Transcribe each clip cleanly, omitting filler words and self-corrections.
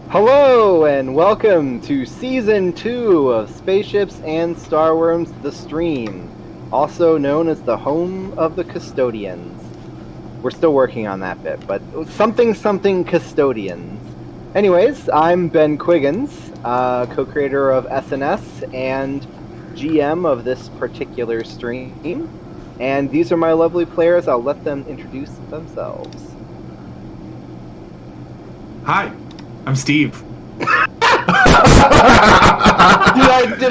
Hello and welcome to Season 2 of Spaceships and Starwyrms The Stream, also known as the home of the Kestodians. We're still working on that bit, but something Kestodians. Anyways, I'm Ben Quiggins, co-creator of SNS and GM of this particular stream, and these are my lovely players. I'll let them introduce themselves. Hi, I'm Steve. Did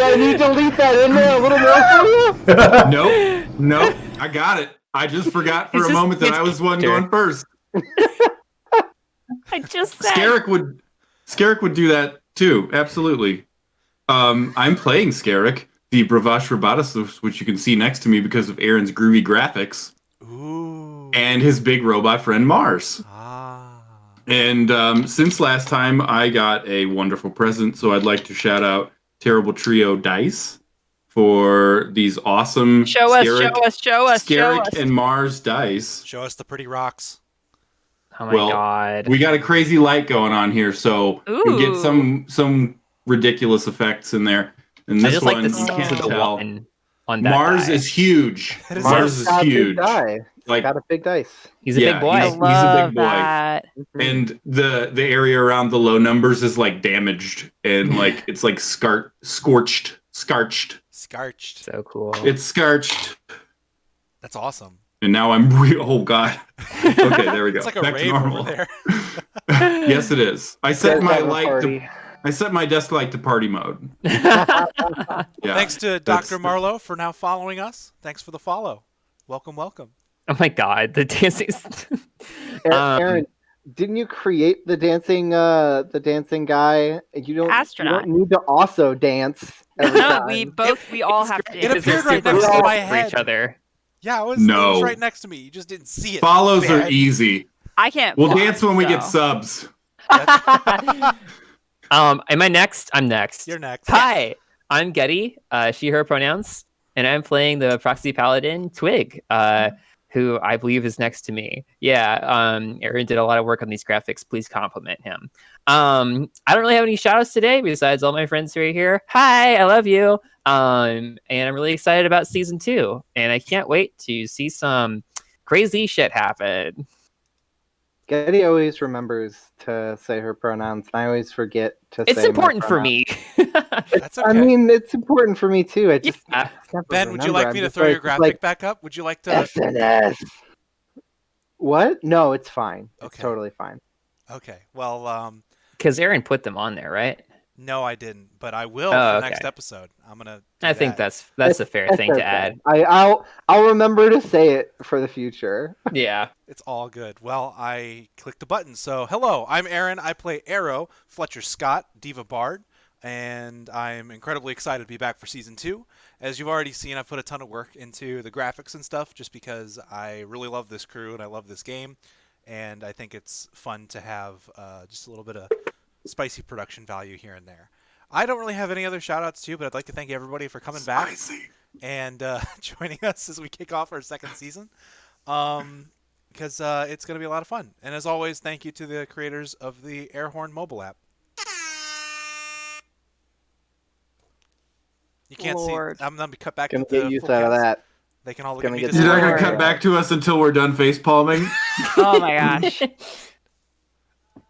I need to leave that in there a little more for you? Nope, I got it. I just forgot for a moment that I was one going first. I just said. Skerrik would do that too, absolutely. I'm playing Skerrik, the Bravash Roboticus, which you can see next to me because of Aaron's groovy graphics. Ooh. And his big robot friend Mars. And since last time, I got a wonderful present, so I'd like to shout out Terrible Trio Dice for these awesome show us and Mars dice. Show us the pretty rocks. Oh my god. We got a crazy light going on here, so you get some ridiculous effects in there. And this just one, like the you can't tell. On that Mars die. is huge. Mars is huge. Like, got a big dice. He's a big boy. He's a big boy. That. And the area around the low numbers is like damaged and like it's like scorched. So cool. It's scorched. That's awesome. And now I'm oh god. Okay, there we go. It's like a back to rave normal. over there. Yes, it is. I set my party. I set my desk light to party mode. Yeah, Thanks to Dr. Marlowe for now following us. Thanks for the follow. Welcome. Oh my god, the dancing. Aaron, didn't you create the dancing guy? You don't need to also dance. Every time. we all have to. It appeared right next to my head. Each other. Yeah, it was right next to me. You just didn't see it. Follows are easy. I can't. We'll dance when we get subs. Am I next? I'm next. You're next. Hi, I'm Getty. She, her pronouns, and I'm playing the proxy paladin Twig. Who I believe is next to me. Yeah, Aaron did a lot of work on these graphics. Please compliment him. I don't really have any shout-outs today besides all my friends who are here. Hi, I love you. And I'm really excited about Season 2. And I can't wait to see some crazy shit happen. Getty always remembers to say her pronouns, and I always forget to say It's important for me. That's okay. I mean, it's important for me too. Ben, would you like me to throw your graphic back up? Would you like to? SNS. What? No, it's fine. Okay. It's totally fine. Okay. Well, because Aaron put them on there, right? No, I didn't, but I will for next episode. I'm gonna. I think that's a fair thing to add. I'll remember to say it for the future. Yeah, it's all good. Well, I clicked the button. So, hello, I'm Aaron. I play Arrow, Fletcher Scott, Diva Bard, and I'm incredibly excited to be back for Season 2. As you've already seen, I've put a ton of work into the graphics and stuff just because I really love this crew and I love this game, and I think it's fun to have just a little bit of spicy production value here and there. I don't really have any other shout-outs to you, but I'd like to thank everybody for coming back and joining us as we kick off our second season, because it's going to be a lot of fun. And as always, thank you to the creators of the Airhorn mobile app. You can't see. I'm going to cut back Gonna to get use out of that. They can all look at me. You're not going to cut back to us until we're done face palming? Oh my gosh.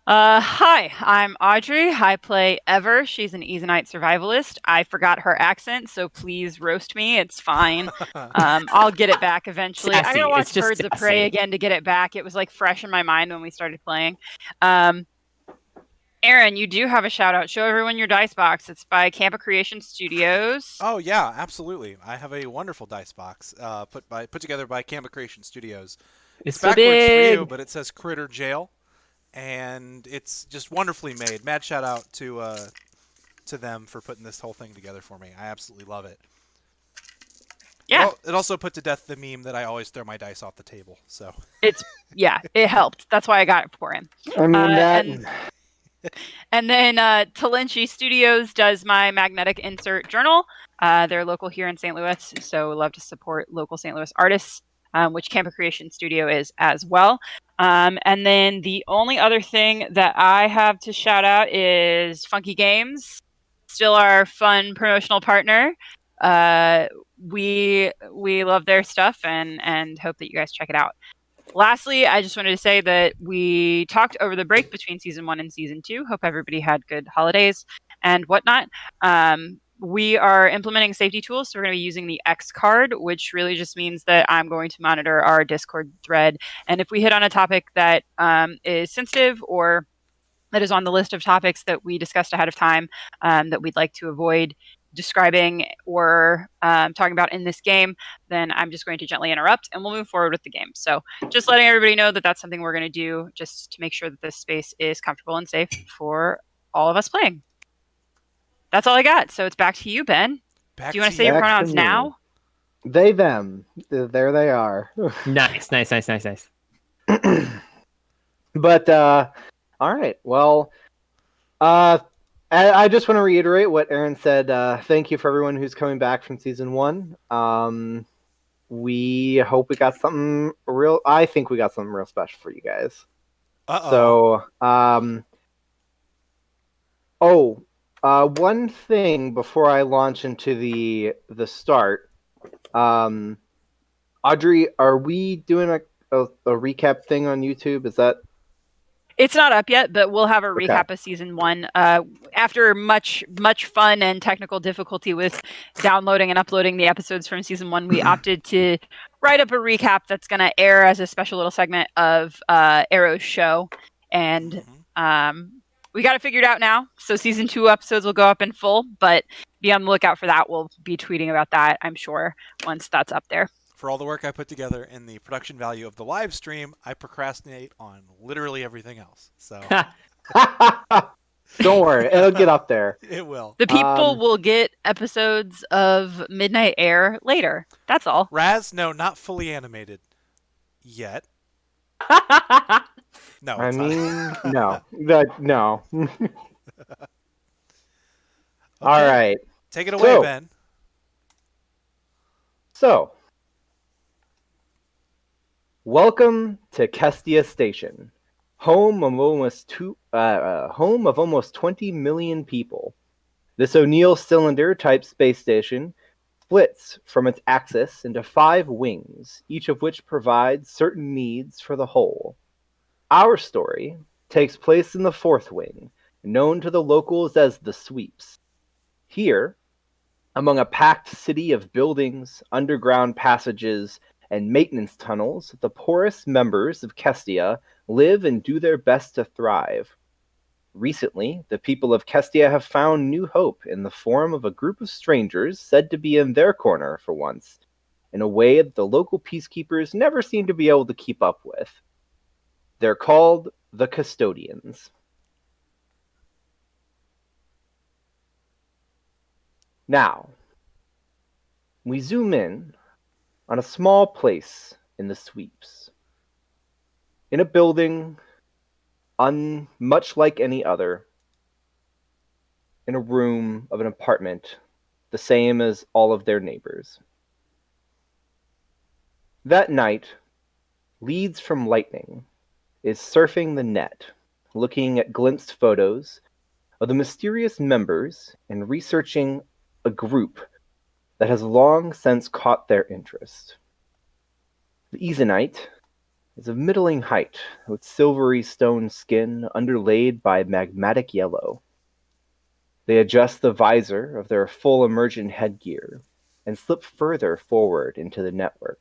Hi, I'm Audrey. I play Ever. She's an Eezonite survivalist. I forgot her accent, so please roast me. It's fine. I'll get it back eventually. Sassy. I gotta watch Birds of Prey again to get it back. It was like fresh in my mind when we started playing. Aaron, you do have a shout out. Show everyone your dice box. It's by Campa Creation Studios. Oh yeah, absolutely. I have a wonderful dice box put together by Campa Creation Studios. It's backwards so big. for you, but it says Critter Jail. And it's just wonderfully made. Mad shout out to them for putting this whole thing together for me. I absolutely love it. Yeah. Well, it also put to death the meme that I always throw my dice off the table. So it helped. That's why I got it for him. I mean and then Talenchi Studios does my magnetic insert journal. They're local here in St. Louis, so love to support local St. Louis artists, which Campa Creation Studio is as well. And then the only other thing that I have to shout out is Funky Games, still our fun promotional partner. We love their stuff and hope that you guys check it out. Lastly, I just wanted to say that we talked over the break between season 1 and season 2. Hope everybody had good holidays and whatnot. We are implementing safety tools, so we're going to be using the X card, which really just means that I'm going to monitor our Discord thread. And if we hit on a topic that is sensitive or that is on the list of topics that we discussed ahead of time that we'd like to avoid describing or talking about in this game, then I'm just going to gently interrupt and we'll move forward with the game. So just letting everybody know that that's something we're going to do just to make sure that this space is comfortable and safe for all of us playing. That's all I got. So it's back to you, Ben. Do you want to say your Back to pronouns me. now? They, them. There they are. Nice. But, all right. Well, I just want to reiterate what Aaron said. Thank you for everyone who's coming back from season 1. We hope we got something real. I think we got something real special for you guys. Uh-oh. So, one thing before I launch into the start, Audrey, are we doing a recap thing on YouTube? Is that? It's not up yet, but we'll have a Okay. recap of season 1. After much fun and technical difficulty with downloading and uploading the episodes from season 1, we opted to write up a recap that's going to air as a special little segment of Arrow's show. And we got it figured out now. So season 2 episodes will go up in full, but be on the lookout for that. We'll be tweeting about that, I'm sure, once that's up there. For all the work I put together in the production value of the live stream, I procrastinate on literally everything else. So Don't worry, it'll get up there. it will. The people will get episodes of Midnight Air later. That's all. Raz, no, not fully animated yet. No, I it's mean, not. no. Okay. All right. Take it away, So- Ben. So, welcome to Kestia Station, home of almost 20 million people. This O'Neill cylinder-type space station splits from its axis into 5 wings, each of which provides certain needs for the whole. Our story takes place in the 4th wing, known to the locals as the Sweeps. Here, among a packed city of buildings, underground passages, and maintenance tunnels, the poorest members of Kestia live and do their best to thrive. Recently, the people of Kestia have found new hope in the form of a group of strangers said to be in their corner for once, in a way that the local peacekeepers never seem to be able to keep up with. They're called the Kestodians. Now, we zoom in on a small place in the Sweeps. In a building much like any other, in a room of an apartment, the same as all of their neighbors. That night, Leads from Lightning is surfing the net, looking at glimpsed photos of the mysterious members and researching a group that has long since caught their interest. The Eezonite is of middling height, with silvery stone skin underlaid by magmatic yellow. They adjust the visor of their full immersion headgear and slip further forward into the network.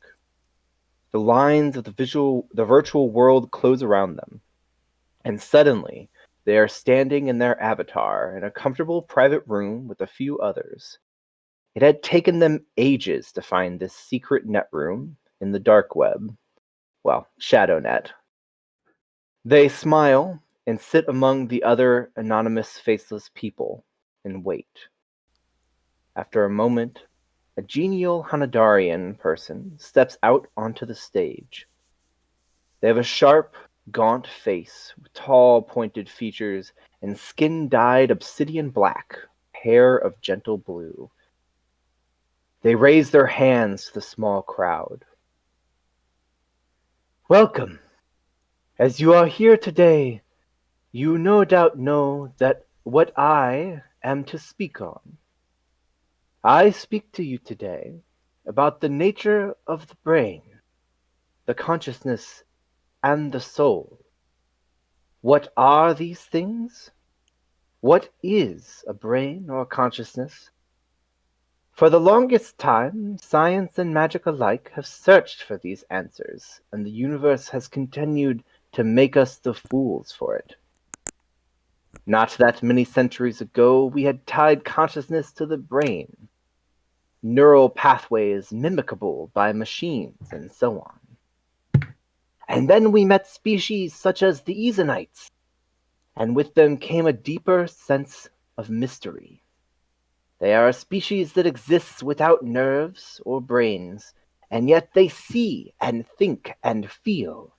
The lines of the virtual world close around them, and suddenly they are standing in their avatar in a comfortable private room with a few others. It had taken them ages to find this secret net room in the dark web. Well, ShadowNet. They smile and sit among the other anonymous faceless people and wait. After a moment, a genial Hanadarian person steps out onto the stage. They have a sharp, gaunt face with tall, pointed features and skin dyed obsidian black, hair of gentle blue. They raise their hands to the small crowd. Welcome, As you are here today, you no doubt know that what I am to speak on. I speak to you today about the nature of the brain, the consciousness, and the soul. What are these things? What is a brain or consciousness? For the longest time, science and magic alike have searched for these answers, and the universe has continued to make us the fools for it. Not that many centuries ago, we had tied consciousness to the brain, neural pathways mimicable by machines, and so on. And then we met species such as the Eezonites, and with them came a deeper sense of mystery. They are a species that exists without nerves or brains, and yet they see and think and feel.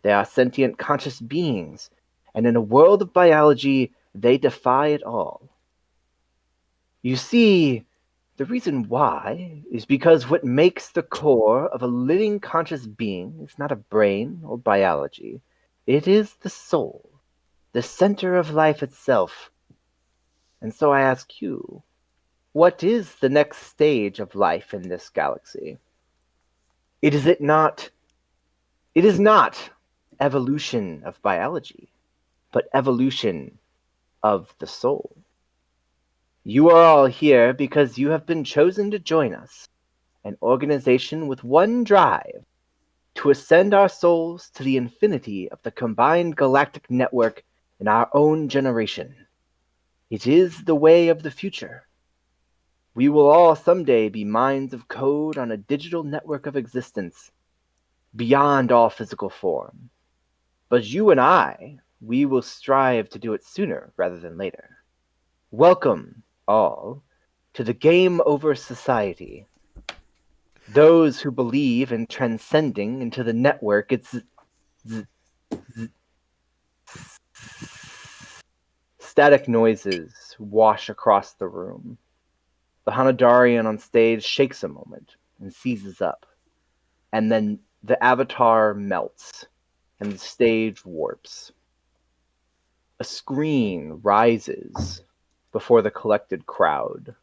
They are sentient conscious beings, and in a world of biology, they defy it all. You see, the reason why is because what makes the core of a living conscious being is not a brain or biology. It is the soul, the center of life itself. And so I ask you, what is the next stage of life in this galaxy? It is not evolution of biology, but evolution of the soul. You are all here because you have been chosen to join us, an organization with one drive, to ascend our souls to the infinity of the combined galactic network in our own generation. It is the way of the future. We will all someday be minds of code on a digital network of existence, beyond all physical form. But you and I, we will strive to do it sooner rather than later. Welcome, all, to the Game Over Society. Those who believe in transcending into the network, static noises wash across the room. The Hanadarian on stage shakes a moment and seizes up. And then the avatar melts, and the stage warps. A screen rises before the collected crowd,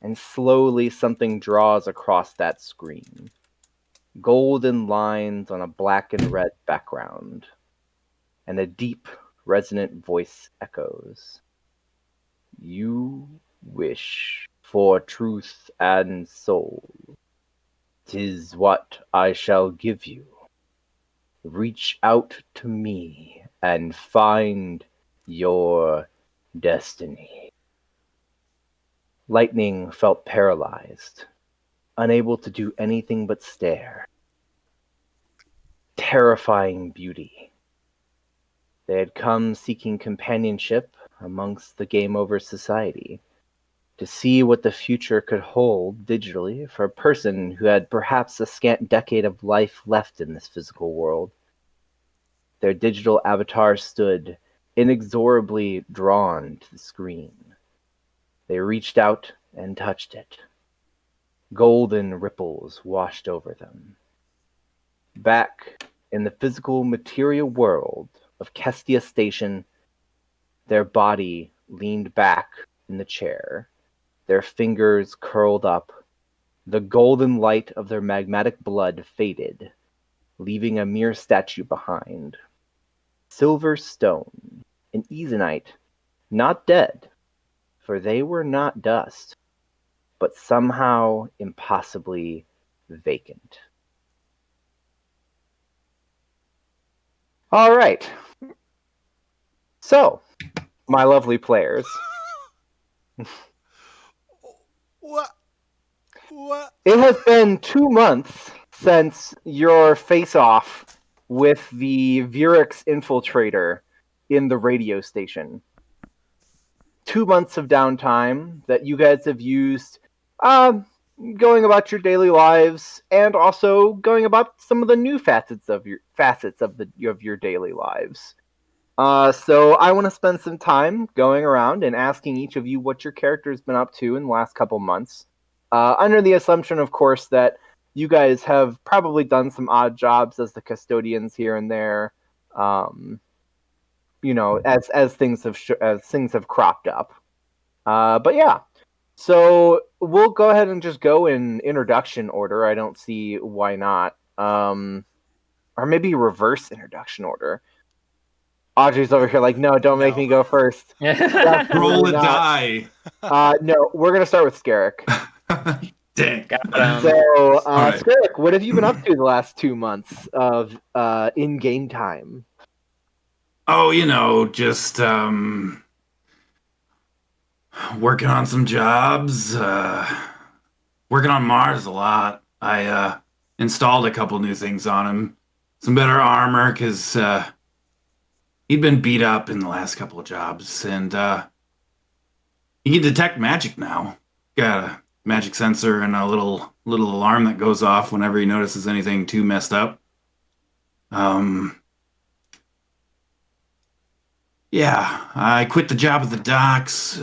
and slowly something draws across that screen. Golden lines on a black and red background, and a deep, resonant voice echoes. You wish for truth and soul. 'Tis what I shall give you. Reach out to me and find your destiny. Lightning felt paralyzed, unable to do anything but stare. Terrifying beauty. They had come seeking companionship amongst the Game Over Society, to see what the future could hold digitally for a person who had perhaps a scant decade of life left in this physical world. Their digital avatar stood, inexorably drawn to the screen. They reached out and touched it. Golden ripples washed over them. Back in the physical material world of Kestia Station, their body leaned back in the chair, their fingers curled up. The golden light of their magmatic blood faded, leaving a mere statue behind. Silver stone, an Eezonite, not dead, for they were not dust, but somehow impossibly vacant. All right. So, my lovely players. What? What? It has been 2 months since your face-off with the Veerux infiltrator in the radio station. 2 months of downtime that you guys have used going about your daily lives, and also going about some of the new facets of your daily lives. So I want to spend some time going around and asking each of you what your character has been up to in the last couple months. Under the assumption, of course, that you guys have probably done some odd jobs as the Kestodians here and there. as things have cropped up. But yeah, so we'll go ahead and just go in introduction order. I don't see why not. Or maybe reverse introduction order. Audrey's over here like, no, don't make me go first. Roll a not. die. No, we're gonna start with Skerrik. Dang. So, right. Skerrik, what have you been up to the last 2 months of in-game time? Oh, just working on some jobs. Working on Mars a lot. I installed a couple new things on him. Some better armor, because he'd been beat up in the last couple of jobs. And he can detect magic now. Got a magic sensor and a little alarm that goes off whenever he notices anything too messed up. Yeah, I quit the job at the docks.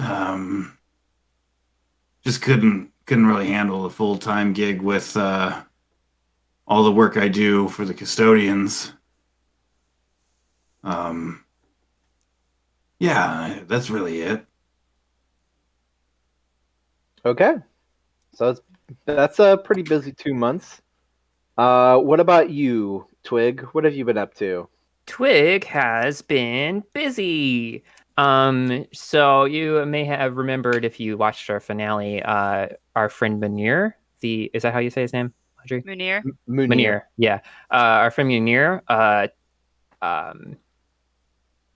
Just couldn't really handle a full-time gig with all the work I do for the Kestodians. Yeah, that's really it. Okay, so that's a pretty busy 2 months. What about you, Twig? What have you been up to? Twig has been busy. So you may have remembered if you watched our finale, our friend Munir. Is that how you say his name, Audrey? Munir. Munir. Yeah. Our friend Munir.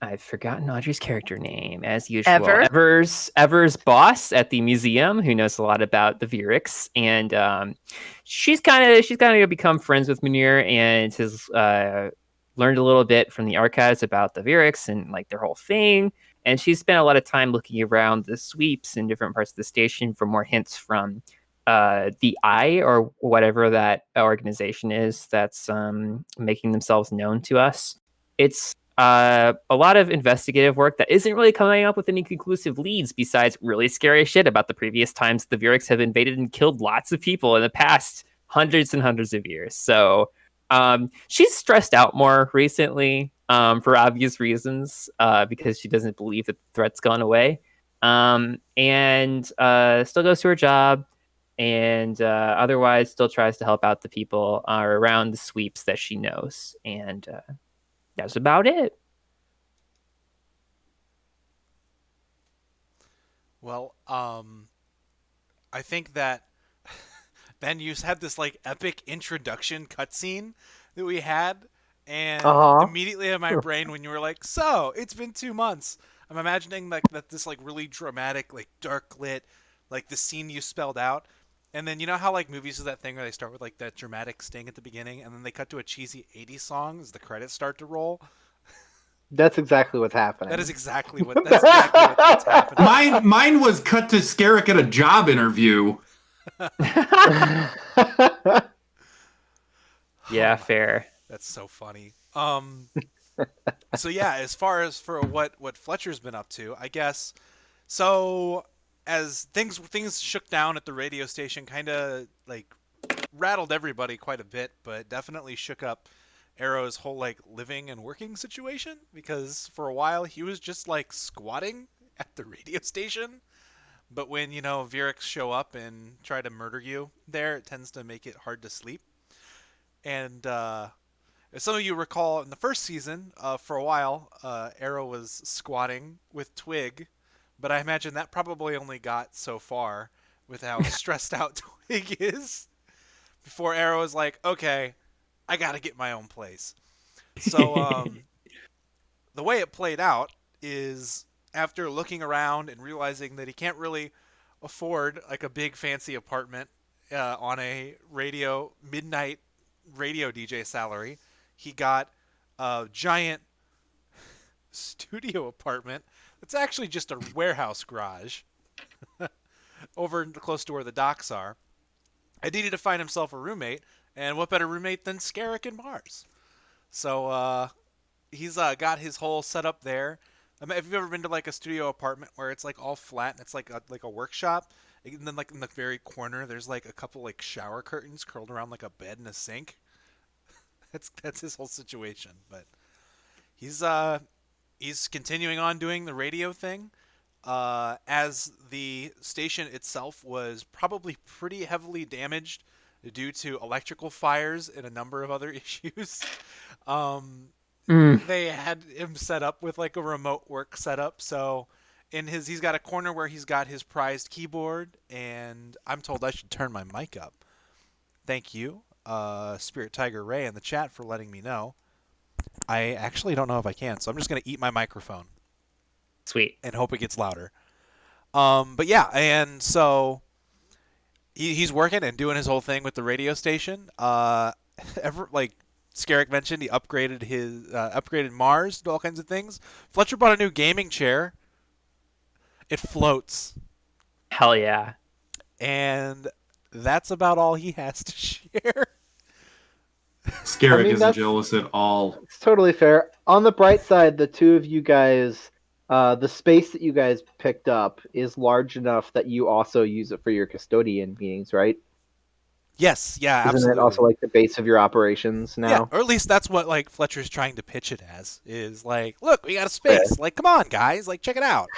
I've forgotten Audrey's character name as usual. Ever's boss at the museum, who knows a lot about the Veerux, and she's kind of become friends with Munir and has learned a little bit from the archives about the Veerux and like their whole thing. And she's spent a lot of time looking around the sweeps in different parts of the station for more hints from the Eye or whatever that organization is that's making themselves known to us. It's a lot of investigative work that isn't really coming up with any conclusive leads besides really scary shit about the previous times the Veerux have invaded and killed lots of people in the past hundreds and hundreds of years. So she's stressed out more recently for obvious reasons because she doesn't believe that the threat's gone away, and still goes to her job and otherwise still tries to help out the people around the sweeps that she knows. And that's about it. Well, I think that Ben, you had this like epic introduction cutscene that we had, and immediately in my brain when you were like, "So it's been 2 months," I'm imagining like that this like really dramatic, like dark lit, like the scene you spelled out, and then you know how like movies do that thing where they start with like that dramatic sting at the beginning, and then they cut to a cheesy '80s song as the credits start to roll. That's exactly what's happening. That's exactly what's happening. Mine was cut to Skerrik at a job interview. Yeah, fair. That's so funny. So yeah, as far as for what Fletcher's been up to, I guess. So as things shook down at the radio station, kind of like rattled everybody quite a bit, but definitely shook up Arrow's whole like living and working situation, because for a while he was just like squatting at the radio station. But when, Veerux show up and try to murder you there, it tends to make it hard to sleep. And as some of you recall, in the first season, for a while, Arrow was squatting with Twig, but I imagine that probably only got so far with how stressed out Twig is before Arrow was like, okay, I got to get my own place. So the way it played out is after looking around and realizing that he can't really afford like a big fancy apartment on a midnight radio DJ salary, he got a giant studio apartment that's actually just a warehouse garage over close to where the docks are. I needed to find himself a roommate, and what better roommate than Skerrik and Mars? So he's got his whole setup there. I mean, have you ever been to like a studio apartment where it's like all flat and it's like a workshop, and then like in the very corner there's like a couple like shower curtains curled around like a bed and a sink? That's his whole situation. But He's continuing on doing the radio thing. As the station itself was probably pretty heavily damaged due to electrical fires and a number of other issues. They had him set up with like a remote work setup. So he's got a corner where he's got his prized keyboard, and I'm told I should turn my mic up. Thank you, Spirit Tiger Ray in the chat for letting me know. I actually don't know if I can, so I'm just going to eat my microphone. Sweet. And hope it gets louder. But yeah, and so he's working and doing his whole thing with the radio station. Like Skerrik mentioned, he upgraded Mars to all kinds of things. Fletcher bought a new gaming chair. It floats. Hell yeah. And that's about all he has to share. Skerrik isn't jealous at all. It's totally fair. On the bright side, the two of you guys, the space that you guys picked up is large enough that you also use it for your custodian meetings, right? Yes, yeah, Isn't absolutely. it also like the base of your operations now? Yeah, or at least that's what like Fletcher's trying to pitch it as. Is like, look, we got a space. Fair. Like, come on, guys, like check it out.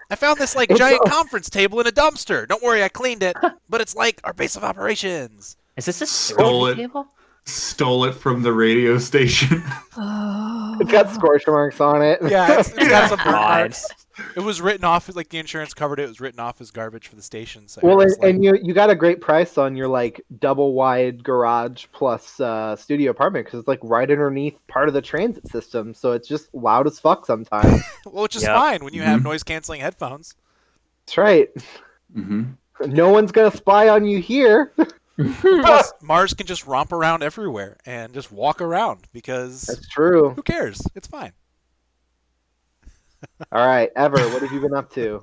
I found this like giant conference table in a dumpster. Don't worry, I cleaned it, but it's like our base of operations. Is this a Stole it. table? Stole it from the radio station. It's got scorch marks on it. Yeah, it's got some burn God. marks. It was written off, like the insurance covered it. It was written off as garbage for the station. So Well, Aaron's and you got a great price on your like double wide garage plus studio apartment because it's like right underneath part of the transit system, so it's just loud as fuck sometimes. well, which is Yep. fine when you have noise canceling headphones. That's right. Mm-hmm. No one's gonna spy on you here. Plus, Mars can just romp around everywhere and just walk around because That's true. who cares? It's fine. All right, Ever, what have you been up to?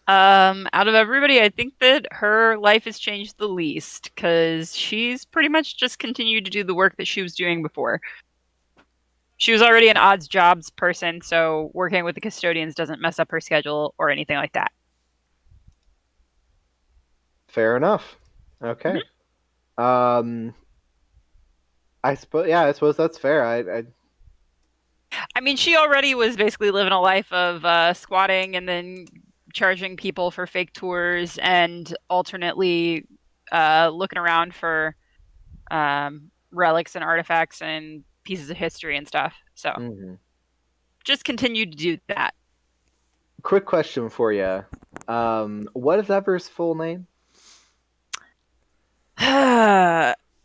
Out of everybody, I think that her life has changed the least because she's pretty much just continued to do the work that she was doing before. She was already an odds jobs person, so working with the custodians doesn't mess up her schedule or anything like that. Fair enough. Okay. I suppose that's fair. I mean, she already was basically living a life of squatting and then charging people for fake tours and alternately looking around for relics and artifacts and pieces of history and stuff. So just continued to do that. Quick question for you. What is Ever's full name?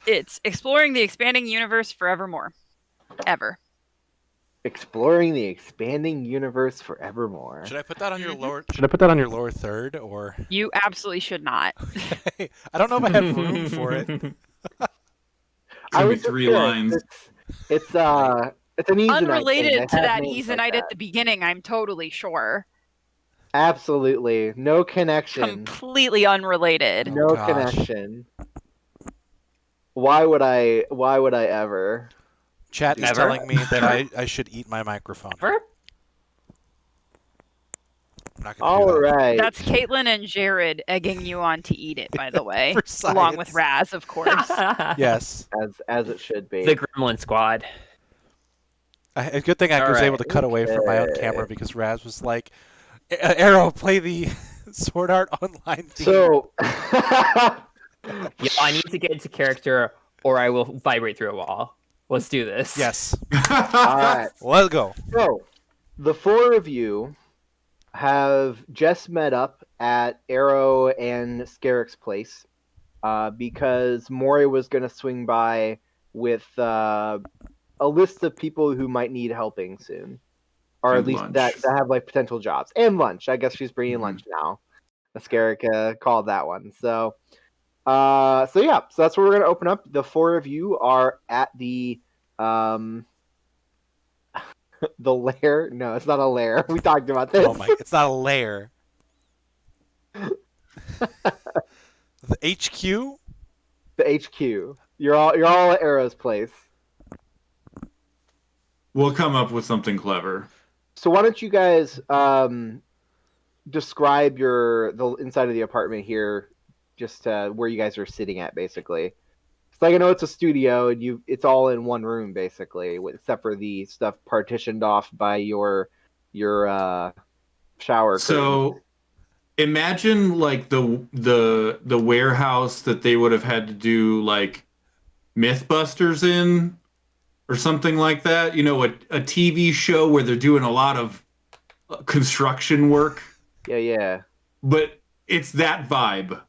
It's exploring the expanding universe forevermore. Ever. Exploring the expanding universe forevermore. Should I put that on your lower? Should I put that on your lower third or? You absolutely should not. I don't know if I have room for it. I Be was 3 just lines. It's an Eezonite Unrelated thing. to They have that names Eezonite like at the beginning, I'm totally sure. Absolutely, no connection. Completely unrelated. Oh, No gosh. connection. Why would I ever? Chat is Never? telling me that I should eat my microphone. Ever? I'm not gonna do All that. right. That's Caitlin and Jared egging you on to eat it, by the way. For Along with science. Raz, of course. Yes. as it should be. The Gremlin Squad. A good thing I was Alright. able to cut away from my own camera because Raz was like, Arrow, play the Sword Art Online theme. So, Yeah, I need to get into character or I will vibrate through a wall. Let's do this. Yes. all right. Let's go. So, the four of you have just met up at Arrow and Skerrik's place because Mori was going to swing by with a list of people who might need helping soon, or And at least lunch. that have like potential jobs and lunch. I guess she's bringing Mhm. lunch now. Skerrik called that one. So that's where we're going to open up. The four of you are at the the lair. No, it's not a lair. We talked about this. Oh my! It's not a lair. The HQ. The HQ. You're all at Arrow's place. We'll come up with something clever. So why don't you guys describe the inside of the apartment here, just where you guys are sitting at, basically. like I know it's a studio and it's all in one room basically, except for the stuff partitioned off by your shower curtain. So imagine like the warehouse that they would have had to do like Mythbusters in or something like that. You know, a TV show where they're doing a lot of construction work. Yeah. But it's that vibe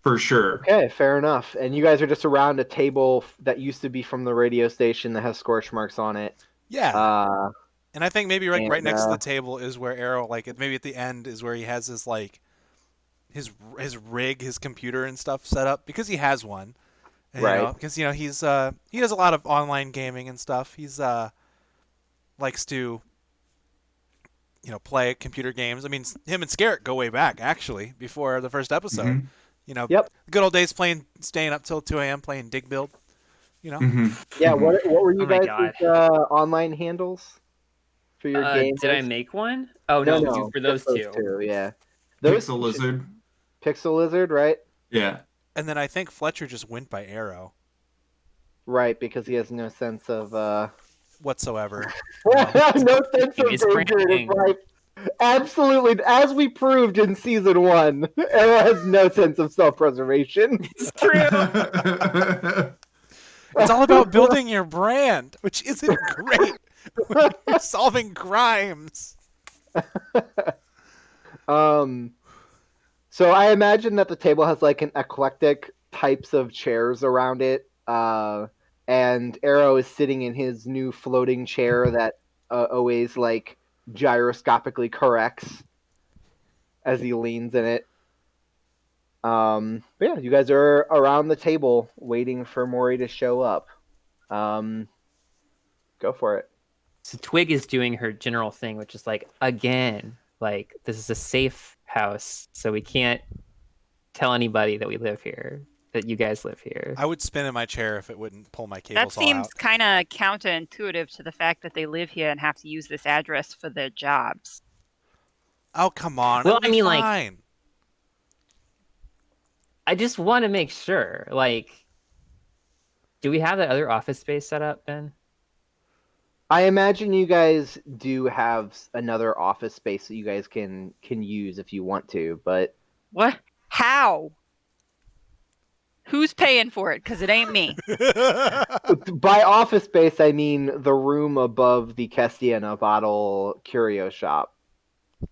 for sure. Okay, fair enough. And you guys are just around a table that used to be from the radio station that has scorch marks on it. Yeah. And I think maybe right next to and, the table is where Arrow, like maybe at the end is where he has his like his rig, his computer and stuff set up because he has one. And, right. Because he's he does a lot of online gaming and stuff. He's likes to play computer games. I mean, him and Skerrik go way back actually before the first episode. Mm-hmm. Yep. Good old days staying up till 2 a.m. playing Dig Build. Mm-hmm. Yeah. What were you Oh my guys' online handles for your game? Did I make one? Oh no, for those two. Yeah. Pixel Lizard. Pixel Lizard, right? Yeah. And then I think Fletcher just went by Arrow. Right, because he has no sense of whatsoever. No sense of danger in his life. Absolutely, as we proved in season 1, Arrow has no sense of self-preservation. It's true. It's all about building your brand, which isn't great when you're solving crimes. So I imagine that the table has like an eclectic types of chairs around it, and Arrow is sitting in his new floating chair that always like gyroscopically corrects as he leans in it. But yeah, you guys are around the table waiting for Maury to show up. Go for it. So Twig is doing her general thing, which is like, again, like this is a safe house, so we can't tell anybody that we live here, that you guys live here. I would spin in my chair if it wouldn't pull my cables That all seems out. kind of counterintuitive to the fact that they live here and have to use this address for their jobs. Oh, come on. Well, It'll I mean, be like, fine. I just want to make sure, like, do we have that other office space set up, Ben? I imagine you guys do have another office space that you guys can use if you want to, but What? How? Who's paying for it? Because it ain't me. by office space I mean the room above the Kestodian bottle curio shop.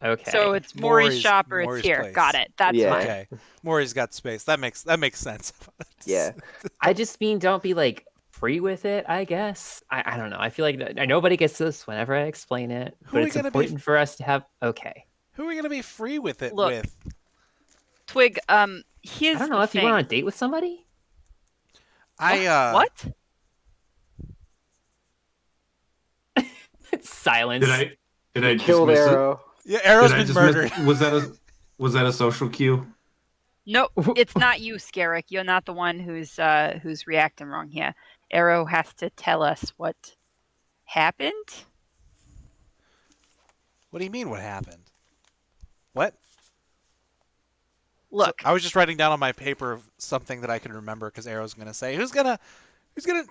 Okay. So it's Maury's shop or Maury's it's here. place. Got it. That's Yeah. fine. Okay. Maury's got space. That makes sense. Yeah. I just mean don't be like free with it, I guess. I don't know. I feel like nobody gets this whenever I explain it, Who but are we it's gonna be- important for us to have. Okay. Who are we going to be free with it Look, with? Twig, here's I don't know the if thing. you went on a date with somebody. What? Silence. Did I Killed dismiss Arrow. Yeah, Arrow's it? been murdered. Was that a social cue? No, it's not you, Skerrik. You're not the one who's reacting wrong here. Arrow has to tell us what happened. What do you mean what happened? What? Look, I was just writing down on my paper something that I can remember because Arrow's going to say, who's gonna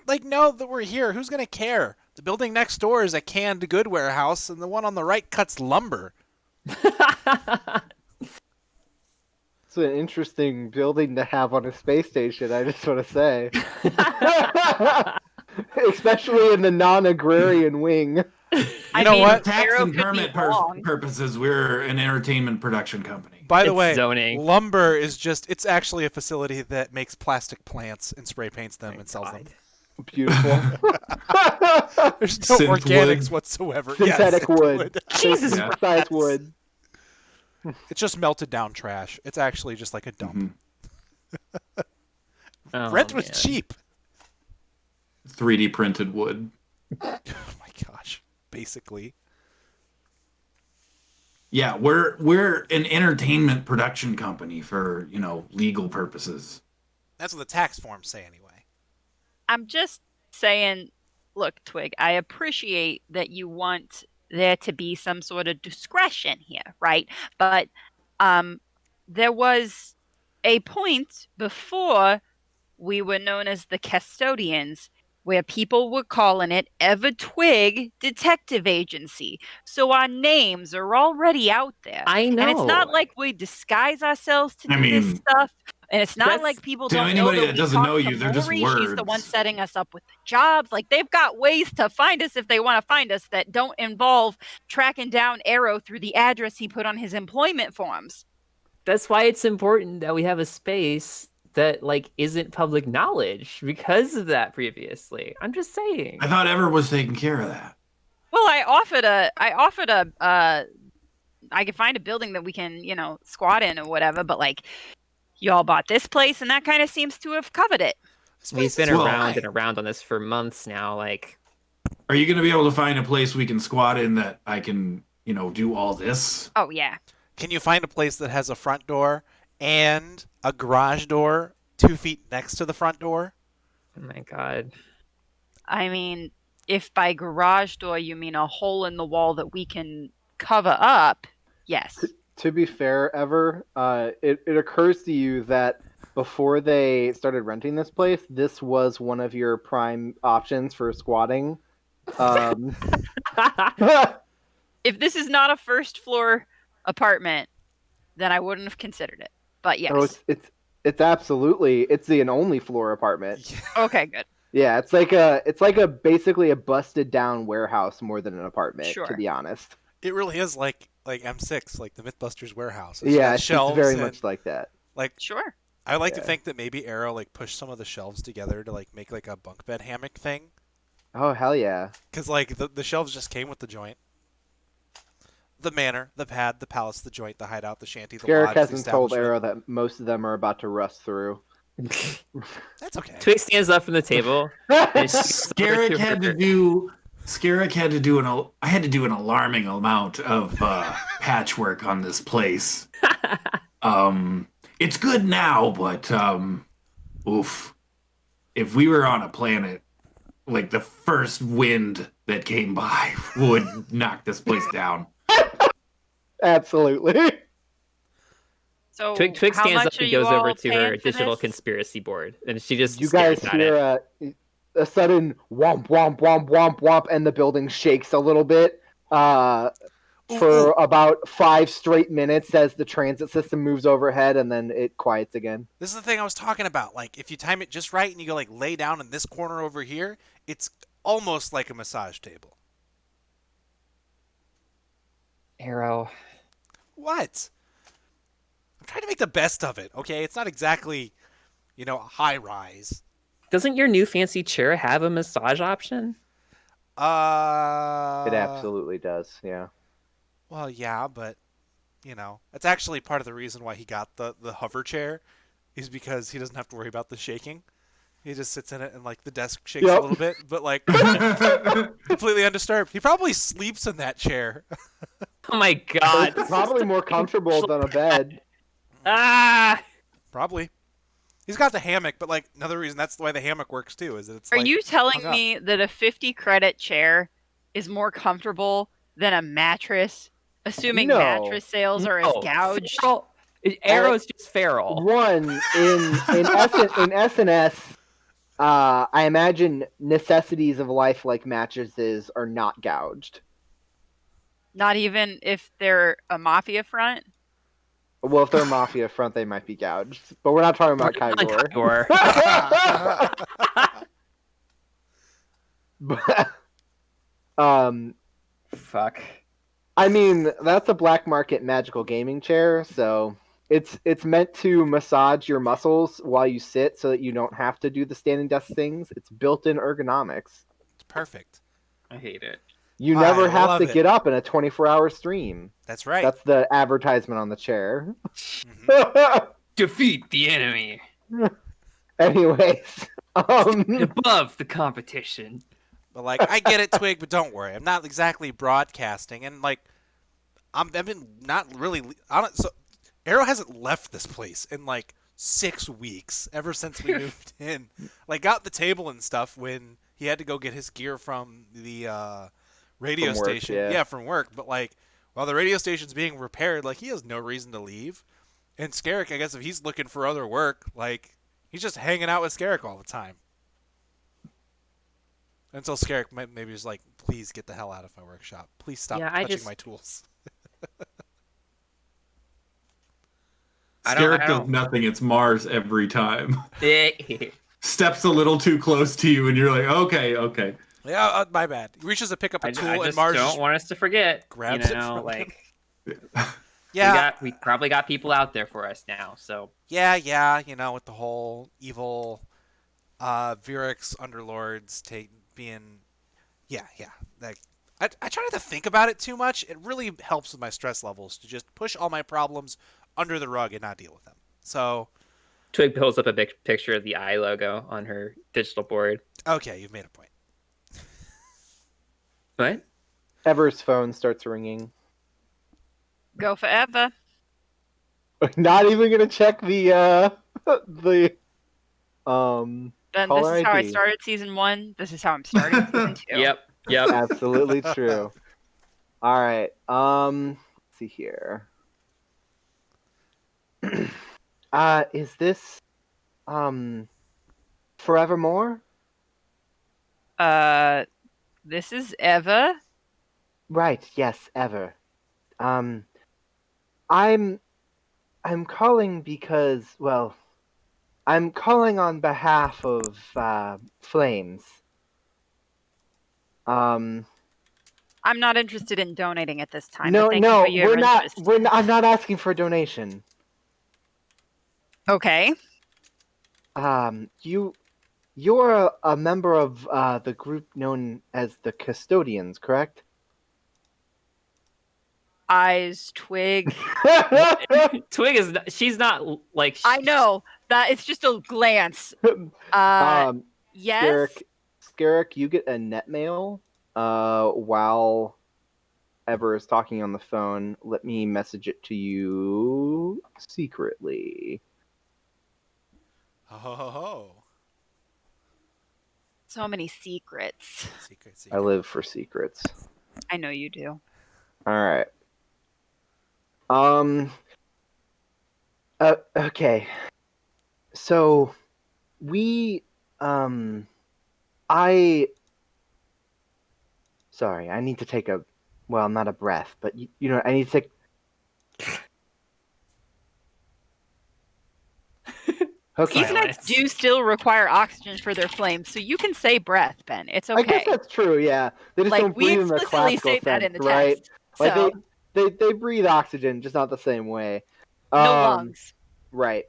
like know that we're here? Who's going to care? The building next door is a canned good warehouse and the one on the right cuts lumber. It's an interesting building to have on a space station, I just want to say. Especially in the non-agrarian wing. I know mean, what? Tax Arrow and could be permit wrong. purposes, we're an entertainment production company. By the It's way, zoning. lumber is it's actually a facility that makes plastic plants and spray paints them and sells them. Beautiful. There's no Synth organics wood. whatsoever. Synthetic Yes, wood. Jesus Yeah. Size wood. It's just melted down trash. It's actually just like a dump. Mhm. Oh, Rent was man. cheap. 3D printed wood. Oh my gosh. Basically. Yeah, we're an entertainment production company for, legal purposes. That's what the tax forms say anyway. I'm just saying, look, Twig, I appreciate that you want there to be some sort of discretion here, right? But there was a point before we were known as the Kestodians, where people were calling it Ever Twig Detective Agency. So our names are already out there. I know. And it's not like we disguise ourselves to I do this mean, stuff. And it's not that's- like people to don't know anybody that that we doesn't talk know to you, they're just Maury. She's the one words. setting us up with the jobs. Like, they've got ways to find us if they want to find us that don't involve tracking down Arrow through the address he put on his employment forms. That's why it's important that we have a space that like isn't public knowledge because of that previously. I'm just saying. I thought Ever was taking care of that. Well, I could find a building that we can, squat in or whatever, but like, y'all bought this place and that kind of seems to have covered it. We've been Well, around and around on this for months now. Like, Are you going to be able to find a place we can squat in that I can, do all this? Oh, yeah. Can you find a place that has a front door and a garage door 2 feet next to the front door? oh my god. I mean, if by garage door you mean a hole in the wall that we can cover up, yes. To be fair, Ever, it occurs to you that before they started renting this place, this was one of your prime options for squatting. If this is not a first floor apartment, then I wouldn't have considered it. But yes. Oh, it's absolutely the only floor apartment. Okay, good. Yeah, it's like basically a busted down warehouse more than an apartment, Sure. to be honest. It really is like M6, like the Mythbusters warehouse. Yeah, got it's shelves very and, much like that. like Sure. I like to Yeah. think that maybe Arrow like pushed some of the shelves together to like make like a bunk bed hammock thing, Oh hell yeah! because like the shelves just came with the joint. The manor, the pad, the palace, the joint, the hideout, the shanty, the Skerrik lodge, the hasn't told establishment. Arrow that most of them are about to rust through. That's okay. Twig stands up from the table. And she goes over Skerrik to had her- to do. Skerrik had to do I had to do an alarming amount of patchwork on this place. It's good now, but oof. If we were on a planet, like the first wind that came by would knock this place down. Absolutely. So Twig how stands much up are and you goes over all to paying her for digital this? conspiracy board, and she just You guys stares at it. hear a sudden womp womp womp womp womp, and the building shakes a little bit for about 5 straight minutes as the transit system moves overhead, and then it quiets again. This is the thing I was talking about. Like, if you time it just right and you go like lay down in this corner over here, it's almost like a massage table. Arrow. What? I'm trying to make the best of it. Okay, it's not exactly, a high rise. Doesn't your new fancy chair have a massage option? It absolutely does. Yeah. Well, yeah, but it's actually part of the reason why he got the hover chair, is because he doesn't have to worry about the shaking. He just sits in it and like the desk shakes a little bit, but like completely undisturbed. He probably sleeps in that chair. Oh my god. It's probably more comfortable than a bed. Ah! Probably. He's got the hammock, but like another reason that's the way the hammock works too, is that it's Are like you telling hung up. me that a 50 credit chair is more comfortable than a mattress, assuming No. mattress sales are as No. gouged? Arrow's just feral. One in SNS, I imagine necessities of life like mattresses are not gouged. Not even if they're a mafia front? Well, if they're Mafia front, they might be gouged. But we're not talking about Kygor. But, Fuck. I mean, that's a black market magical gaming chair, so it's meant to massage your muscles while you sit so that you don't have to do the standing desk things. It's built-in ergonomics. It's perfect. I hate it. You I never have love to it. get up in a 24-hour stream. That's right. That's the advertisement on the chair. Mhm. Defeat the enemy. Anyways, Above the competition. But like, I get it, Twig, but don't worry. I'm not exactly broadcasting, and like, I've been not really. So Arrow hasn't left this place in like 6 weeks ever since we moved in. Like, got the table and stuff when he had to go get his gear from the radio From work, station. yeah. From work. But like, while the radio station's being repaired, like he has no reason to leave. And Skerrik, I guess, if he's looking for other work, like He's just hanging out with Skerrik all the time. Until Skerrik maybe is like, please get the hell out of my workshop. Please stop touching my tools. Skerrik does nothing. It's Mars every time. Yeah. Steps a little too close to you, and you're like, okay. Yeah, my bad. He reaches to pick up a tool, I and just Mars don't want us to forget. grabs you it know, from like him. Yeah, we probably got people out there for us now. So yeah, you know, with the whole evil Veerux underlords being, yeah. Like, I try not to think about it too much. It really helps with my stress levels to just push all my problems under the rug and not deal with them. So, Twig pulls up a big picture of the eye logo on her digital board. okay, you've made a point. What? Ever's phone starts ringing. Go forever. Not even gonna check the Then this caller is how I ID. started season 1. This is how I'm starting season 2. Yep. Absolutely true. All right. Let's see here. Is this Forevermore? This is Eva. Right. Yes. Ever. I'm calling because, well, I'm calling on behalf of Flames. I'm not interested in donating at this time. No, but thank you no, for your we're not. interest. I'm not asking for a donation. Okay. You're a member of the group known as the Kestodians, correct? Eyes, Twig. Twig is. She's not like. I know that it's just a glance. Yes. Skerrik, you get a net mail while Ever is talking on the phone. Let me message it to you secretly. Oh. So many secrets. Secret. I live for secrets. I know you do. All right. Okay. So we sorry, I need to take a, well, not a breath, but you know, I need to take. Okay. Eezonites do still require oxygen for their flames, so you can say breath, Ben. It's okay. I guess that's true. Yeah, they just like don't we breathe in the explicitly classical state that sense, in the right? text. Like So they breathe oxygen, just not the same way. no lungs. Right.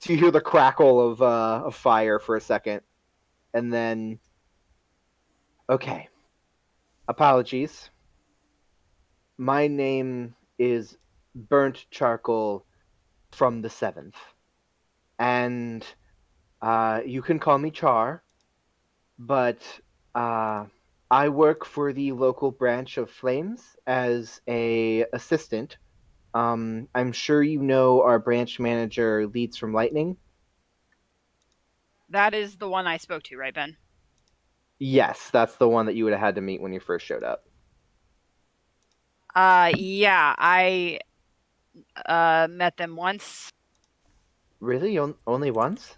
So you hear the crackle of fire for a second, and then, okay. Apologies. My name is Burnt Charcoal from the 7th. And you can call me Char, but I work for the local branch of Flames as a assistant. I'm sure you know our branch manager, Leads from Lightning. That is the one I spoke to, right, Ben? Yes, that's the one that you would have had to meet when you first showed up. Yeah, I met them once. Really? Only once?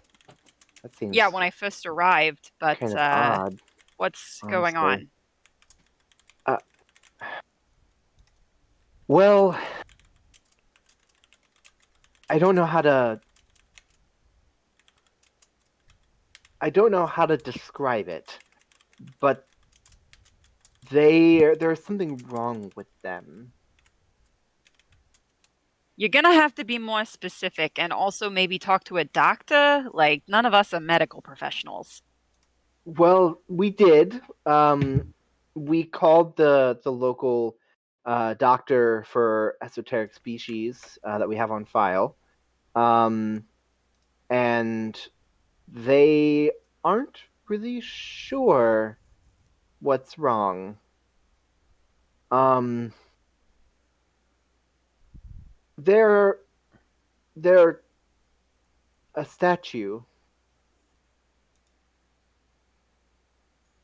That seems, yeah, when I first arrived, but kind of odd. what's going on? Well, I don't know how to describe it, but there's something wrong with them. You're gonna have to be more specific and also maybe talk to a doctor. Like, none of us are medical professionals. Well, we did. We called the local doctor for esoteric species that we have on file, and they aren't really sure what's wrong. They're a statue.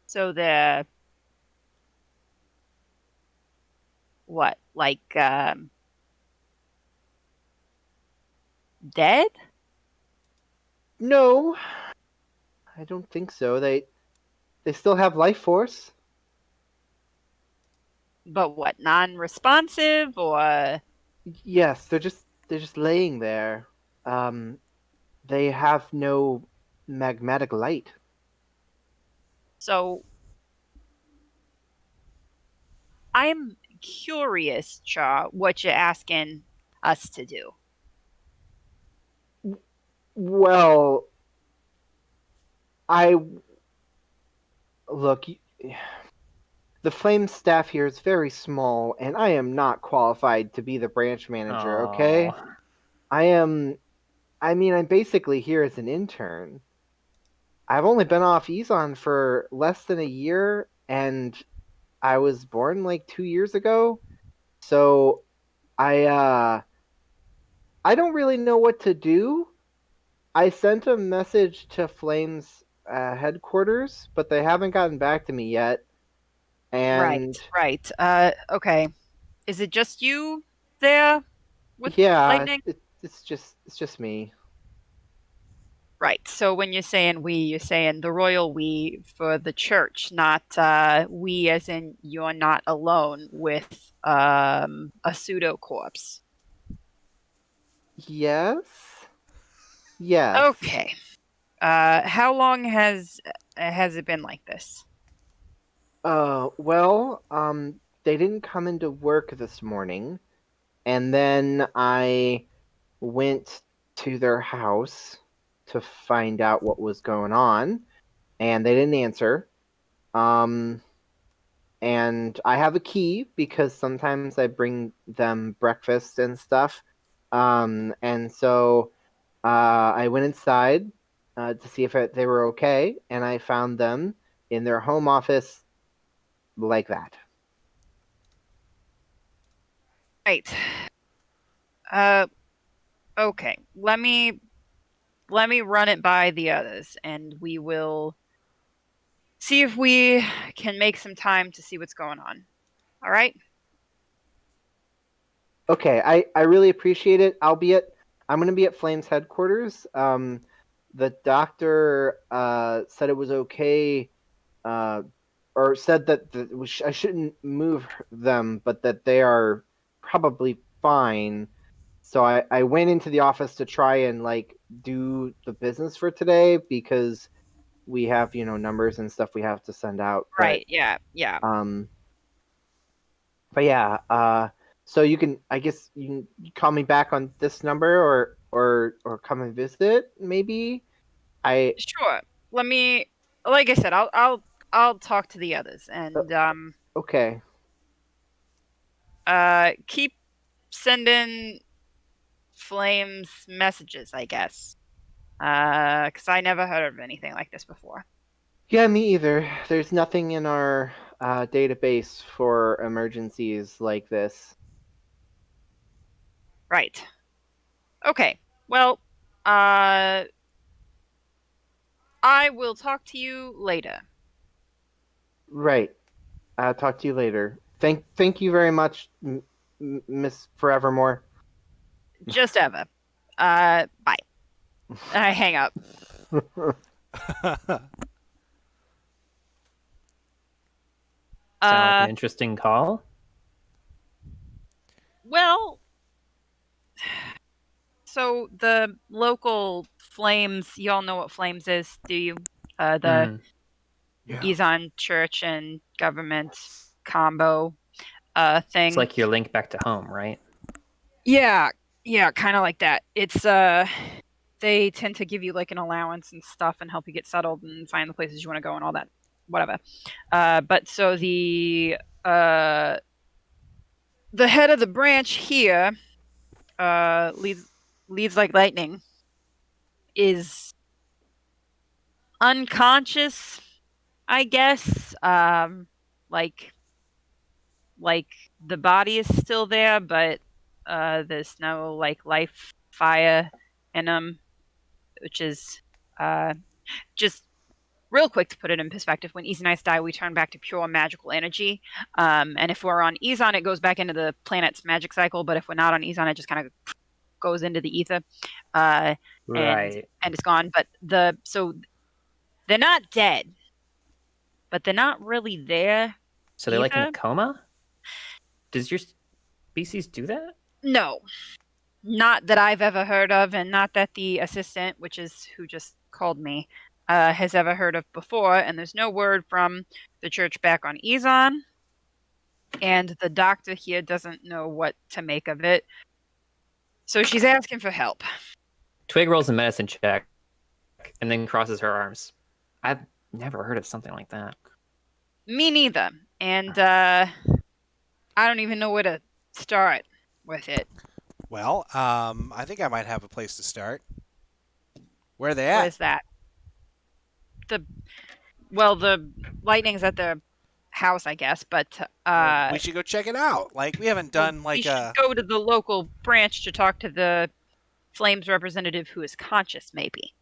So they're what? Like dead? No, I don't think so. They still have life force. But what, non-responsive or? Yes, they're just laying there. They have no magmatic light. So I'm curious, Cha, what you're asking us to do. Well, I look. The Flame staff here is very small, and I am not qualified to be the branch manager. Okay, Oh. I am. I mean, I'm basically here as an intern. I've only been off Ezon for less than a year, and I was born like 2 years ago. So I don't really know what to do. I sent a message to Flames headquarters, but they haven't gotten back to me yet. And Right. Okay. Is it just you there with yeah, lightning? it's just me. Right. So when you're saying we, you're saying the royal we for the church, not we as in you're not alone with a pseudo corpse. Yes. Yes. Okay. How long has it been like this? Well, they didn't come into work this morning, and then I went to their house to find out what was going on, and they didn't answer. Um, and I have a key because sometimes I bring them breakfast and stuff. And so I went inside to see if they were okay, and I found them in their home office like that. Right. Okay. Let me run it by the others, and we will see if we can make some time to see what's going on. All right? Okay, I really appreciate it. I'm gonna be at Flames headquarters. The doctor said it was okay, uh, or said that I shouldn't move them, but that they are probably fine. So I went into the office to try and like do the business for today because we have numbers and stuff we have to send out. Right. Yeah. Yeah. Um, but yeah, so I guess you can call me back on this number or come and visit maybe. I Sure. Let me, like I said, I'll talk to the others and okay. keep sending Flames messages, I guess. Because I never heard of anything like this before. Yeah, me either. There's nothing in our database for emergencies like this. Right. Okay. Well, I will talk to you later. Right. I'll talk to you later. Thank you very much, Miss Forevermore. Just ever. Bye. I hang up. Sound like an interesting call. Well, so the local Flames, you all know what Flames is, do you? The Yeah. Eezon Church and government combo thing. It's like your link back to home, right? Yeah, kind of like that. It's they tend to give you like an allowance and stuff and help you get settled and find the places you want to go and all that, whatever. But so the head of the branch here, leads like lightning, is unconscious, I guess. Like the body is still there, but there's no like life fire in him, which is just real quick to put it in perspective. When Eezonites die, we turn back to pure magical energy. And if we're on Eezon, it goes back into the planet's magic cycle. But if we're not on Eezon, it just kind of goes into the ether, and it's gone. But so they're not dead, but they're not really there. So they're like in either. a coma? Does your species do that? No, not that I've ever heard of, and not that the assistant, which is who just called me, has ever heard of before. And there's no word from the church back on Eezon, and the doctor here doesn't know what to make of it. So she's asking for help. Twig rolls a medicine check and then crosses her arms. I've never heard of something like that. Me neither. And I don't even know where to start with it. Well, I think I might have a place to start. Where are they at? Where's that? The lightning's at the house, I guess, but We should go check it out. Like, we haven't done we should go to the local branch to talk to the Flames representative who is conscious, maybe.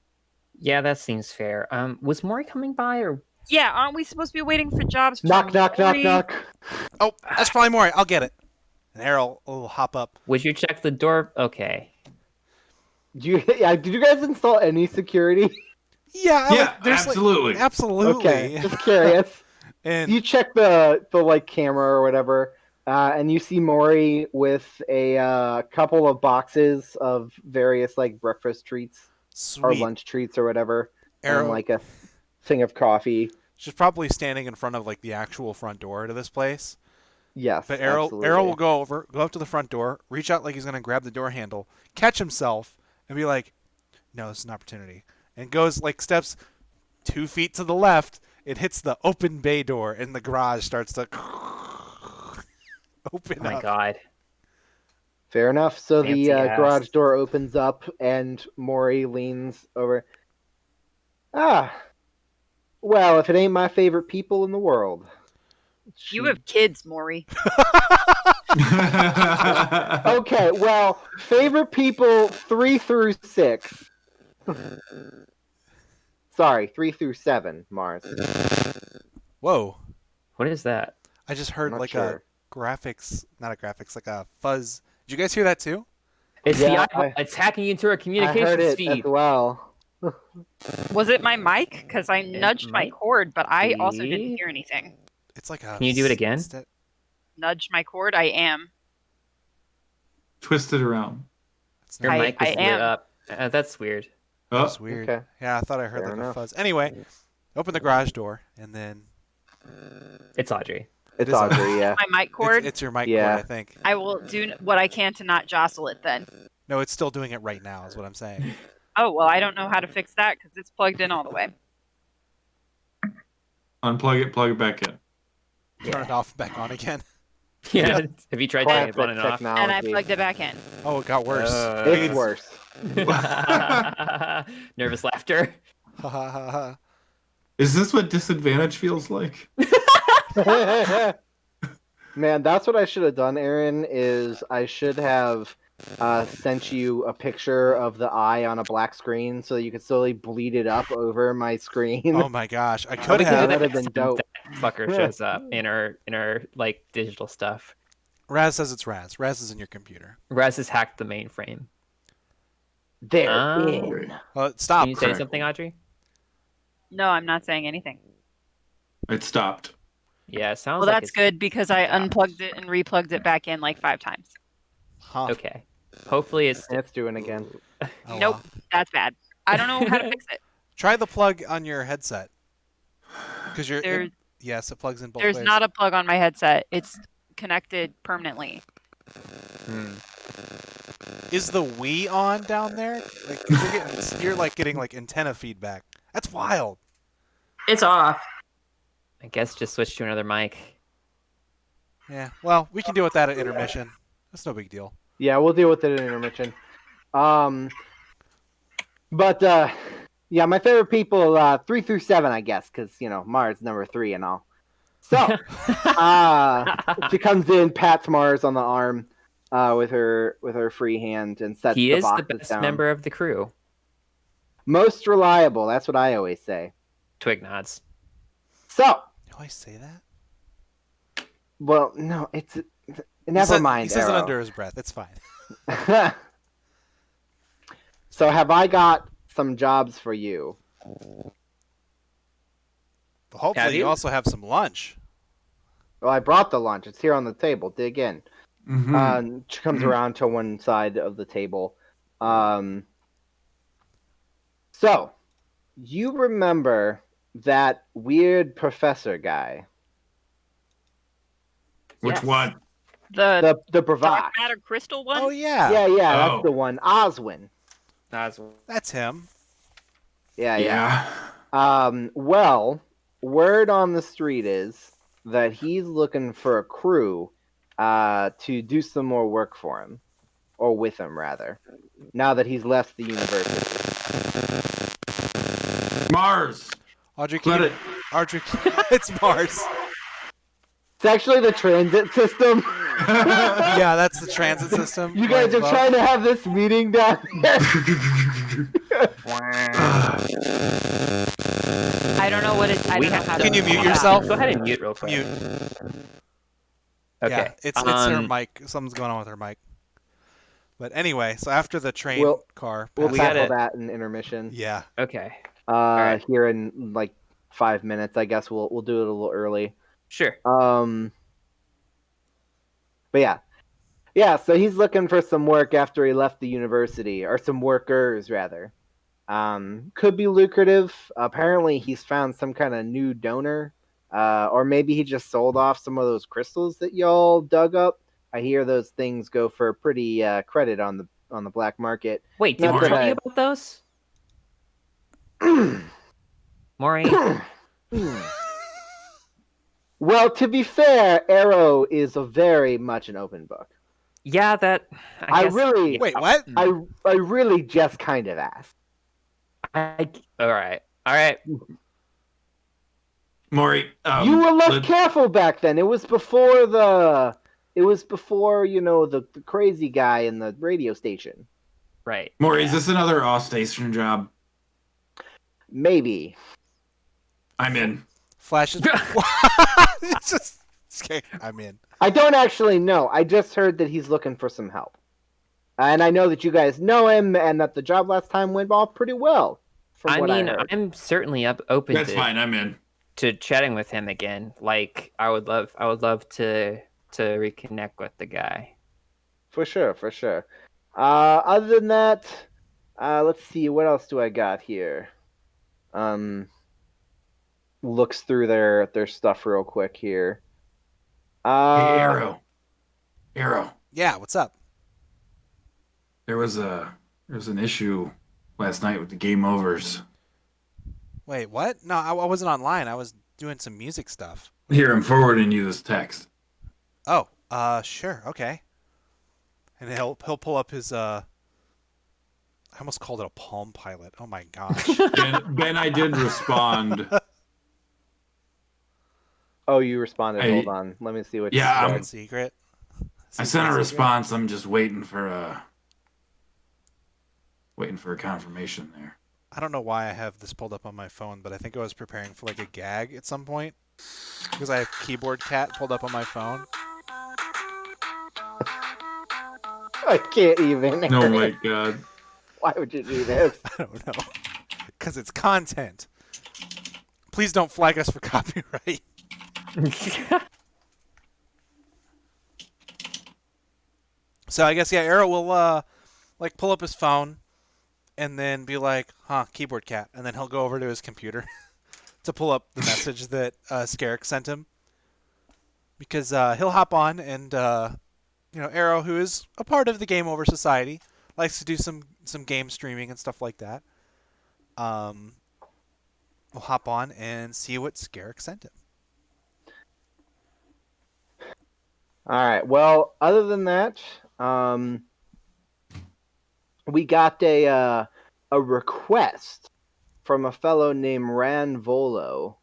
Yeah, that seems fair. Was Maury coming by or? Yeah, aren't we supposed to be waiting for jobs? Knock, from knock, knock, Maury? knock. Oh, that's probably Maury. I'll get it. And Errol will hop up. Would you check the door? Okay. Did you guys install any security? Yeah, absolutely. Absolutely. Okay, just curious. And You check the like camera or whatever, and you see Maury with a couple of boxes of various like breakfast treats or sweet. lunch treats or whatever, and Errol, like a thing of coffee. she's probably standing in front of like the actual front door to this place. Yes, But Errol absolutely. will go up to the front door, reach out like he's gonna grab the door handle, catch himself, and be like, "No, this is an opportunity." And goes like steps 2 feet to the left. It hits the open bay door, and the garage starts to open Oh my up. god. Fair enough. So Fancy the ass. garage door opens up, and Maury leans over. Ah, well, if it ain't my favorite people in the world. You have kids, Maury. Okay, well, favorite people 3 through 6. Sorry, 3 through 7, Mars. Whoa! What is that? I just heard I'm not like sure. a graphics, not a graphics, like a fuzz. Did you guys hear that too? It's Yeah, the it's hacking into our I communications heard it feed. as well. Was it my mic? Because I nudged my might cord, but I also be. didn't hear anything. It's like a. Can you do it again? Nudge my cord? I am. Twist it around. It's Your not, mic was I lit am. up. That's weird. Oh, That's weird. Okay. Yeah, I thought I heard Fair like enough. a fuzz. Anyway, open the garage door, and then It's Audrey. It's is a- Audrey, yeah. My mic cord? it's your mic Yeah. cord, I think. I will do what I can to not jostle it then. No, it's still doing it right now. Is what I'm saying. Oh, well, I don't know how to fix that because it's plugged in all the way. unplug it, plug it back in. Turn it off and back on again. Yeah. Have you tried turning it on and off? And I plugged it back in. Oh, it got worse. It's worse. Nervous laughter. Ha ha ha ha. Is this what disadvantage feels like? Man, that's what I should have done, Aaron, is I should have sent you a picture of the eye on a black screen so that you could slowly bleed it up over my screen. Oh my gosh, I We could can do That have. would have been dope. That fucker shows up in our like digital stuff. Raz says it's Raz. Raz is in your computer. Raz has hacked the mainframe. They're Oh. in. Stop. Can you say something, Audrey? No, I'm not saying anything. It stopped. Yeah, it sounds Well, like that's good because I unplugged it and replugged it back in like 5 times. Huh. Okay. Hopefully it's It's doing again. Oh, Nope, well. that's bad. I don't know how to fix it. Try the plug on your headset. Because There- yes, it plugs in both There's ways. not a plug on my headset. It's connected permanently. Is the Wii on down there? Like, 'cause you're like getting like antenna feedback. That's wild. It's off. I guess just switch to another mic. Yeah. Well, we can deal with that at intermission. That's no big deal. Yeah, we'll deal with it in intermission. But yeah, my favorite people 3 through 7, I guess, because Mars number 3 and all. So she comes in, pats Mars on the arm with her free hand, and sets He the is the boxes best down. member of the crew. Most reliable. That's what I always say. Twig nods. So, Do I say that? well, no, never mind. He says it Arrow. under his breath. It's fine. So have I got some jobs for you? Hopefully, Have you you? also have some lunch. Well, I brought the lunch. It's here on the table. Dig in. She comes around to one side of the table. So, you remember that weird professor guy? Which Yes. one? The The dark Veerux. matter crystal one. Oh yeah, Yeah, Oh. that's the one. Oswin. that's him. Yeah. Well, word on the street is that he's looking for a crew to do some more work for him. Or with him, rather. Now that he's left the university. Mars. Audrey, Let it. Audrey, it's Mars. It's actually the transit system. Yeah, that's the transit system. You guys right are above. trying to have this meeting down here. I don't know what it. I don't know how to. Can you mute do that. yourself? Go ahead and mute real quick. Mute. Okay. Yeah, it's her mic. Something's going on with her mic. But anyway, so after the train car, We'll passes- tackle that in intermission. Yeah. Okay. Right. Here in like 5 minutes, I guess we'll do it a little early. Sure. But yeah. So he's looking for some work after he left the university, or some workers rather. Could be lucrative. Apparently, he's found some kind of new donor, or maybe he just sold off some of those crystals that y'all dug up. I hear those things go for pretty credit on the black market. Wait, did Not we that tell I- you about those? Maureen? Well, to be fair, Arrow is a very much an open book. Yeah, that... I guess- really- yeah, Wait, what? I really just kind of asked. All right. Maury, You were less careful back then. It was before the crazy guy in the radio station. Right. Maury, yeah. is this another off-station job? Maybe. I'm in. Flash is. It's just. Okay, I'm in. I don't actually know. I just heard that he's looking for some help. And I know that you guys know him and that the job last time went off pretty well. From what I heard. I'm certainly open That's fine. I'm in. to chatting with him again. Like, I would love to reconnect with the guy. For sure. Other than that, let's see, what else do I got here? Looks through their stuff real quick here. Hey, Arrow. Yeah, what's up? There was an issue last night with the game overs. Wait, what? No, I wasn't online. I was doing some music stuff. Here, I'm forwarding you this text. Oh, sure, okay. And he'll pull up his I almost called it a Palm Pilot. Oh my gosh. Ben, I did respond. Oh, you responded. Hold on. Let me see what Yeah, you said. Secret. I sent a response. I'm just waiting for a confirmation there. I don't know why I have this pulled up on my phone, but I think I was preparing for like a gag at some point because I have Keyboard Cat pulled up on my phone. I can't even. Oh my god. Why would you do this? I don't know. Because it's content. Please don't flag us for copyright. So I guess, yeah, Arrow will like pull up his phone and then be like, Keyboard Cat. And then he'll go over to his computer to pull up the message that Skerrik sent him. Because he'll hop on and, Arrow, who is a part of the Game Over Society, likes to do some game streaming and stuff like that. We'll hop on and see what Skerrik sent him. All right. Well, other than that, we got a request from a fellow named Ran Volo.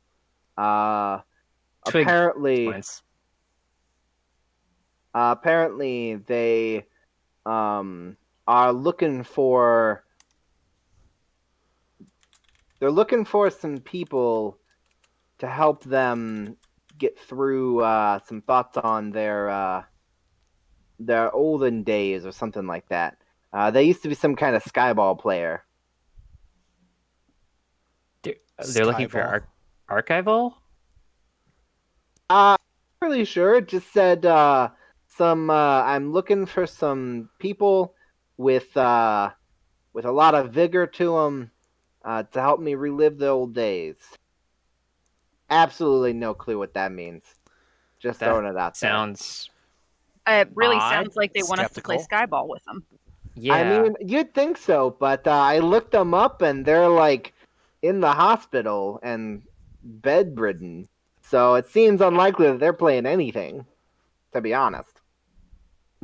Twig Apparently, points. apparently they are looking for. They're looking for some people to help them get through some thoughts on their olden days or something like that. They used to be some kind of skyball player. They're looking for Skyball. archival. I'm really sure. It just said I'm looking for some people with a lot of vigor to them to help me relive the old days. Absolutely no clue what that means. Just That throwing it out there. sounds It really odd. sounds like they want us to play Skeptical. Skyball with them. Yeah. I mean, you'd think so, but I looked them up and they're like in the hospital and bedridden. So it seems unlikely that they're playing anything, to be honest.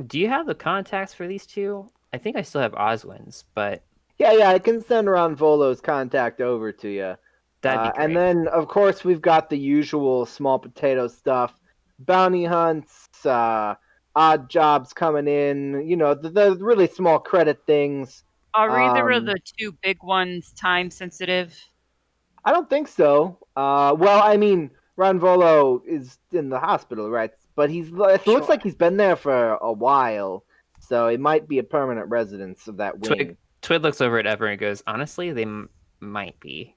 Do you have the contacts for these two? I think I still have Oswin's, but Yeah, I can send around Volo's contact over to you. that'd be great. And then, of course, we've got the usual small potato stuff, bounty hunts, odd jobs coming in, the really small credit things. Are either of the two big ones time sensitive? I don't think so. Well, I mean, Ron Volo is in the hospital, right? But it looks Sure. like he's been there for a while, so it might be a permanent residence of that wing. Twig looks over at Ever and goes, honestly, they might be.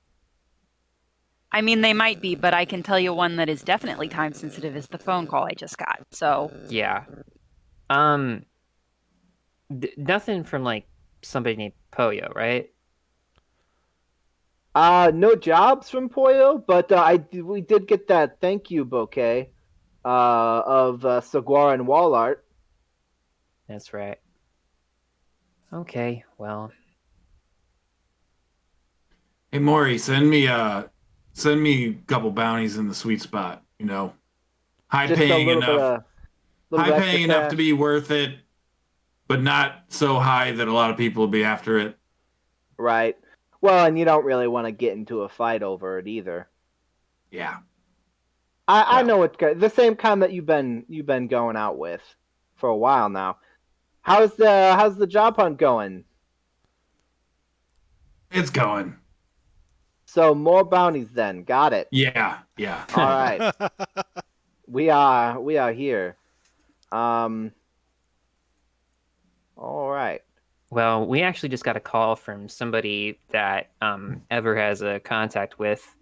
I mean, they might be, but I can tell you one that is definitely time sensitive is the phone call I just got. So Yeah. Nothing from like somebody named Poyo, right? No jobs from Poyo, but we did get that thank you bouquet of Saguara and wall art. That's right. Okay, well, Hey Maury, send me a couple bounties in the sweet spot. High Just a paying little bit enough, of little high extra paying enough to cash. be worth it, but not so high that a lot of people will be after it. Right. Well, and you don't really want to get into a fight over it either. Yeah. I know it's the same kind that you've been going out with for a while now. How's the job hunt going? It's going. So more bounties then. Got it. Yeah. All right. We are here. All right. well, we actually just got a call from somebody that Ever has a contact with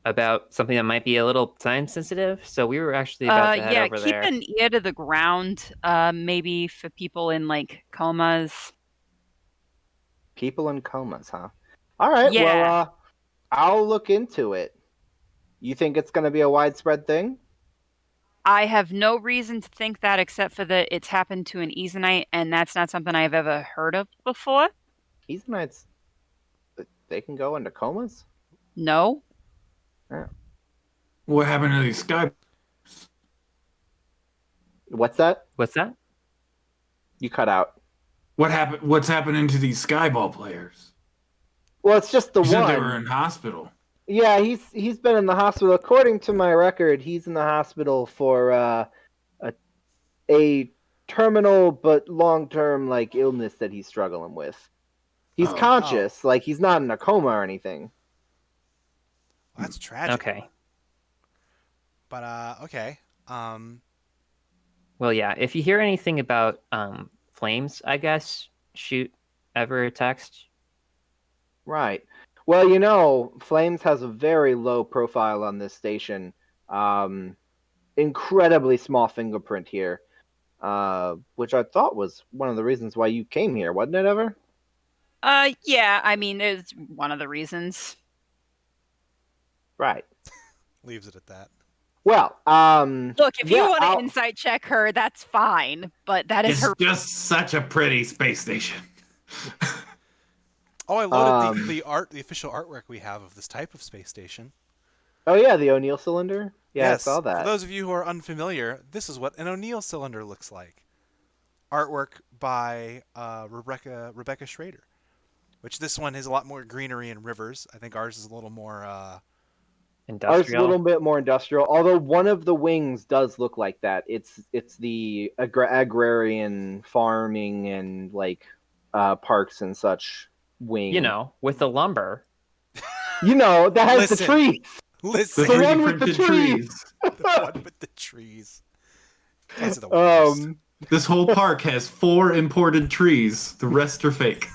about something that might be a little time sensitive. So we were actually about to head over keep there. an ear to the ground, maybe for people in like comas. People in comas, huh? All right. Yeah. Well, I'll look into it. You think it's going to be a widespread thing? I have no reason to think that except for that it's happened to an Eezonite, and that's not something I've ever heard of before. Eezonites, they can go into comas? No. What happened to these sky? What's that? What's that? You cut out. What's happening to these skyball players? Well, it's just the You said one. they were in hospital. Yeah, he's been in the hospital. According to my record, he's in the hospital for a terminal but long-term illness that he's struggling with. He's Oh. conscious, he's not in a coma or anything. That's tragic. Okay. But okay. Well, yeah. If you hear anything about flames, I guess shoot Ever a text. Right. Well, Flames has a very low profile on this station. Incredibly small fingerprint here, which I thought was one of the reasons why you came here, wasn't it, Ever? Yeah, I mean, it's one of the reasons. Right. Leaves it at that. Well, Look, if you want to I'll- insight check her, that's fine, but that is It's her. just such a pretty space station. Oh, I loaded the official artwork we have of this type of space station. Oh yeah, the O'Neill cylinder. Yeah, Yes. I saw that. For those of you who are unfamiliar, this is what an O'Neill cylinder looks like. Artwork by Rebecca Schrader. Which this one has a lot more greenery and rivers. I think ours is a little more. Ours is a Industrial. little bit more industrial, although one of the wings does look like that. It's the agrarian farming and parks and such wing. With the lumber. That has the Listen. trees. Listen, The one with the trees. the one with the trees. You guys are the worst. This whole park has 4 imported trees. The rest are fake.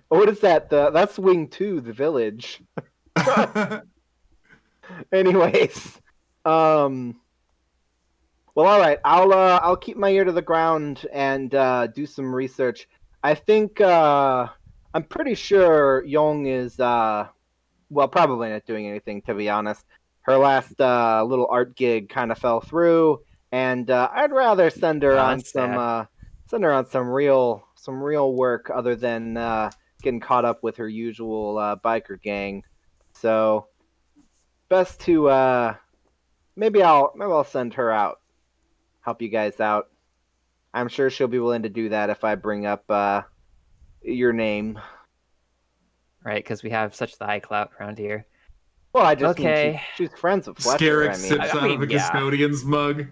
What is that? That's Wing 2, the village. Anyways, well, all right. I'll keep my ear to the ground and do some research. I think I'm pretty sure Yong is probably not doing anything, to be honest. Her last little art gig kind of fell through, and I'd rather send her on some real work other than getting caught up with her usual biker gang. So best to maybe I'll send her out, help you guys out. I'm sure she'll be willing to do that if I bring up your name. Right, because we have such the high clout around here. Well, I just mean Okay. she's friends with Fletcher. Skerrik sips out of a Kestodians mug.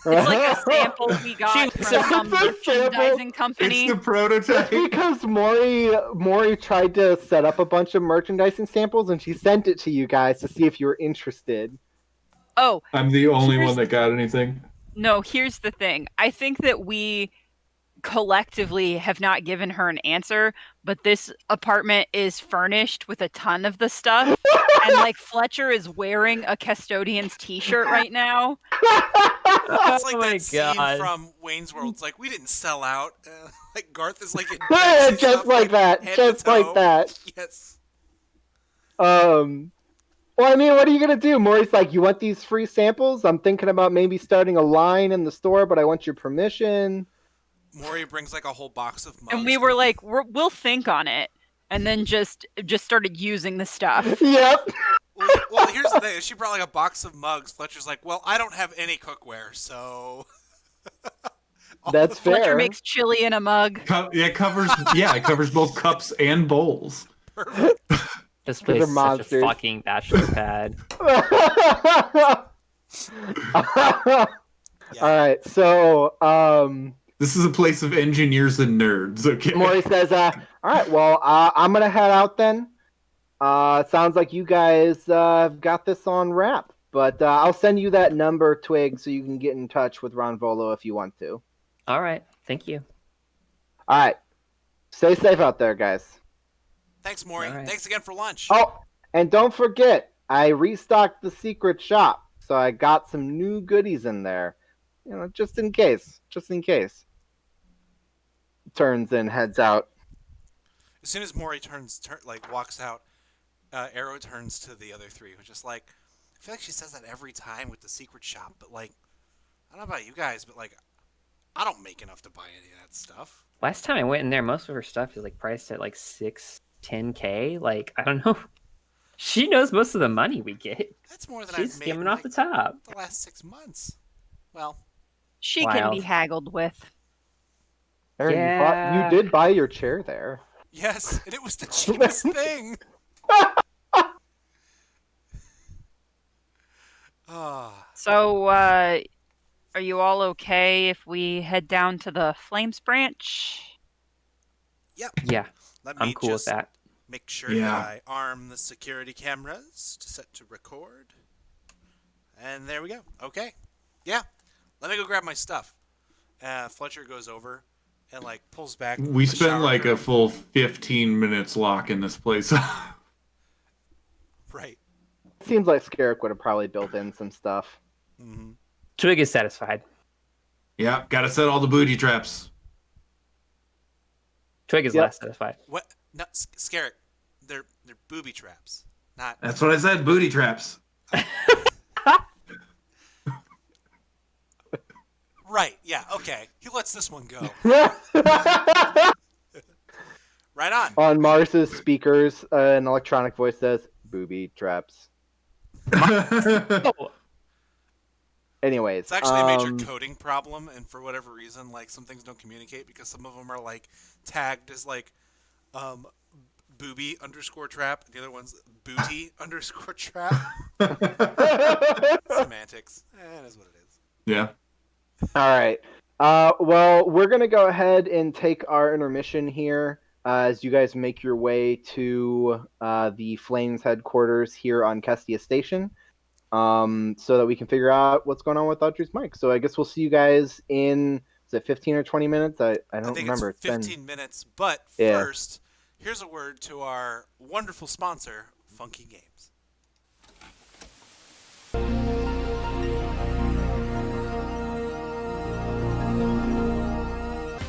It's like a sample we got from some merchandising company. It's the prototype. It's because Maury tried to set up a bunch of merchandising samples, and she sent it to you guys to see if you were interested. Oh, I'm the only one that got anything. No, here's the thing. I think that we collectively have not given her an answer, but this apartment is furnished with a ton of the stuff. And like Fletcher is wearing a Kestodians t-shirt right now. It's like Oh my that scene God. from Wayne's World. It's like, we didn't sell out. Like Garth is like in Just stuff, like that. head to Just like toe. that. Yes. Well, I mean, what are you gonna do? Maury's like, you want these free samples? I'm thinking about maybe starting a line in the store, but I want your permission. Maury brings like a whole box of mugs. And we were like, we'll think on it. And then just started using the stuff. Yep. Well, here's the thing. She brought like a box of mugs. Fletcher's like, well, I don't have any cookware, so... That's fair. Fletcher makes chili in a mug. It covers both cups and bowls. Perfect. This place is such a monsters. fucking bachelor pad. Yeah. All right, so This is a place of engineers and nerds, okay? Maury says, all right, well, I'm gonna head out then. It sounds like you guys have got this on wrap, but I'll send you that number, Twig, so you can get in touch with Ron Volo if you want to. All right, thank you. All right, stay safe out there, guys. Thanks, Maury. All right. Thanks again for lunch. Oh, and don't forget, I restocked the secret shop, so I got some new goodies in there. You know, just in case. Turns and heads out. As soon as Maury walks out, Arrow turns to the other three, who's just like, I feel like she says that every time with the secret shop, but like, I don't know about you guys, but like, I don't make enough to buy any of that stuff. Last time I went in there, most of her stuff is like priced at like 10K. Like, I don't know. She knows most of the money we get. That's more than She's I've made skimming in, off the top. the last 6 months. Well, She can be Wild. haggled with. Aaron, Yeah. you did buy your chair there. yes, and it was the cheapest thing. Ah, So, are you all okay if we head down to the Flames branch? yep. Yeah, Let me I'm cool with just that. make sure Yeah. that I arm the security cameras to set to record. And there we go. Okay. Yeah. Let me go grab my stuff. Fletcher goes over and like pulls back. We the spent shower like a curtain. full 15 minutes locking this place up. Right. Seems like Skerrik would have probably built in some stuff. Mm-hmm. Twig is satisfied. Yeah, gotta set all the booty traps. Twig is Yep. less satisfied. What? No, Skerrik. They're booby traps. Not. That's what I said, booty traps. Right. Yeah. Okay. He lets this one go. On Right on. Mars's speakers, an electronic voice says, "Booby traps." Oh, It's Anyways, actually a major coding problem, and for whatever reason, like some things don't communicate because some of them are like tagged as like booby _ trap, and the other one's booty _ trap. Semantics. It is what it is. Yeah. All right. Well, we're gonna go ahead and take our intermission here as you guys make your way to the Flames headquarters here on Kestia Station. so that we can figure out what's going on with Audrey's mic. So I guess we'll see you guys in, is it 15 or 20 minutes? I don't think remember. it's 15 minutes. But Yeah. first, here's a word to our wonderful sponsor, Funky Games.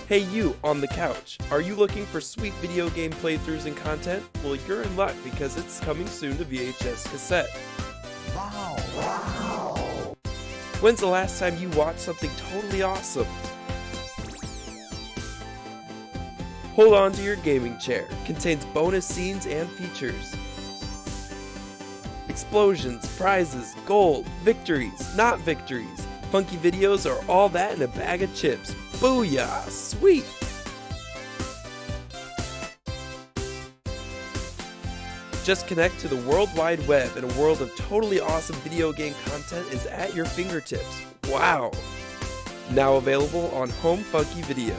Hey you, on the couch. Are you looking for sweet video game playthroughs and content? Well, you're in luck because it's coming soon to VHS cassette. Wow. When's the last time you watched something totally awesome? Hold on to your gaming chair. Contains bonus scenes and features. Explosions, prizes, gold, victories, not victories. Funky videos are all that in a bag of chips. Booyah! Sweet! Just connect to the World Wide Web and a world of totally awesome video game content is at your fingertips. Wow! Now available on Home Funky Video.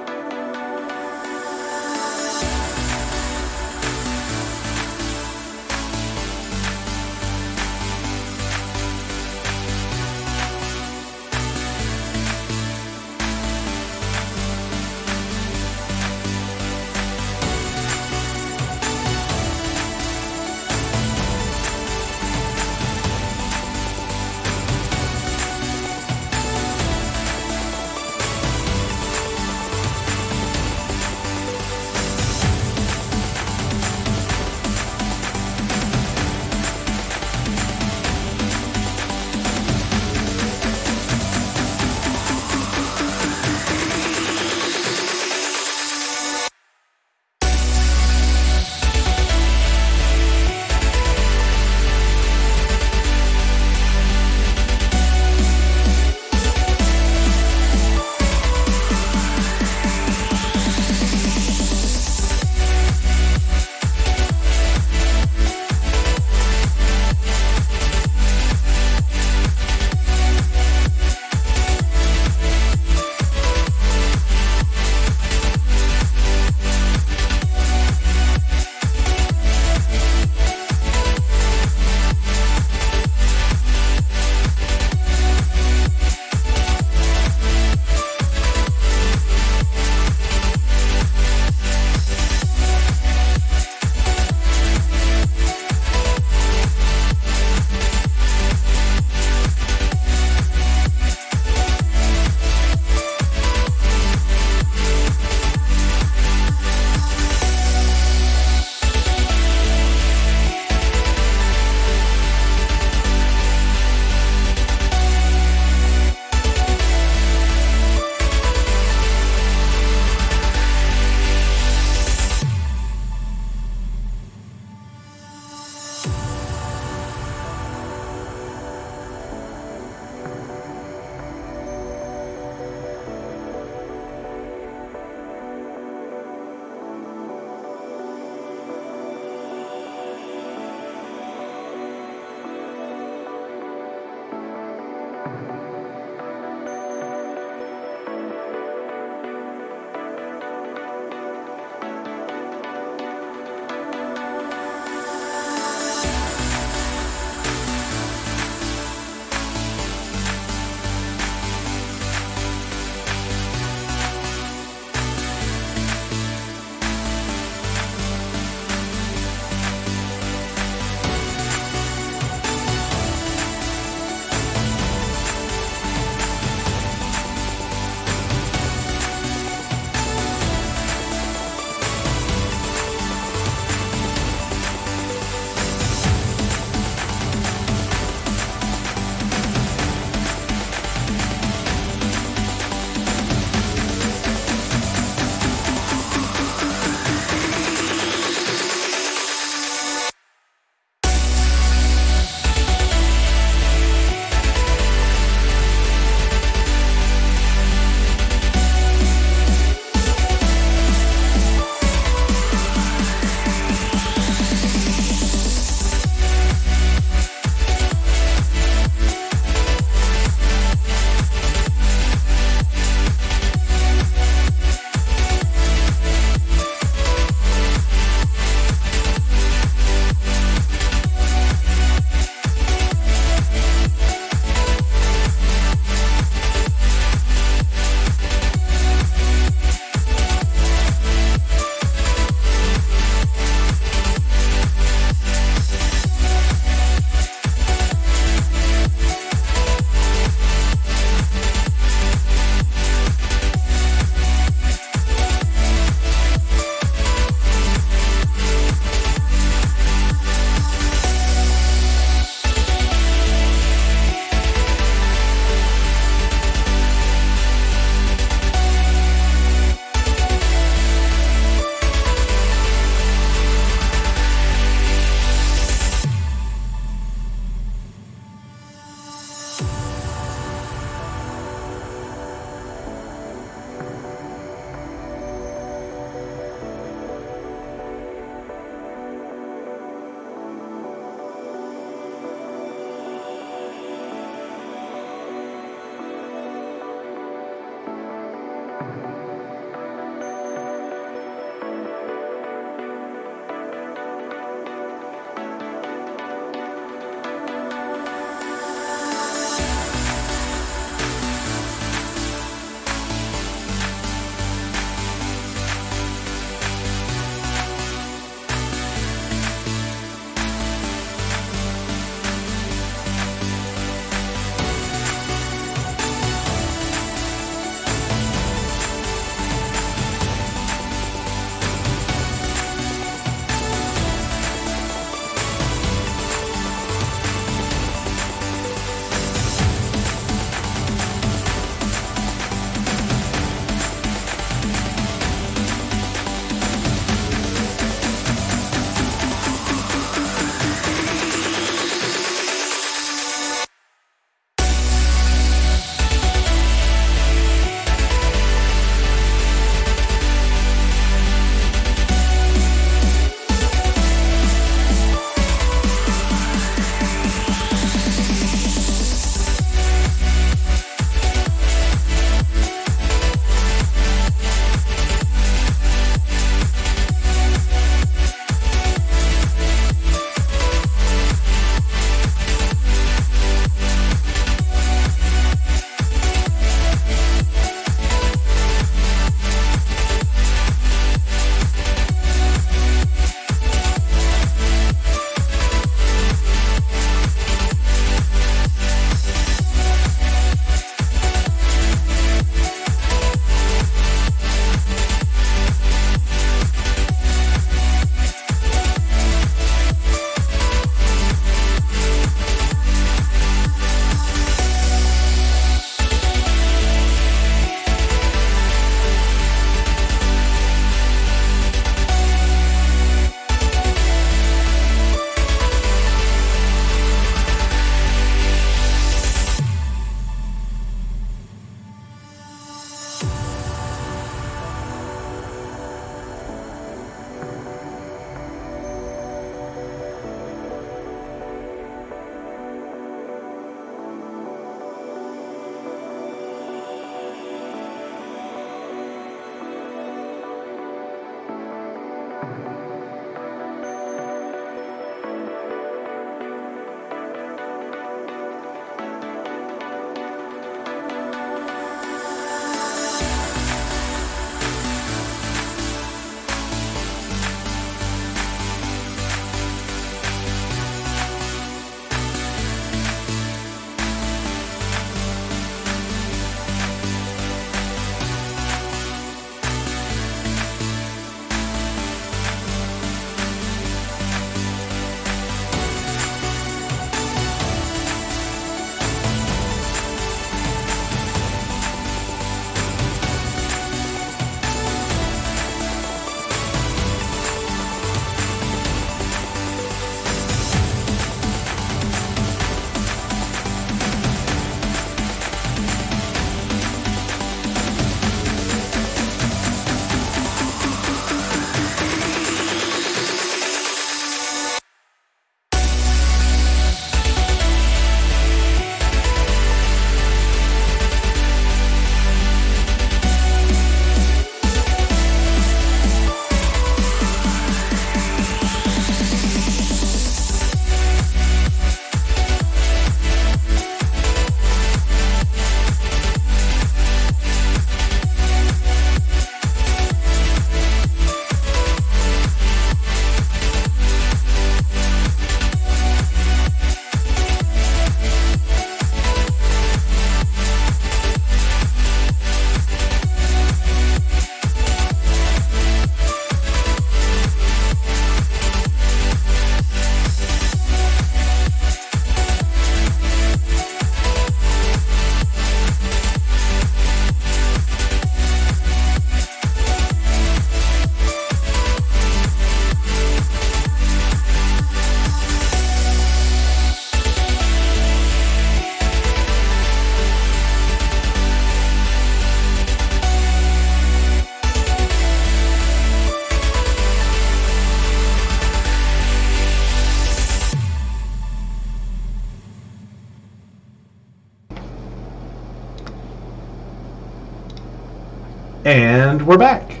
And we're back.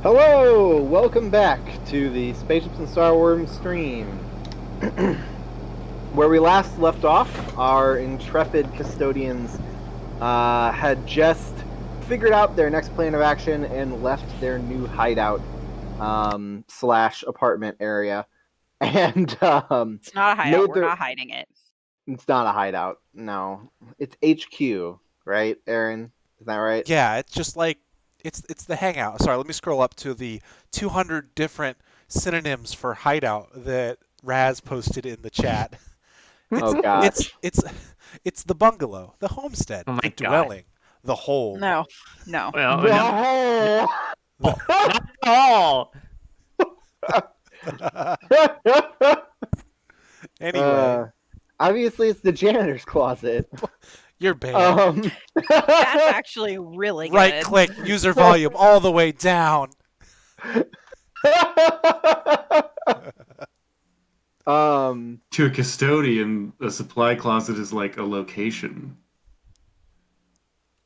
Hello! Welcome back to the Spaceships and Starwyrms stream. Where we last left off, our intrepid custodians had just figured out their next plan of action and left their new hideout slash apartment area. And It's not a hideout. We're not hiding it. It's not a hideout. No, it's HQ, right, Aaron? Is that right? Yeah, it's just like it's the hangout. Sorry, let me scroll up to the 200 different synonyms for hideout that Raz posted in the chat. Oh god. It's the bungalow, the homestead, Oh my the God. dwelling, the hole. No. Well, No! not at all. Anyway, Obviously, it's the janitor's closet. you're banned. That's actually really good. Right click, user volume all the way down. To a custodian, a supply closet is like a location.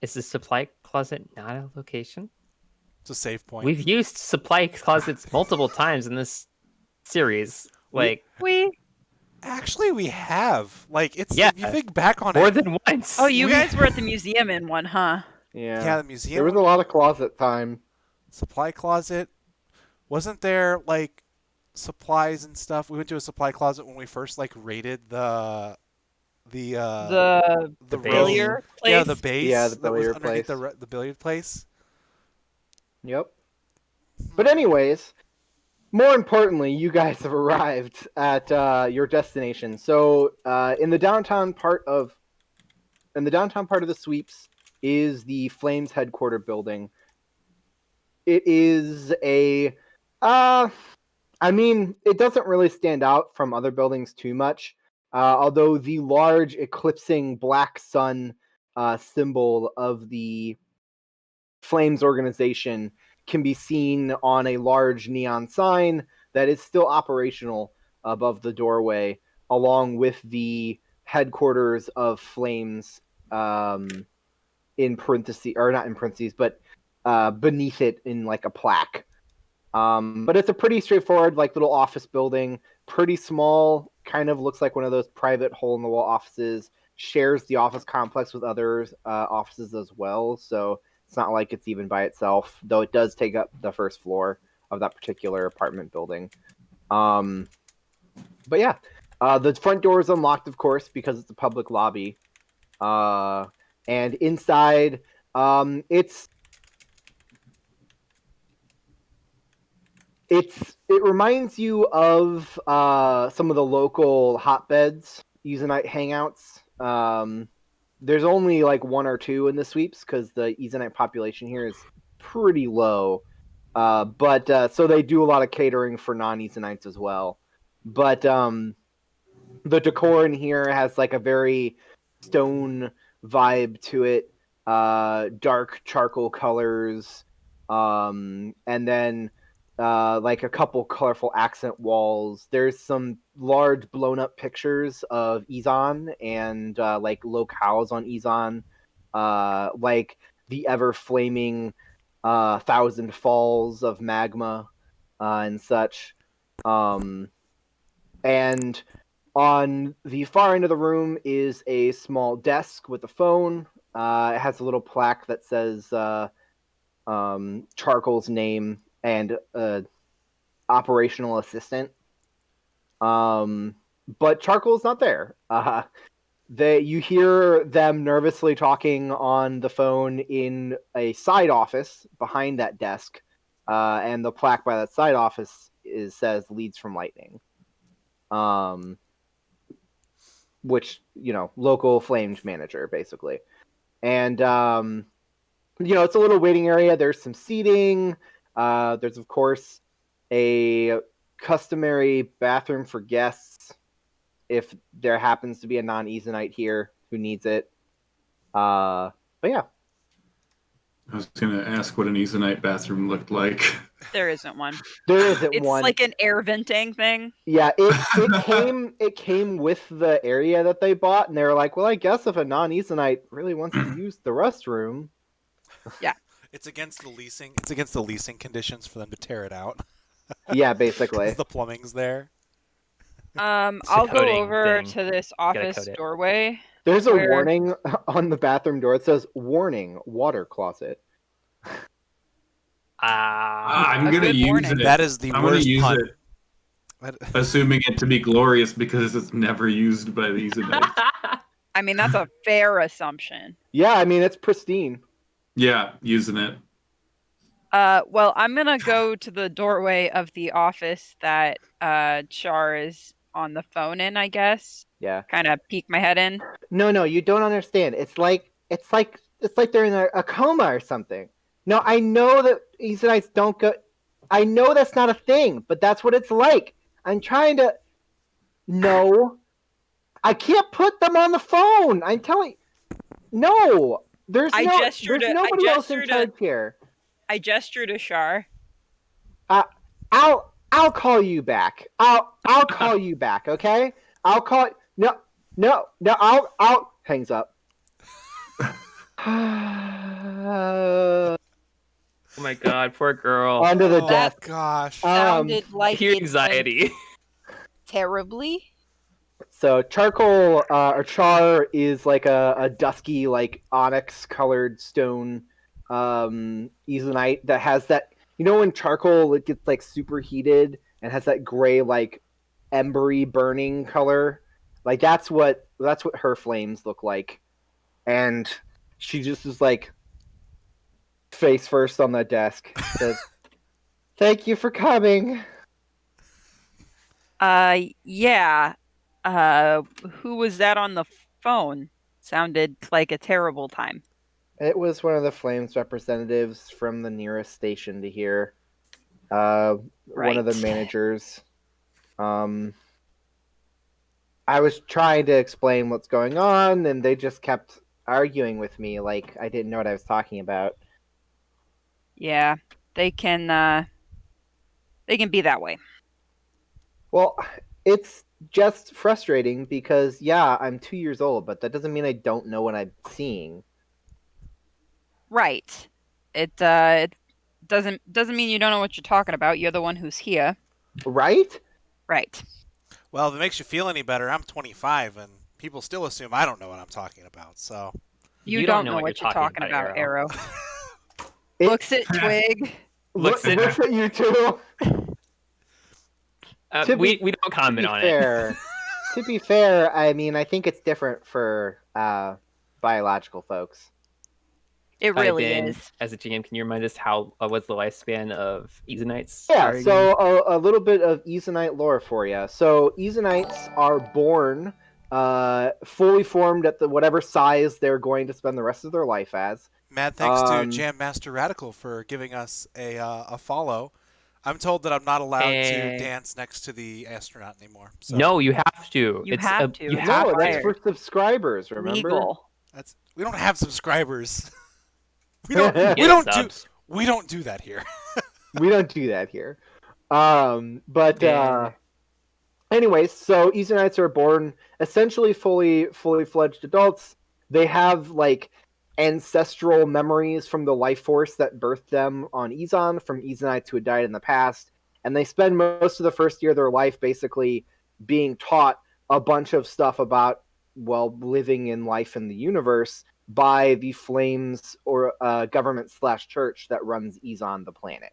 Is the supply closet not a location? It's a save point. We've used supply closets multiple times in this series. Like, We Actually, we have. Like, it's Yeah. if you think back on more it. than once. Oh, you guys were at the museum in one, huh? Yeah, the museum. There was a lot of closet time. Supply closet. Wasn't there like supplies and stuff? We went to a supply closet when we first like raided the The base. billiard place. Yeah, the base. Yeah, the that was billiard underneath place. the billiard place. Yep. But anyways, more importantly, you guys have arrived at your destination. So, in the downtown part of the sweeps is the Flames headquarter building. It is a it doesn't really stand out from other buildings too much. Although the large eclipsing black sun symbol of the Flames organization can be seen on a large neon sign that is still operational above the doorway, along with the headquarters of Flames in parentheses, or not in parentheses, but beneath it in like a plaque. But it's a pretty straightforward, like little office building, pretty small, kind of looks like one of those private hole-in-the-wall offices, shares the office complex with other offices as well, so it's not like it's even by itself, though it does take up the first floor of that particular apartment building. But yeah, the front door is unlocked, of course, because it's a public lobby. And inside, it reminds you of some of the local hotbeds, Eezonite hangouts. There's only like one or two in the sweeps because the Eezonite population here is pretty low. But so they do a lot of catering for non-Eezonites as well. But the decor in here has like a very stone vibe to it, dark charcoal colors, and then like a couple colorful accent walls. There's some large blown up pictures of Eezon and like locales on Eezon, like the ever flaming Thousand Falls of magma and such. And on the far end of the room is a small desk with a phone. It has a little plaque that says Charcoal's name and operational assistant. But Charcoal's not there. You hear them nervously talking on the phone in a side office behind that desk, and the plaque by that side office says "Leads from Lightning," which local Flames manager basically. And it's a little waiting area. There's some seating. There's of course a customary bathroom for guests if there happens to be a non-Eezonite here who needs it. But yeah. I was going to ask what an Eezonite bathroom looked like. There isn't one. There isn't It's one. like an air venting thing. Yeah, it came with the area that they bought, and they were like, well, I guess if a non-Eezonite really wants to use the restroom. Yeah. It's against the leasing. It's against the leasing conditions for them to tear it out. Yeah, basically. 'Cause the plumbing's there. It's a I'll go coding over thing. to this Gotta office code it. doorway. There's a Where- warning on the bathroom door. It says, "Warning: water closet." I'm a gonna good use warning. it. That is the I'm gonna worst use pun. it, assuming it to be glorious because it's never used by the Eezonite. I mean, that's a fair assumption. Yeah, I mean it's pristine. Yeah, using it. Well, I'm gonna go to the doorway of the office that Char is on the phone in, I guess. Yeah. Kind of peek my head in. No, you don't understand. It's like they're in a coma or something. No, I know that Eezonites don't go. I know that's not a thing, but that's what it's like. I'm trying to. No, I can't put them on the phone. I'm telling. No, there's I gestured there's a- I nobody else in gestured a- charge here. I gesture to Char. I'll call you back. I'll call you back. Okay. I'll call. No. I'll hangs up. Oh my god, poor girl. Onto the Oh, desk. gosh. Sounded like Pure it went anxiety. terribly. So charcoal or char is like a dusky, like onyx colored stone Eezonite that has that. You know when charcoal it gets like super heated and has that gray like embery burning color, like that's what her flames look like, and she just is like face first on the desk. Says, "Thank you for coming." Yeah. Who was that on the phone? Sounded like a terrible time. It was one of the Flames representatives from the nearest station to here. One of the Right. managers. I was trying to explain what's going on, and they just kept arguing with me like I didn't know what I was talking about. Yeah, they can be that way. Well, it's just frustrating because, yeah, I'm 2 years old, but that doesn't mean I don't know what I'm seeing. Right. It doesn't mean you don't know what you're talking about. You're the one who's here. Right? Right. Well, if it makes you feel any better, I'm 25, and people still assume I don't know what I'm talking about. So You don't know what you're talking about, Arrow. Looks at Twig. Looks at- looks at you too. We don't comment on it. To be fair, I mean, I think it's different for biological folks. It really Ben, is. As a GM, can you remind us how what's the lifespan of Eezonites? Yeah, so a little bit of Eezonite lore for you. So Eezonites are born fully formed at the whatever size they're going to spend the rest of their life as. mad thanks to Jam Master Radical for giving us a follow. I'm told that I'm not allowed to dance next to the astronaut anymore. So. No, you have to. You have to. You It's have No, to. that's for subscribers, remember? Legal. We don't have subscribers. We Get subs. we don't do that here. We don't do that here. Anyways, so Eezonites are born essentially fully fledged adults. They have like ancestral memories from the life force that birthed them on Eezon, from Eezonites who had died in the past, and they spend most of the first year of their life basically being taught a bunch of stuff about, well, living in life in the universe by the Flames or government/church that runs Eezon, the planet.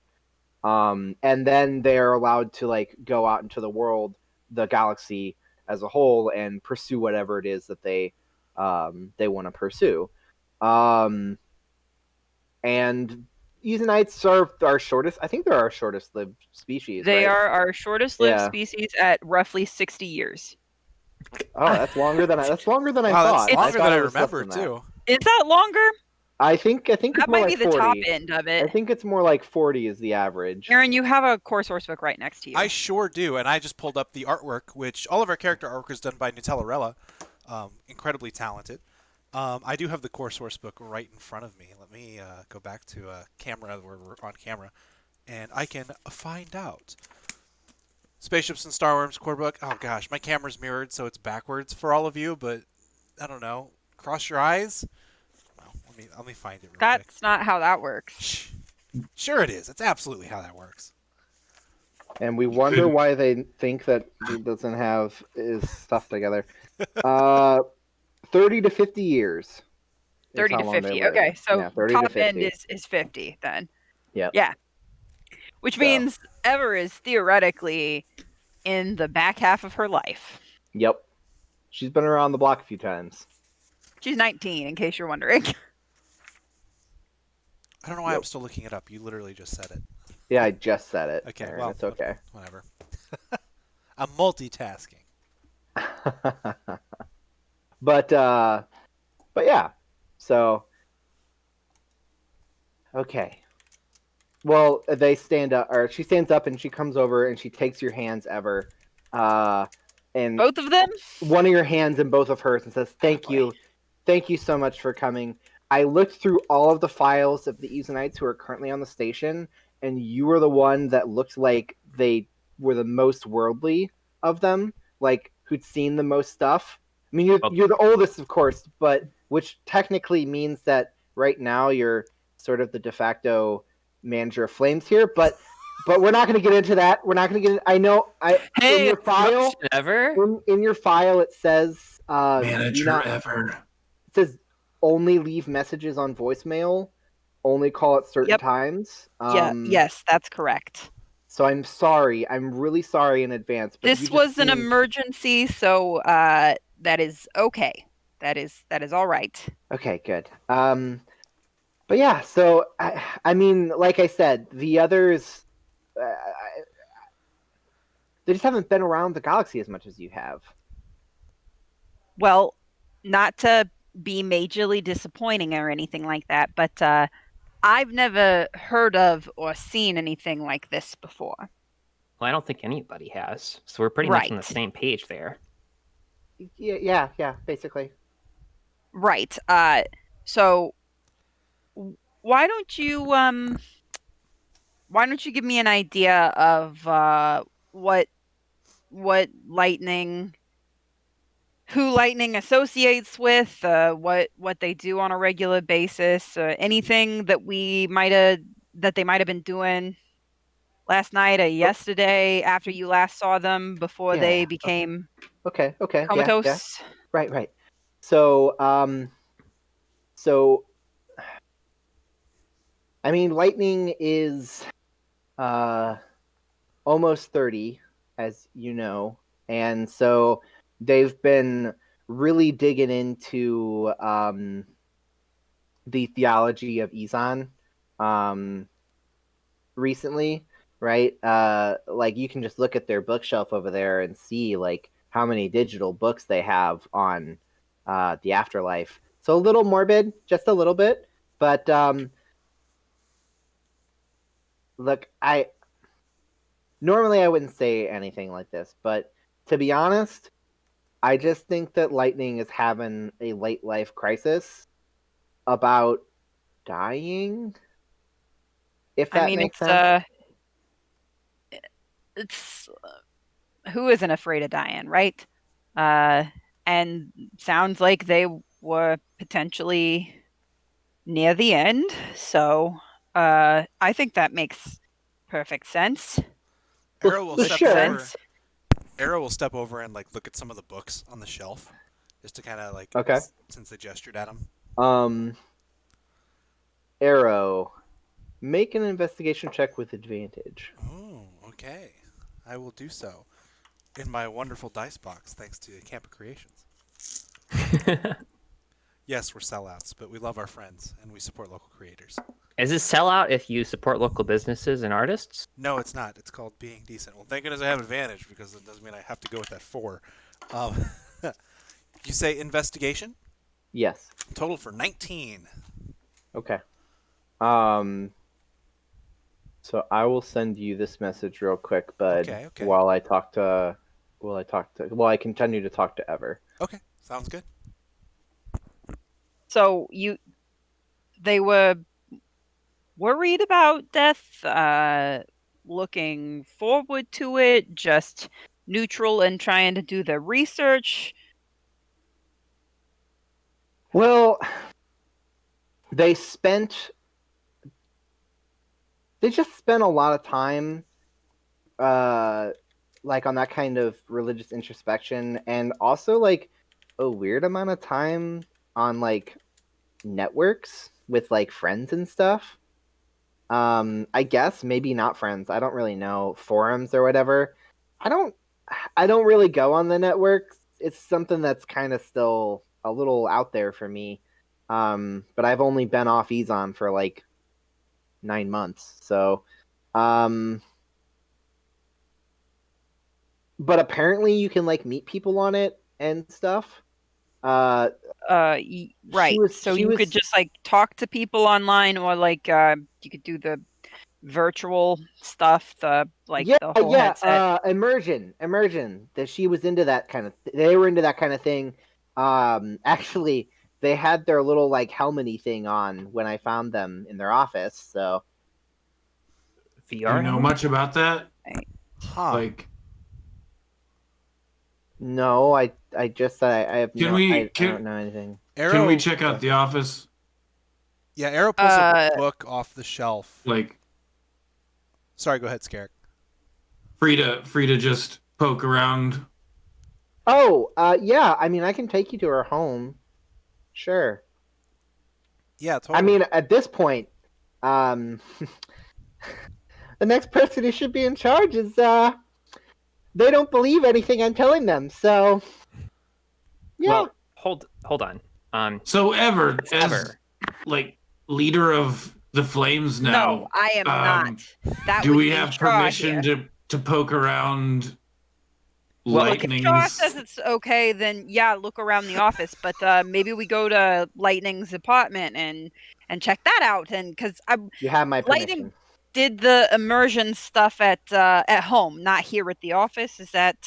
And then they're allowed to like go out into the world, the galaxy as a whole, and pursue whatever it is that they want to pursue. And Eezonites are our shortest. I think they're our shortest lived species. They right? are our shortest lived Yeah. species at roughly 60 years. Oh, that's longer than I Wow, thought. that's longer than I it was less remember than that. too. Is that longer? I think it's That more might like be the 40. top end of I it. think it's more like 40 is the average. Aaron, you have a core source book right next to you. I sure do, and I just pulled up the artwork, which all of our character artwork is done by Nutellarella. Incredibly talented. I do have the core source book right in front of me. Let me go back to camera where we're on camera, and I can find out. Spaceships and Starwyrms core book. Oh gosh, my camera's mirrored, so it's backwards for all of you, but I don't know. Cross your eyes. Well, Let me find it real quick. That's not how that works. Shh. Sure it is. That's absolutely how that works. And we wonder why they think that he doesn't have his stuff together. 30 to 50 years. is 30 how to long they 50. live. Okay, so Yeah, 30 to top end 50. is 50 then. Yep. Yeah. Which So. means Ever is theoretically in the back half of her life. Yep. She's been around the block a few times. She's 19, in case you're wondering. I don't know why I'm still looking it up. You literally just said it. Yeah, I just said it. Okay, Aaron. well, It's okay. Whatever. I'm multitasking. But yeah. So okay. Well, they stand up, or she stands up and she comes over and she takes your hands, Ever. And Both of them? one of your hands in both of hers and says, "Thank you. Thank you so much for coming. I looked through all of the files of the Eezonites who are currently on the station, and you were the one that looked like they were the most worldly of them, like who'd seen the most stuff. I mean, you're the oldest, of course, but which technically means that right now you're sort of the de facto manager of Flames here, but we're not going to get into that. We're not going to get. I know. In your file, Ever. in your file, it says Manager Ever. It says only leave messages on voicemail, only call at certain times. Yes, that's correct. So I'm sorry. I'm really sorry in advance. But This was an emergency, so that is okay. That is all right. Okay, good. But yeah, so I mean, like I said, the others, they just haven't been around the galaxy as much as you have. Well, not to be majorly disappointing or anything like that, but I've never heard of or seen anything like this before. Well, I don't think anybody has, so we're pretty much on the same page there. Yeah, basically. Right. So why don't you give me an idea of what lightning, who lightning associates with, what they do on a regular basis, anything that they might have been doing last night or yesterday after you last saw them before they became okay comatose. Yeah. Right. So I mean, lightning is almost 30, as you know, and so they've been really digging into the theology of Eezon recently, right? Like you can just look at their bookshelf over there and see like how many digital books they have on the afterlife. So a little morbid, just a little bit, but look, normally I wouldn't say anything like this, but to be honest, I just think that Lightning is having a late life crisis about dying. If that makes sense. It's who isn't afraid of dying, right? And sounds like they were potentially near the end. So I think that makes perfect sense. Arrow will step over. Arrow will step over and like look at some of the books on the shelf, just to kind of like since they gestured at him. Arrow, make an investigation check with advantage. Oh, okay. I will do so in my wonderful dice box, thanks to Camp Creations. Yes, we're sellouts, but we love our friends and we support local creators. Is this sellout if you support local businesses and artists? No, it's not. It's called being decent. Well, thank goodness I have advantage because it doesn't mean I have to go with that 4. You say investigation? Yes. Total for 19. Okay. So I will send you this message real quick, bud. Okay. While I continue to talk to Ever. Okay, sounds good. So they were worried about death, looking forward to it, just neutral and trying to do the research. Well, they just spent a lot of time like on that kind of religious introspection, and also like a weird amount of time on like networks with like friends and stuff. I guess maybe not friends, I don't really know, forums or whatever. I don't i don't really go on the networks. It's something that's kind of still a little out there for me. But I've only been off Ezon for like 9 months, so um but apparently you can like meet people on it and stuff. uh Right. So she you could was just like talk to people online, or like you could do the virtual stuff, the like Yeah, the whole yeah. headset. Immersion. That she was into that kind of. They were into that kind of thing. Actually, they had their little like helmety thing on when I found them in their office. So Do you VR know helmet? much about that? Huh. Like, no, I just said I have can no. we I don't know anything. Arrow. can we check out the office? Yeah, Arrow pulls a Uh, book off the shelf. Like, Sorry, go ahead, Skerrik. free to just poke around. Oh, yeah. I mean, I can take you to her home. Sure. Yeah, totally. I mean, at this point, um, the next person who should be in charge is they don't believe anything I'm telling them. So yeah. Well, hold on. So Ever, as Ever. like leader of the Flames now, No, I am not. That do would we be have Shaw permission here. to poke around Well, Look, if Lightning's? Shaw says it's okay, then yeah, look around the office. But maybe we go to Lightning's apartment and check that out. And because You have my permission. Lightning did the immersion stuff at home, not here at the office. Is that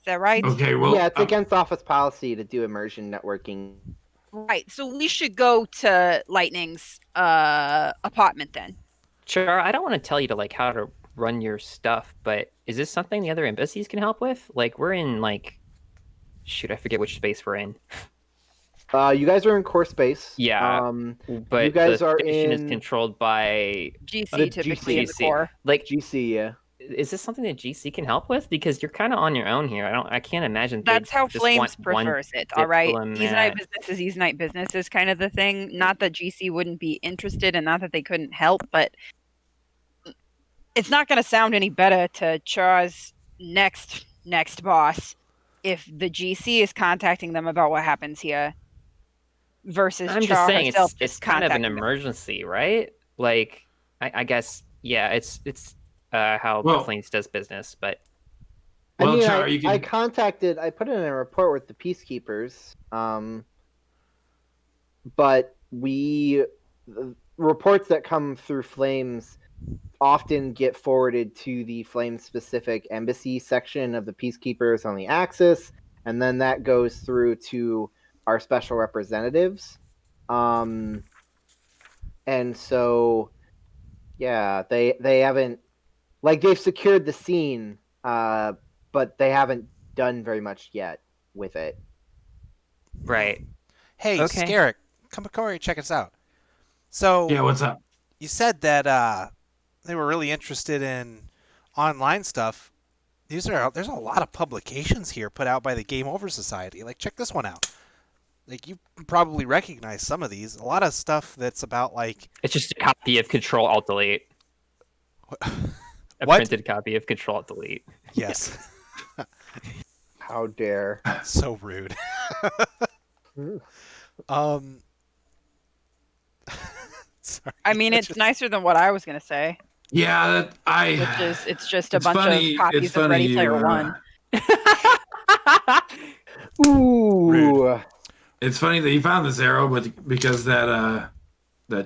right? Okay, well, Yeah, it's against office policy to do immersion networking. Right. So we should go to Lightning's apartment then. Sure, I don't want to tell you to like how to run your stuff, but is this something the other embassies can help with? Like we're in like shoot, I forget which space we're in. You guys are in core space. Yeah, but you guys the are station is in controlled by GC The typically in the GC. core. Like, GC. Yeah. is this something that GC can help with? Because you're kind of on your own here. I can't imagine. That's how just Flames want one prefers it. All right. Eezonite diplomat. business is Eezonite business is kind of the thing. Not that GC wouldn't be interested, and not that they couldn't help, but it's not going to sound any better to Char's next boss if the GC is contacting them about what happens here versus I'm Char just saying herself it's just kind of an contacting them. emergency, right? Like, I guess yeah, it's how Well- Flames does business, but I Well, mean, Char, you can. I put in a report with the peacekeepers. But reports that come through Flames often get forwarded to the Flame-specific embassy section of the peacekeepers on the Axis, and then that goes through to our special representatives. And so, yeah, they haven't, like, they've secured the scene, but they haven't done very much yet with it. right. Hey, Okay. Skerrik, come over and check us out. So Yeah, what's up? you said that they were really interested in online stuff. There's a lot of publications here put out by the Game Over Society. Like, check this one out. Like, you probably recognize some of these. A lot of stuff that's about like It's just a copy of Control Alt Delete. A What? printed copy of Control Alt Delete. yes, How dare. so rude. Sorry. I mean, it's just- nicer than what I was going to say, Yeah, which is it's just a It's bunch funny- of copies it's of funny Ready you, Player One. Ooh. Rude. It's funny that you found this arrow, but because that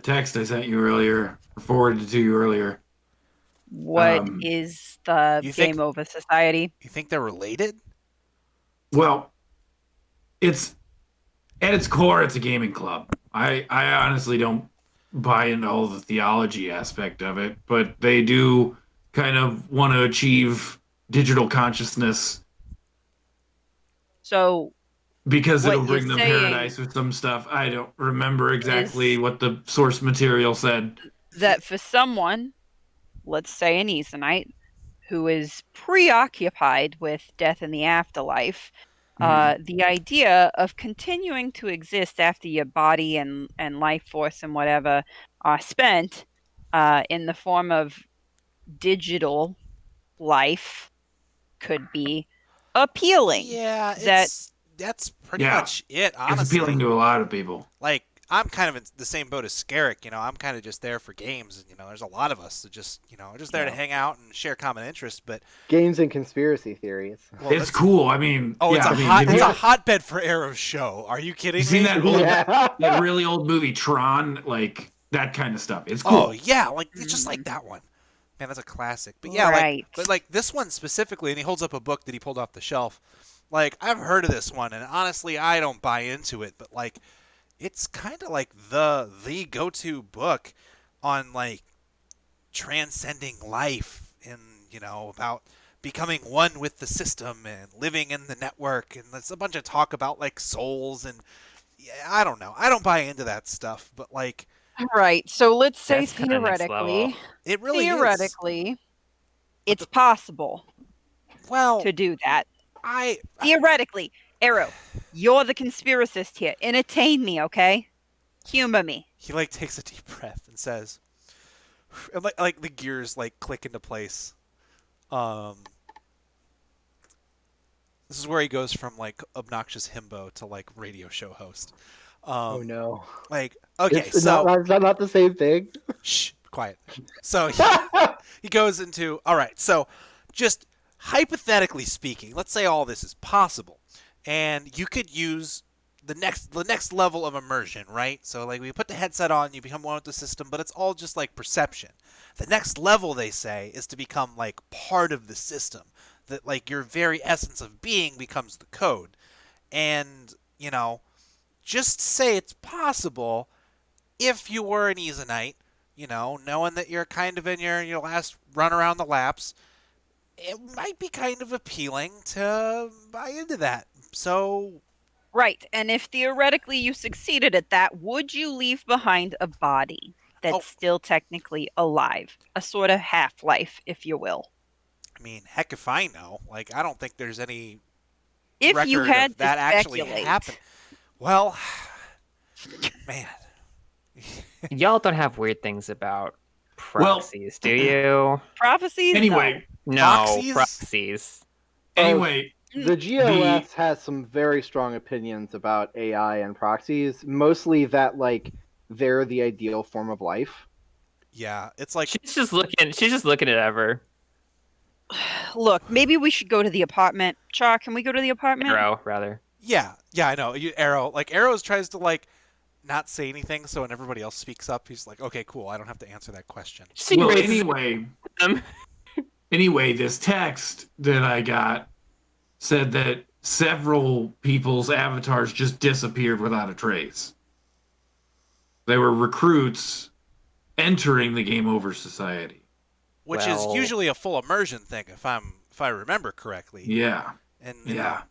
text I sent you earlier, forwarded to you earlier. What is the You think- Game Over Society? You think they're related? Well, it's at its core, it's a gaming club. I honestly don't buy into all the theology aspect of it, but they do kind of want to achieve digital consciousness So Because What it'll you're bring them saying paradise or some stuff. I don't remember exactly is- what the source material said. that for someone, let's say an Eezonite, who is preoccupied with death and the afterlife, the idea of continuing to exist after your body and life force and whatever are spent in the form of digital life could be appealing. Yeah, That that's pretty Yeah. much it, It's honestly. appealing to a lot of people. Like, I'm kind of in the same boat as Skerrik, I'm kind of just there for games, and there's a lot of us that just, are just there to hang out and share common interests, but Games and conspiracy theories. well, It's cool. I mean, it's yeah, a I mean, hot have it's you, a hotbed for Arrow's show. Are you kidding you seen me? that old, Yeah. that really old movie Tron? Like that kind of stuff. It's Oh cool. yeah, like it's just like that one. Man, that's a classic. But yeah, Right. like this one specifically, and he holds up a book that he pulled off the shelf. Like, I've heard of this one, and honestly, I don't buy into it. But like, it's kind of like the go-to book on like transcending life and about becoming one with the system and living in the network, and there's a bunch of talk about like souls and yeah, I don't know. I don't buy into that stuff, but like right. So let's say That's kinda next theoretically, level. it really is. theoretically, it's possible Well, to do that. I Theoretically, Arrow, you're the conspiracist here. Entertain me, okay? Humor me. he like takes a deep breath and says, and like the gears like click into place. This is where he goes from like obnoxious himbo to like radio show host. Oh no. Like okay, It's so not the same thing. shh, quiet. So he goes into all right. So just hypothetically speaking, let's say all this is possible, and you could use the next level of immersion, right? So like we put the headset on, you become one with the system, but it's all just like perception. The next level, they say, is to become like part of the system. That like your very essence of being becomes the code. And, just say it's possible if you were an Eezonite, knowing that you're kind of in your last run around the laps, it might be kind of appealing to buy into that. So Right. And if theoretically you succeeded at that, would you leave behind a body that's Oh. still technically alive? A sort of half-life, if you will. I mean, heck if I know. Like, I don't think there's any If record you had of that to actually speculate. happen. Well, man. Y'all don't have weird things about Well- proxies, do you? Prophecies? Anyway, No, Proxies? proxies. anyway, The GOS has some very strong opinions about AI and proxies, mostly that like they're the ideal form of life. Yeah, it's like She's just looking at Ever. No. Look, maybe we should go to the apartment. Char, can we go to the apartment? Arrow, rather. yeah, I know. Arrows tries to like not say anything, so when everybody else speaks up, he's like, "Okay, cool. I don't have to answer that question." She well, raises them. anyway, this text that I got said that several people's avatars just disappeared without a trace. They were recruits entering the Game Over Society. Which Well- is usually a full immersion thing, if I remember correctly. Yeah, And yeah.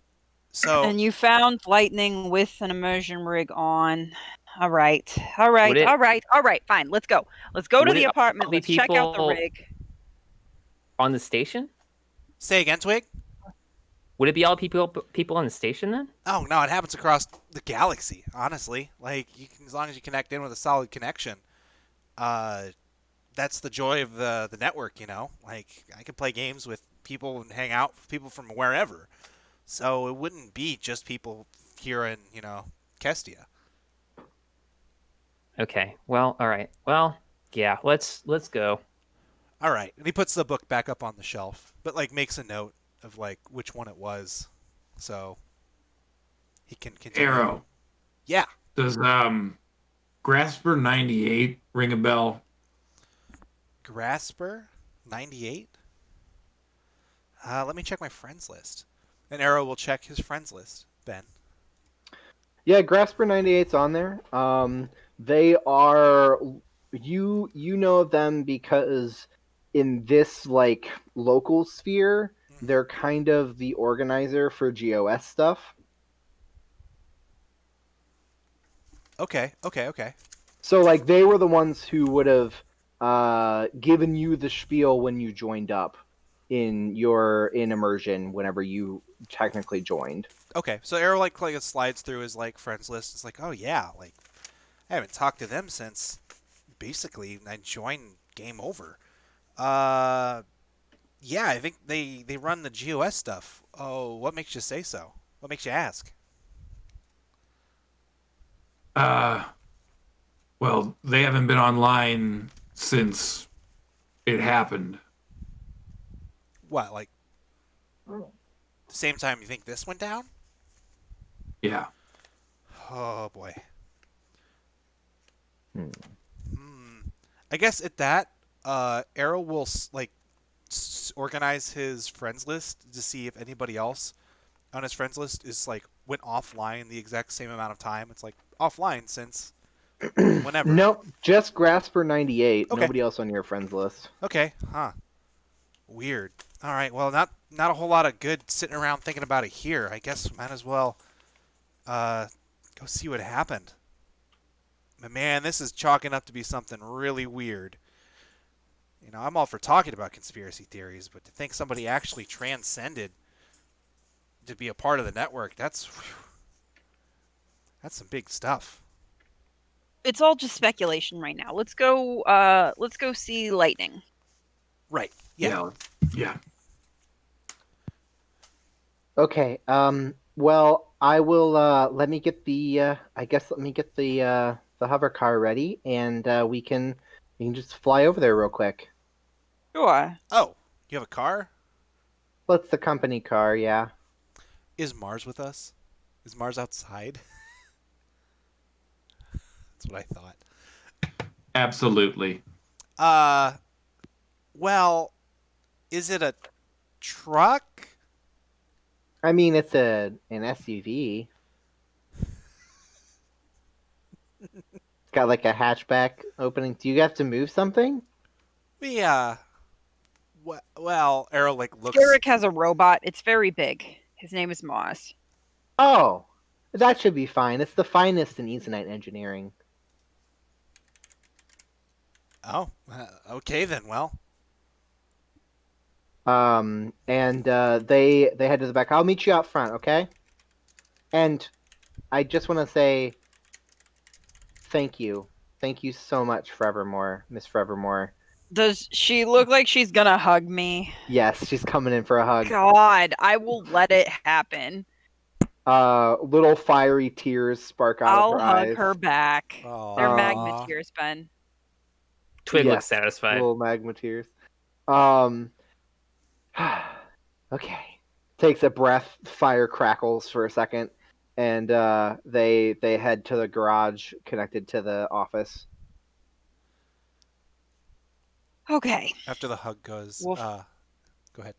So And you found lightning with an immersion rig on. All right. Would it- All right. Fine. Let's go. Let's go to Would the it apartment. all be Let's check out the people- rig. On the station? say again, Twig. Would it be all people on the station then? Oh no, it happens across the galaxy. Honestly, like as long as you connect in with a solid connection, that's the joy of the network. Like I could play games with people and hang out with people from wherever, so it wouldn't be just people here in Kestia. Okay. Well, all right. Well, yeah. Let's go. All right, and he puts the book back up on the shelf, but like makes a note of like which one it was, so he can continue. Arrow. Yeah. Does Grasper 98 ring a bell? Grasper 98. Let me check my friends list. And Arrow will check his friends list. Ben. Yeah, Grasper 98's on there. They are you know them because in this like local sphere, they're kind of the organizer for GOS stuff. Okay. So like they were the ones who would have given you the spiel when you joined up in immersion whenever you technically joined. Okay, so Arrow like slides through his like friends list. It's like, oh yeah, like I haven't talked to them since basically I joined Game Over. Yeah, I think they run the GOS stuff. Oh, what makes you say so? What makes you ask? Well, they haven't been online since it happened. What, like the same time you think this went down? Yeah. Oh boy. Hmm. I guess at that, Arrow will organize his friends list to see if anybody else on his friends list is like went offline the exact same amount of time. It's like offline since whenever. Nope, just Grasper 98. Okay. Nobody else on your friends list. Okay, huh. Weird. All right, well, not a whole lot of good sitting around thinking about it here. I guess might as well go see what happened. But man, this is chalking up to be something really weird. You know, I'm all for talking about conspiracy theories, but to think somebody actually transcended to be a part of the network, that's some big stuff. It's all just speculation right now. Let's go see Lightning. Right. Yeah. Yeah. Okay. Well, I will. Let me get the. Let me get the hover car ready, and we can just fly over there real quick. Sure. Oh, you have a car? Well, it's the company car, yeah. Is Mars with us? Is Mars outside? That's what I thought. Absolutely. Well, is it a truck? I mean, it's an SUV. It's got like a hatchback opening. Do you have to move something? Yeah. Well, Arrow like looks. Skerrik has a robot. It's very big. His name is Moss. Oh, that should be fine. It's the finest in Eezonite engineering. Oh, okay then. Well. And they head to the back. I'll meet you out front, okay? And I just want to say thank you. Thank you so much, Forevermore, Miss Forevermore. Does she look like she's gonna hug me? Yes, she's coming in for a hug. God, I will let it happen. Little fiery tears spark out I'll of her hug eyes. her back. They're magma tears, Ben. Twig Yes, looks satisfied. Little magma tears. Okay. Takes a breath. Fire crackles for a second, and they head to the garage connected to the office. Okay. After the hug goes, Well, go ahead.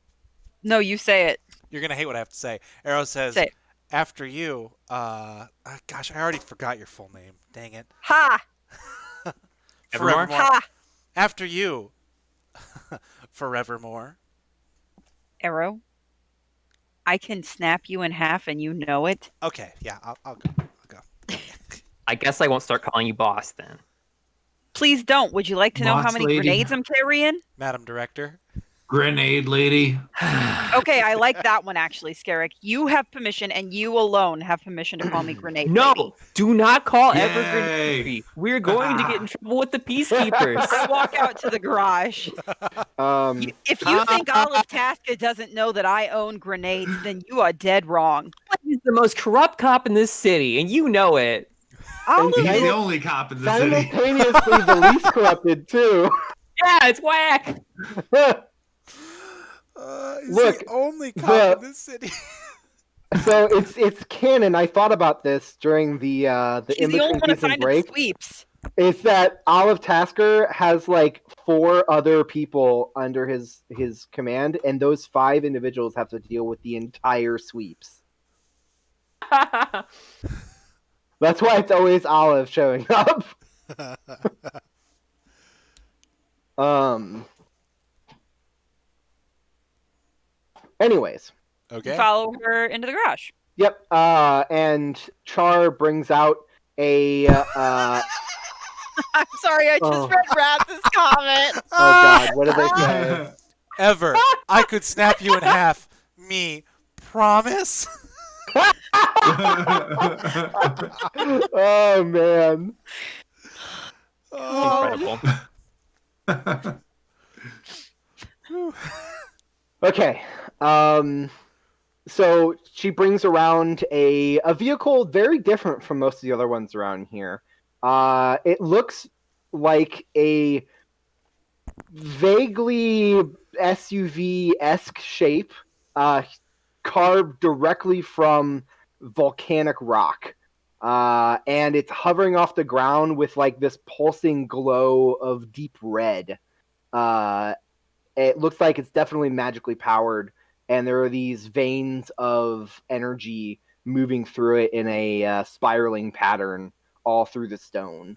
No, you say it. You're gonna hate what I have to say. Arrow says, Say it. after you, gosh, I already forgot your full name. Dang it. Ha! Evermore? Ha! After you, Forevermore. Arrow, I can snap you in half and you know it. Okay, yeah, I'll go. I guess I won't start calling you boss then. Please don't. Would you like to know how Boss many lady. grenades I'm carrying? Madam Director. Grenade lady. Okay, I like that one actually, Skerrik. You have permission, and you alone have permission to call me Grenade No, Lady. do not call Yay. ever Grenade Lady. We're going to get in trouble with the peacekeepers. I walk out to the garage. If you think Olive Tasca doesn't know that I own grenades, then you are dead wrong. He's the most corrupt cop in this city, and you know it. And He's Simul- the only cop in the city. simultaneously the least corrupted too. Yeah, it's whack. He's Look, the only cop in this city. So it's canon. I thought about this during the He's the only in-between one to season find break. the sweeps. Is that Olive Tasker has like 4 other people under his command, and those 5 individuals have to deal with the entire sweeps. That's why it's always Olive showing up. Anyways. Okay. Follow her into the garage. Yep. And Char brings out a I'm sorry, I just Oh. read Ratz's comment. oh god, what did they say? Ever. I could snap you in half. Me. Promise? Oh man. Incredible. Okay. So she brings around a vehicle very different from most of the other ones around here. It looks like a vaguely SUV-esque shape, carved directly from volcanic rock. And it's hovering off the ground with like this pulsing glow of deep red. It looks like it's definitely magically powered, and there are these veins of energy moving through it in a spiraling pattern all through the stone.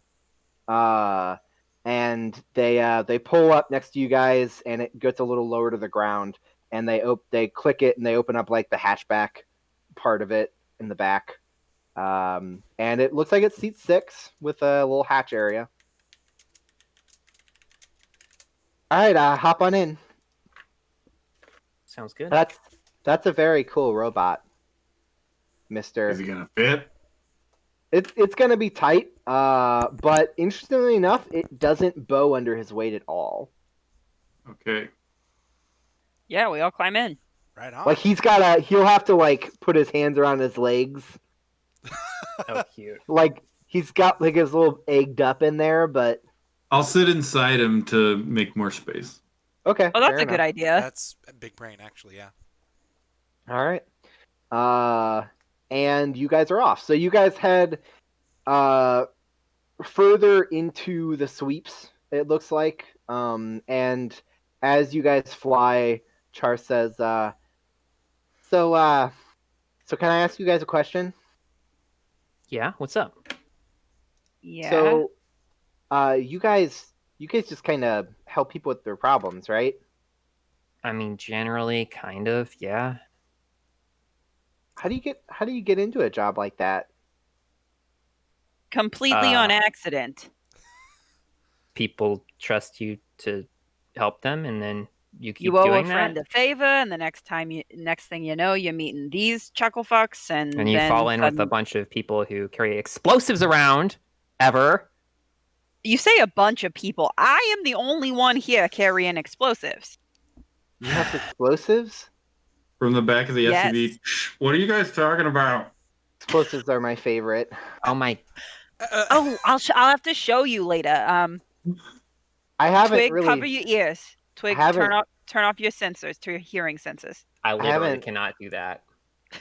And they pull up next to you guys, and it gets a little lower to the ground, and they click it, and they open up like the hatchback part of it in the back. And it looks like it's seat 6 with a little hatch area. All right, hop on in. Sounds good. That's a very cool robot, Mister. Is he gonna fit? It's gonna be tight, but interestingly enough, it doesn't bow under his weight at all. Okay. Yeah, we all climb in. Right on. Like he'll have to like put his hands around his legs. Oh, cute. Like he's got like his little egged up in there, but I'll sit inside him to make more space. okay. Oh, that's fair a good enough. idea. That's a big brain, actually, yeah. All right. And you guys are off. So you guys head further into the sweeps, it looks like. And as you guys fly, Char says, so can I ask you guys a question? Yeah, what's up? Yeah. So you guys just kind of help people with their problems, right? I mean, generally, kind of, yeah. How do you get into a job like that? Completely on accident. People trust you to help them, and then you keep You owe a doing friend that, a favor, and the next thing you know, you're meeting these chuckle fucks, and and you then fall in with a bunch of people who carry explosives around. Ever? You say a bunch of people. I am the only one here carrying explosives. You have explosives? From the back of the Yes. SUV. "Shh, what are you guys talking about?" Explosives are my favorite. Oh my! Oh, I'll have to show you later. I haven't Twig, really. cover your ears. Twig, haven't- turn off your sensors to your hearing sensors. I literally haven't- cannot do that.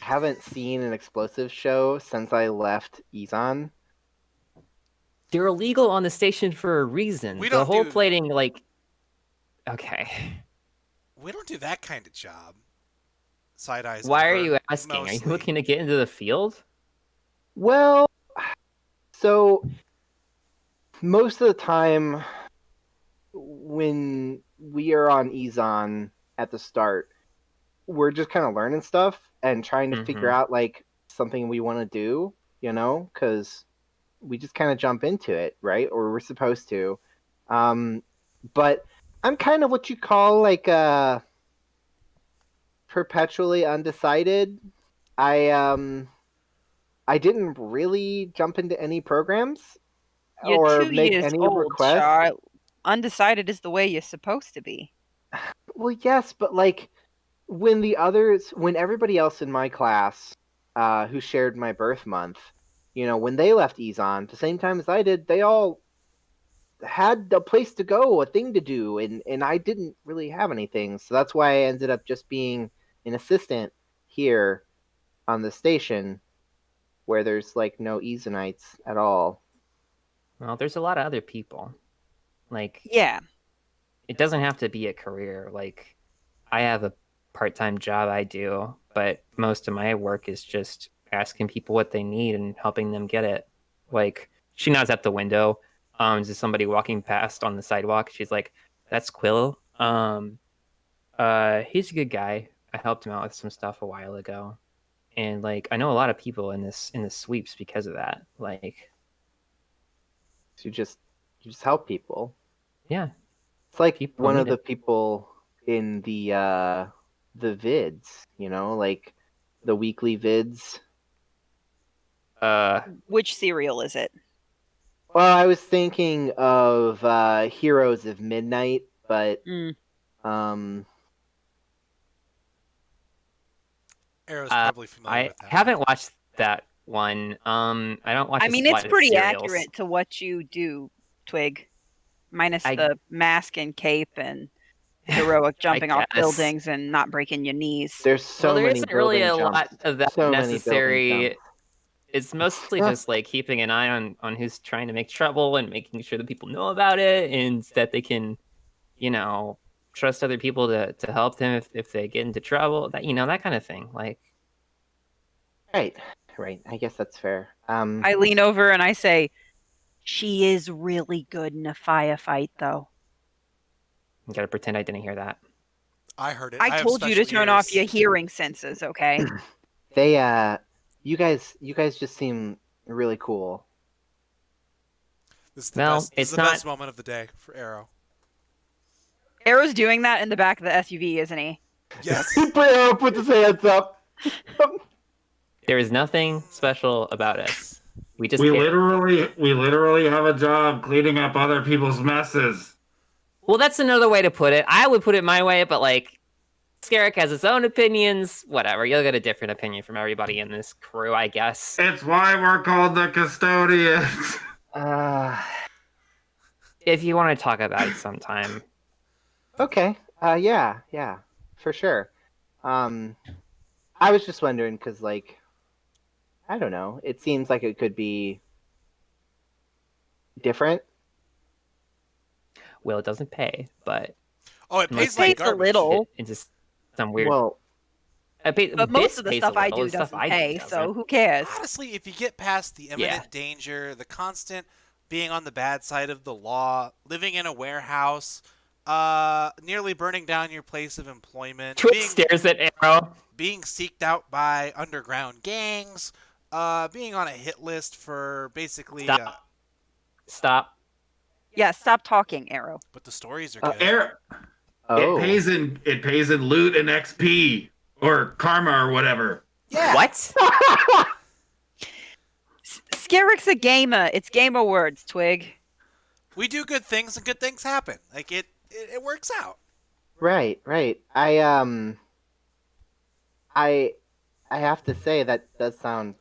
haven't seen an explosive show since I left Eezon. They're illegal on the station for a reason. We The don't whole do- plating, like, okay. We don't do that kind of job. Side eyes. Why are over, you asking? Are you mostly. looking to get into the field? Well, so most of the time when we are on Eezon at the start, we're just kind of learning stuff and trying to figure out like something we want to do, because we just kind of jump into it, right? Or we're supposed to. But I'm kind of what you call like perpetually undecided. I didn't really jump into any programs You're or 2 make years any old, requests. Char. Undecided is the way you're supposed to be. Well, yes, but like when everybody else in my class who shared my birth month, when they left Eezon the same time as I did, they all had a place to go, a thing to do, and I didn't really have anything. So that's why I ended up just being an assistant here on the station where there's like no Eezonites at all. Well, there's a lot of other people. Like, Yeah. it doesn't have to be a career. Like, I have a part-time job I do, but most of my work is just asking people what they need and helping them get it. Like, she nods at the window. There's somebody walking past on the sidewalk. She's like, "That's Quill. He's a good guy. I helped him out with some stuff a while ago, and like, I know a lot of people in this sweeps because of that. Like, You just help people. Yeah. It's like People one need of the it. people in the vids, like the weekly vids. Which cereal is it? Well, I was thinking of Heroes of Midnight, but um, Arrow's probably familiar I with that haven't one. watched that one. I don't watch. I mean, it's lot of pretty serials. accurate to what you do, Twig. Minus I- the mask and cape and heroic jumping off guess. buildings and not breaking your knees. there's so there many isn't really building a jumps. lot of that So many building necessary. jumps. It's mostly just like keeping an eye on who's trying to make trouble and making sure that people know about it and that they can, trust other people to help them if they get into trouble. That kind of thing. Like, Right. I guess that's fair. I lean over and I say, she is really good in a firefight, though. you gotta pretend I didn't hear that. I heard it. I have told you to special turn off ears. your hearing senses, okay? you guys just seem really cool. This is the Well, best. This is it's the not- best moment of the day for Arrow. Arrow's doing that in the back of the SUV, isn't he? Yes. Put his hands up. There is nothing special about us. We just We care. literally have a job cleaning up other people's messes. Well, that's another way to put it. I would put it my way, but like, Skerrik has his own opinions. Whatever, you'll get a different opinion from everybody in this crew, I guess. It's why we're called the Kestodians. If you want to talk about it sometime. Okay. Yeah, for sure. I was just wondering because, like, I don't know. It seems like it could be different. Well, it doesn't pay, but Oh, it pays Unless like Pays a garbage. little. it's just some weird. Well, But most of the stuff I do doesn't pay, so who cares? Honestly, if you get past the imminent danger, the constant being on the bad side of the law, living in a warehouse, nearly burning down your place of employment, Twitch stares at Arrow. being seeked out by underground gangs, being on a hit list for basically. Stop. Yeah, stop talking, Arrow. But the stories are good. oh, It pays in loot and XP or karma or whatever. Yeah. What? Skerrik's a gamer. It's gamer words, Twig. We do good things and good things happen. Like it works out. right. I have to say that does sound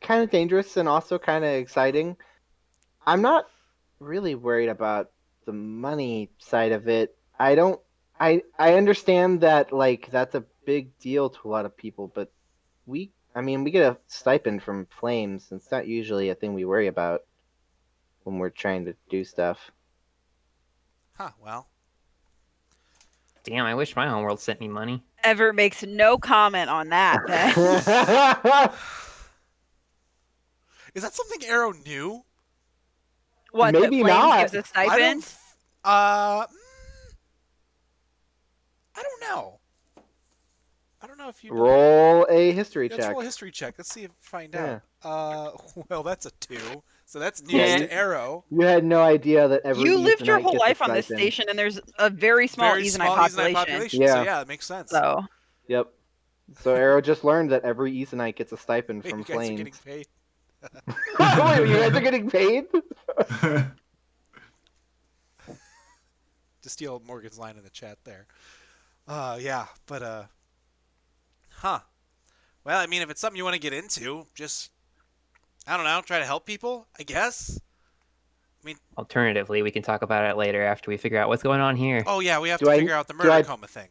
kind of dangerous and also kind of exciting. I'm not really worried about the money side of it. I understand that, like, that's a big deal to a lot of people, but we get a stipend from Flames, and it's not usually a thing we worry about when we're trying to do stuff. Huh, well. Damn, I wish my homeworld sent me money. Ever makes no comment on that, then. Is that something Arrow knew? What, Maybe that Flames not. gives a stipend? I don't know. I don't know if you Roll a history Let's check. roll a history check. Let's see if find Yeah. out. Well, that's a 2. So that's news Yeah. to Arrow. You had no idea that every You lived your Eezonite whole gets a life on this stipend. station, and there's a very small Very Eezonite small population. Eezonite population. Yeah. So yeah, it makes sense. So, Yep. So Arrow just learned that every Eezonite gets a stipend Hey, from you guys are Flames. getting paid. Wait, you guys are getting paid? To steal Morgan's line in the chat there. Yeah, but huh. Well, I mean, if it's something you want to get into, just I don't know, try to help people, I guess. Alternatively, we can talk about it later after we figure out what's going on here. Oh yeah, we have Do to I- figure out the do I- murder coma thing.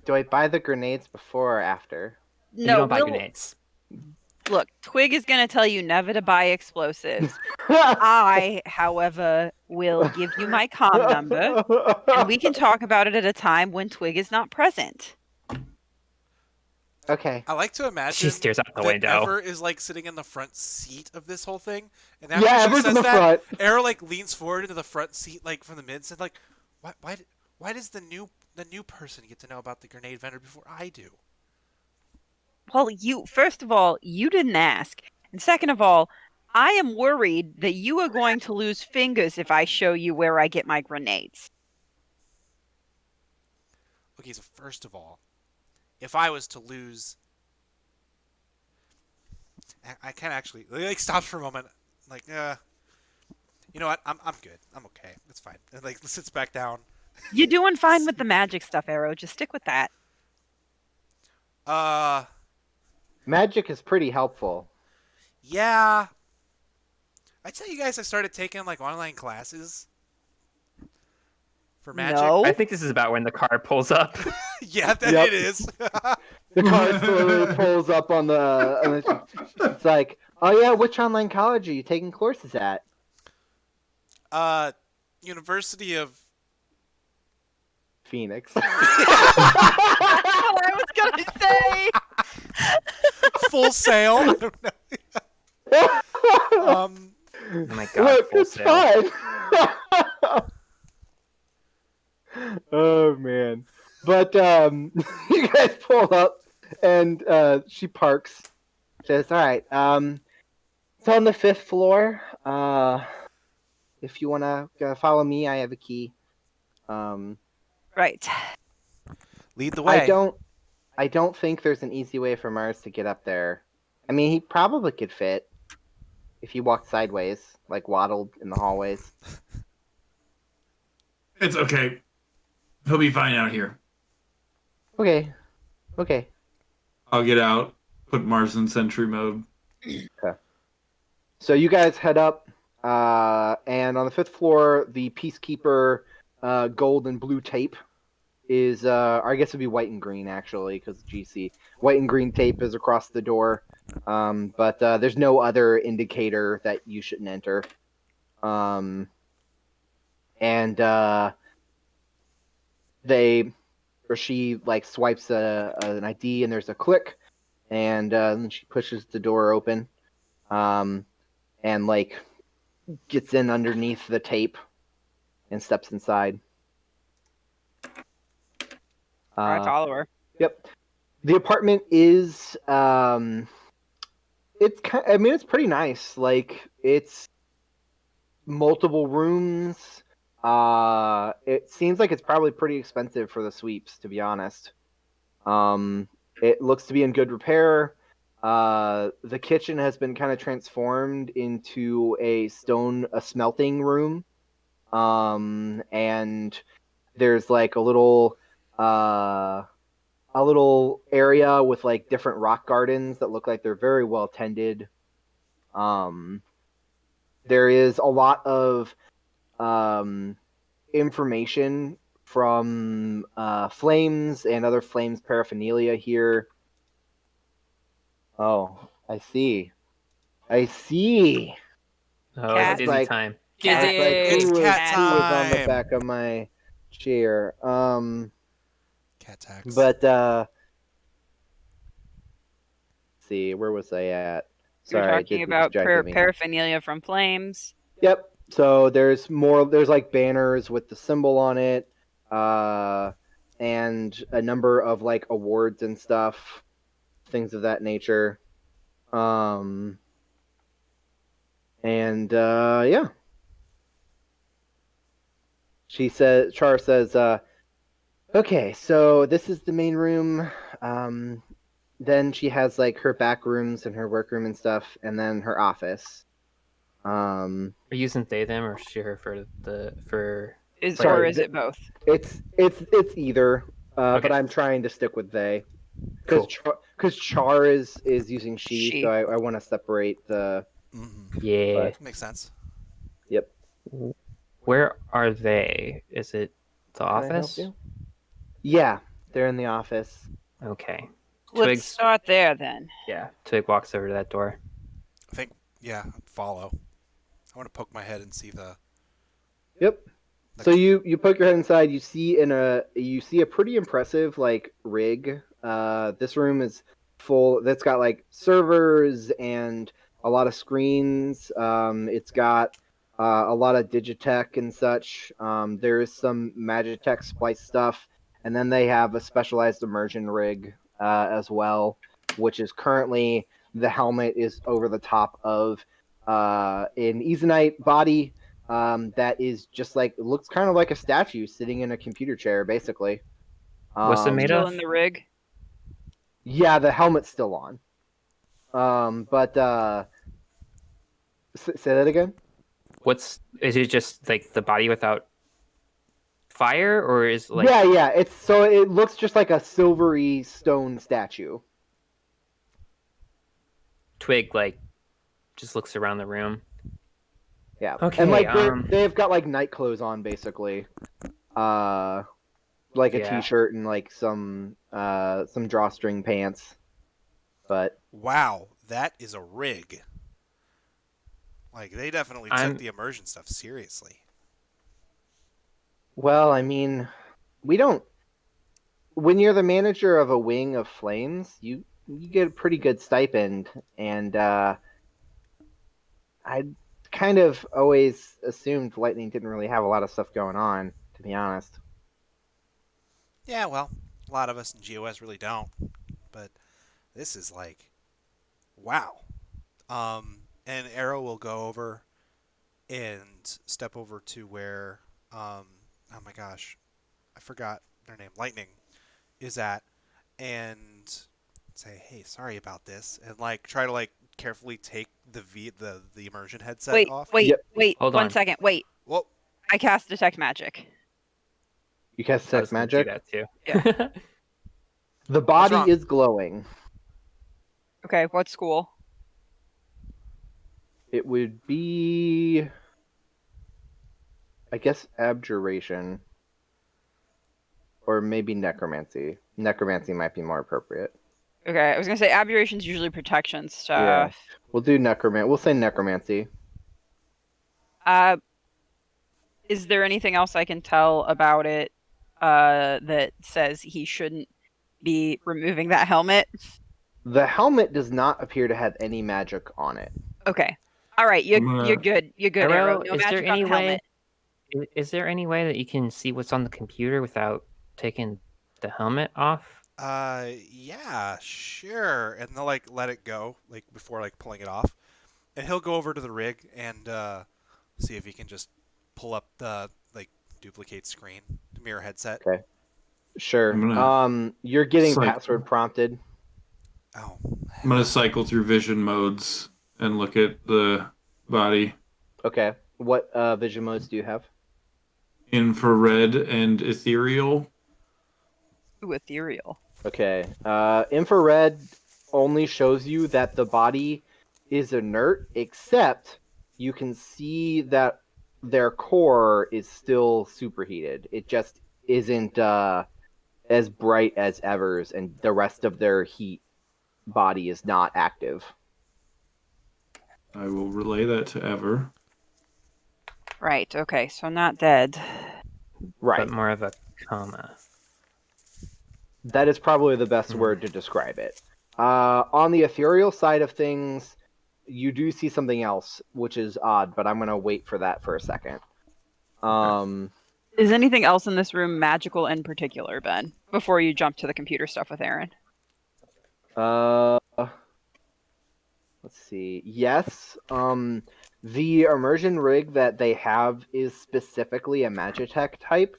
Do I buy the grenades before or after? You no, don't buy we'll- grenades. look, Twig is going to tell you never to buy explosives. I, however, will give you my comm number, and we can talk about it at a time when Twig is not present. Okay. I like to imagine She stares out the that window. Ever is like sitting in the front seat of this whole thing, and Yeah, after she Ever's in says the that, front. Arrow like leans forward into the front seat, like from the mid, and like, why does the new person get to know about the grenade vendor before I do? Well, first of all, you didn't ask. And second of all, I am worried that you are going to lose fingers if I show you where I get my grenades. Okay, so first of all, if I was to lose, I can't actually like stops for a moment. Like, you know what? I'm good. I'm okay. It's fine. And like sits back down. You're doing fine with the magic stuff, Arrow. Just stick with that. Magic is pretty helpful. Yeah. I tell you guys, I started taking like online classes for magic. No. I think this is about when the car pulls up. Yeah, that Yep. it is. The car slowly pulls up on the. It's like, oh yeah, which online college are you taking courses at? University of Phoenix. That's what I was gonna say. Full Sail. I don't know. Oh my god, Look, Full it's Sail. fine. Oh man, but you guys pull up, and she parks. Says, "All right, it's on the 5th floor. If you wanna follow me, I have a key. Right. Lead the way. I don't think there's an easy way for Mars to get up there. I mean, he probably could fit if he walked sideways, like waddled in the hallways. It's okay. He'll be fine out here. Okay. I'll get out, put Mars in sentry mode. Okay. So you guys head up, and on the 5th floor, the Peacekeeper gold and blue tape is, I guess it'd be white and green actually, because GC. White and green tape is across the door, but there's no other indicator that you shouldn't enter. She like swipes an ID, and there's a click, and then she pushes the door open, and like gets in underneath the tape and steps inside. I follow her. Yep. The apartment is it's pretty nice. Like, it's multiple rooms. It seems like it's probably pretty expensive for the sweeps, to be honest. It looks to be in good repair. The kitchen has been kind of transformed into a smelting room. And there's like a little area with like different rock gardens that look like they're very well tended. There is a lot of information from Flames and other Flames paraphernalia here. Oh, I see. Oh, Cat. it's Disney like- time. Cat. It's who cat was on the time. back of my chair. Cat tax. But see, where was I at? You're Sorry, talking it about distracted me. paraphernalia from Flames. Yep. So there's like banners with the symbol on it, and a number of like awards and stuff, things of that nature. Yeah. Char says, okay, so this is the main room. Then she has like her back rooms and her workroom and stuff, and then her office. Are you using they them or she her for Is Sorry, or is it both? It's either, Okay. but I'm trying to stick with they, because Cool. Char is using she, She. so I want to separate the. Yeah. But- Makes sense. Yep. Where are they? Is it the Can I help office? you? Yeah, they're in the office. Okay. Let's Twigs. start there then. Yeah. Twig walks over to that door. I think, yeah, follow. I want to poke my head and see the. Yep. the So you poke your head inside. You see a pretty impressive like rig. This room is full. That's got like servers and a lot of screens. It's got a lot of Digitech and such. There is some Magitech splice stuff, and then they have a specialized immersion rig as well, which is currently the helmet is over the top of an Eezonite body that is just like looks kind of like a statue sitting in a computer chair, basically. What's it made Still of? in the rig. Yeah, the helmet's still on. But say that again. Is it just like the body without fire, or is like Yeah. It looks just like a silvery stone statue. Twig like just looks around the room? Yeah. Okay, And like they've got like night clothes on, basically. Like a Yeah. t-shirt and like some drawstring pants. But Wow, that is a rig. Like, they definitely took the immersion stuff seriously. well, I mean, we don't. When you're the manager of a wing of flames, you get a pretty good stipend, and I kind of always assumed Lightning didn't really have a lot of stuff going on, to be honest. Yeah, well, a lot of us in GOS really don't. But this is like, wow. And Arrow will go over and step over to where, oh my gosh, I forgot their name, Lightning, is at, and say, hey, sorry about this, and like try to like carefully take the immersion headset off. Wait, Yep. wait. Hold One on. second. Wait. Well, I cast detect magic. You cast I was sex gonna do magic. that too. The What's body wrong? is glowing. Okay, what school? It would be, I guess, abjuration, or maybe necromancy. Necromancy might be more appropriate. Okay, I was gonna say aberration's usually protection stuff. Yeah. We'll do necromancy. We'll say necromancy. Is there anything else I can tell about it that says he shouldn't be removing that helmet? The helmet does not appear to have any magic on it. Okay. All right, you're good. You're good, Arrow. Arrow, No is there magic on any the helmet. way? Is there any way that you can see what's on the computer without taking the helmet off? yeah, sure. And they'll like let it go, like before like pulling it off. And he'll go over to the rig and see if he can just pull up the like duplicate screen, mirror headset. Okay. Sure. I'm gonna You're getting cycle. password prompted. Oh. I'm gonna cycle through vision modes and look at the body. Okay. What vision modes do you have? Infrared and ethereal. Ooh, ethereal. Okay. Infrared only shows you that the body is inert, except you can see that their core is still superheated. It just isn't as bright as Ever's, and the rest of their heat body is not active. I will relay that to Ever. Right, okay, so not dead. Right. But more of a coma. That is probably the best word to describe it. On the ethereal side of things, you do see something else, which is odd, but I'm going to wait for that for a second. Is anything else in this room magical in particular, Ben? Before you jump to the computer stuff with Aaron. Let's see. Yes. The immersion rig that they have is specifically a Magitech type,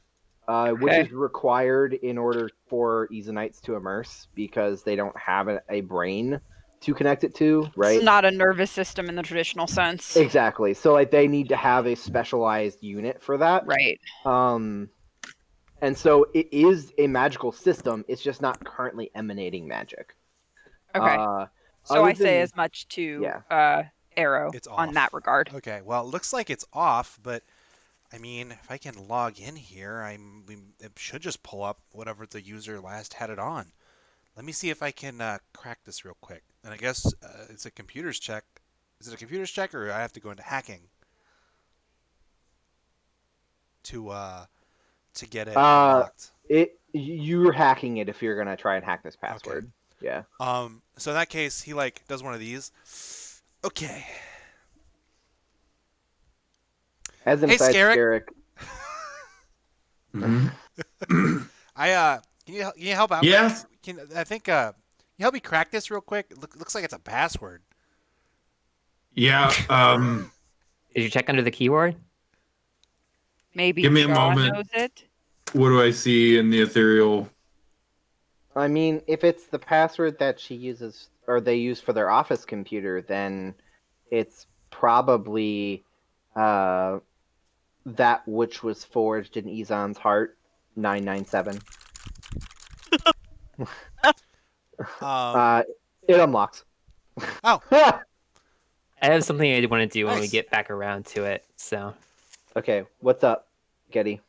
which Okay. is required in order for Eezonites to immerse because they don't have a brain to connect it to, right? It's not a nervous system in the traditional sense. Exactly. So like they need to have a specialized unit for that. Right. And so it is a magical system. It's just not currently emanating magic. Okay. So other I say than- as much to Yeah. Arrow It's on off. that regard. Okay, well, it looks like it's off, but I mean, if I can log in here, it should just pull up whatever the user last had it on. Let me see if I can crack this real quick. And I guess it's a computer's check. Is it a computer's check, or I have to go into hacking to get it unlocked? You're hacking it if you're gonna try and hack this password. Okay. Yeah. So in that case, he like does one of these. Okay. As Hey, inside Skerrik. Mhm. Can you help out? Yes. Can you help me crack this real quick? Looks like it's a password. Yeah. Did you check under the keyboard? Maybe Give me a Shaw moment. knows it. What do I see in the ethereal? I mean, if it's the password that she uses or they use for their office computer, then it's probably that which was forged in Ezon's heart, 997. It unlocks. Oh, I have something I want to do when we Nice. get back around to it. So, Okay, what's up, Getty?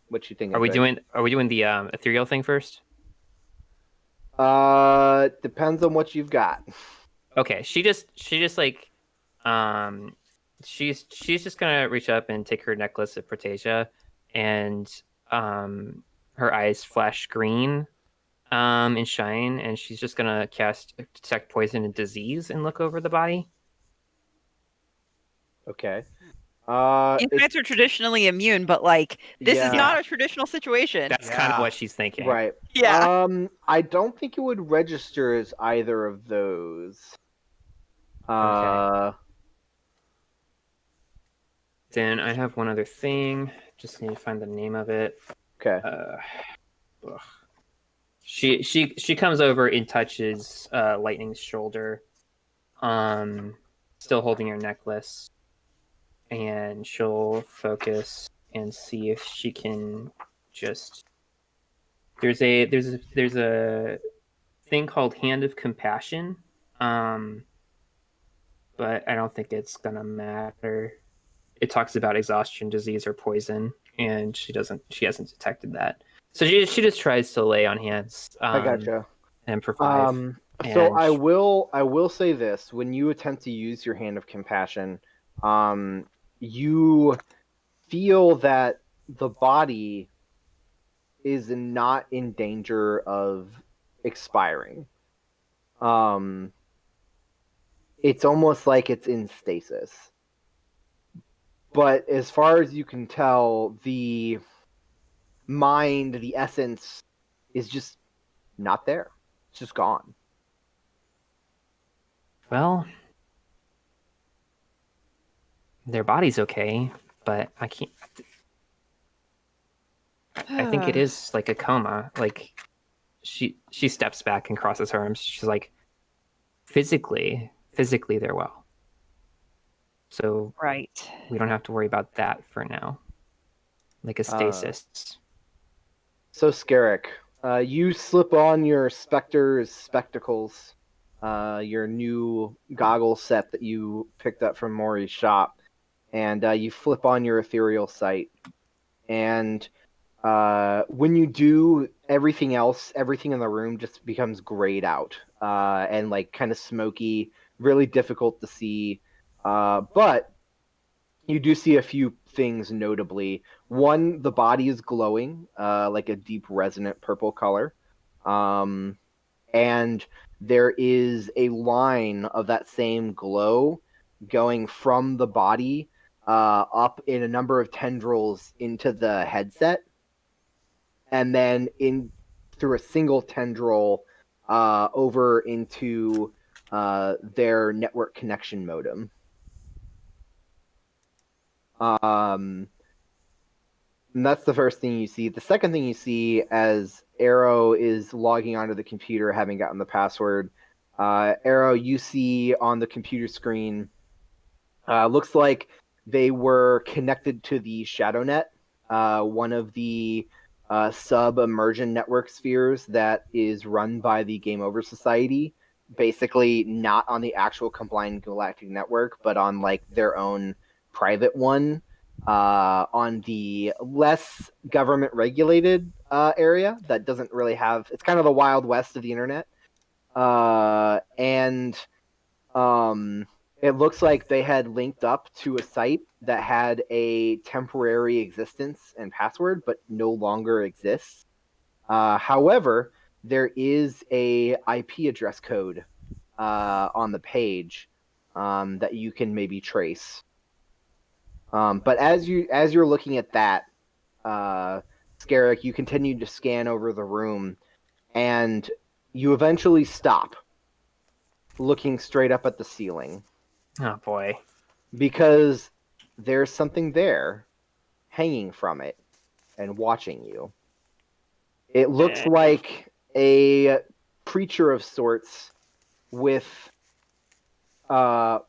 What you thinking? are we Greg? doing the ethereal thing first? Depends on what you've got. Okay, she just like she's just gonna reach up and take her necklace of Protesia, and her eyes flash green and shine, and she's just gonna cast detect poison and disease and look over the body. Okay. Insights are traditionally immune, but like this is Yeah. not a traditional situation. That's kind of Yeah. what she's thinking. Right. Yeah. I don't think it would register as either of those. Then I have one other thing. Just need to find the name of it. Okay. Ugh. She comes over and touches Lightning's shoulder, still holding her necklace, and she'll focus and see if she can just. There's a thing called Hand of Compassion, but I don't think it's gonna matter. It talks about exhaustion, disease, or poison, and she hasn't detected that. So she just tries to lay on hands. I gotcha. And for 5. So And I will say this: when you attempt to use your Hand of Compassion, you feel that the body is not in danger of expiring. It's almost like it's in stasis. But as far as you can tell, the mind, the essence, is just not there. It's just gone. Well, their body's okay, but I can't. I think it is like a coma. Like she steps back and crosses her arms. She's like, physically they're well. So Right. we don't have to worry about that for now. Like a stasis. So Skerrik, you slip on your Spectre's spectacles, your new goggle set that you picked up from Maury's shop, and you flip on your ethereal sight. And when you do, everything in the room just becomes grayed out and like kind of smoky, really difficult to see. But you do see a few things notably. One, the body is glowing, like a deep resonant purple color. And there is a line of that same glow going from the body up in a number of tendrils into the headset, and then in through a single tendril over into their network connection modem. And that's the first thing you see. The second thing you see as Arrow is logging onto the computer, having gotten the password, Arrow, you see on the computer screen, looks like they were connected to the ShadowNet, one of the sub-immersion network spheres that is run by the Game Over Society. Basically, not on the actual Combined Galactic Network, but on like their own private one, on the less government regulated area that doesn't really have. It's kind of the Wild West of the internet, and it looks like they had linked up to a site that had a temporary existence and password, but no longer exists. However, there is a IP address code on the page that you can maybe trace. But as you're looking at that, Skerrik, you continue to scan over the room, and you eventually stop, looking straight up at the ceiling. Oh boy. because there's something there hanging from it and watching you. It looks like a creature of sorts with arms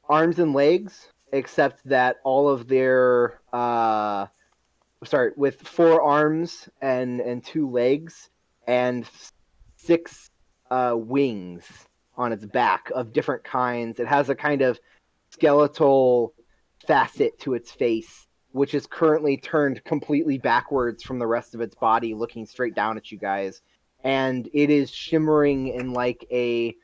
and legs, except that all of their with 4 arms and 2 legs and 6 wings on its back of different kinds. It has a kind of skeletal facet to its face, which is currently turned completely backwards from the rest of its body, looking straight down at you guys. And it is shimmering in like a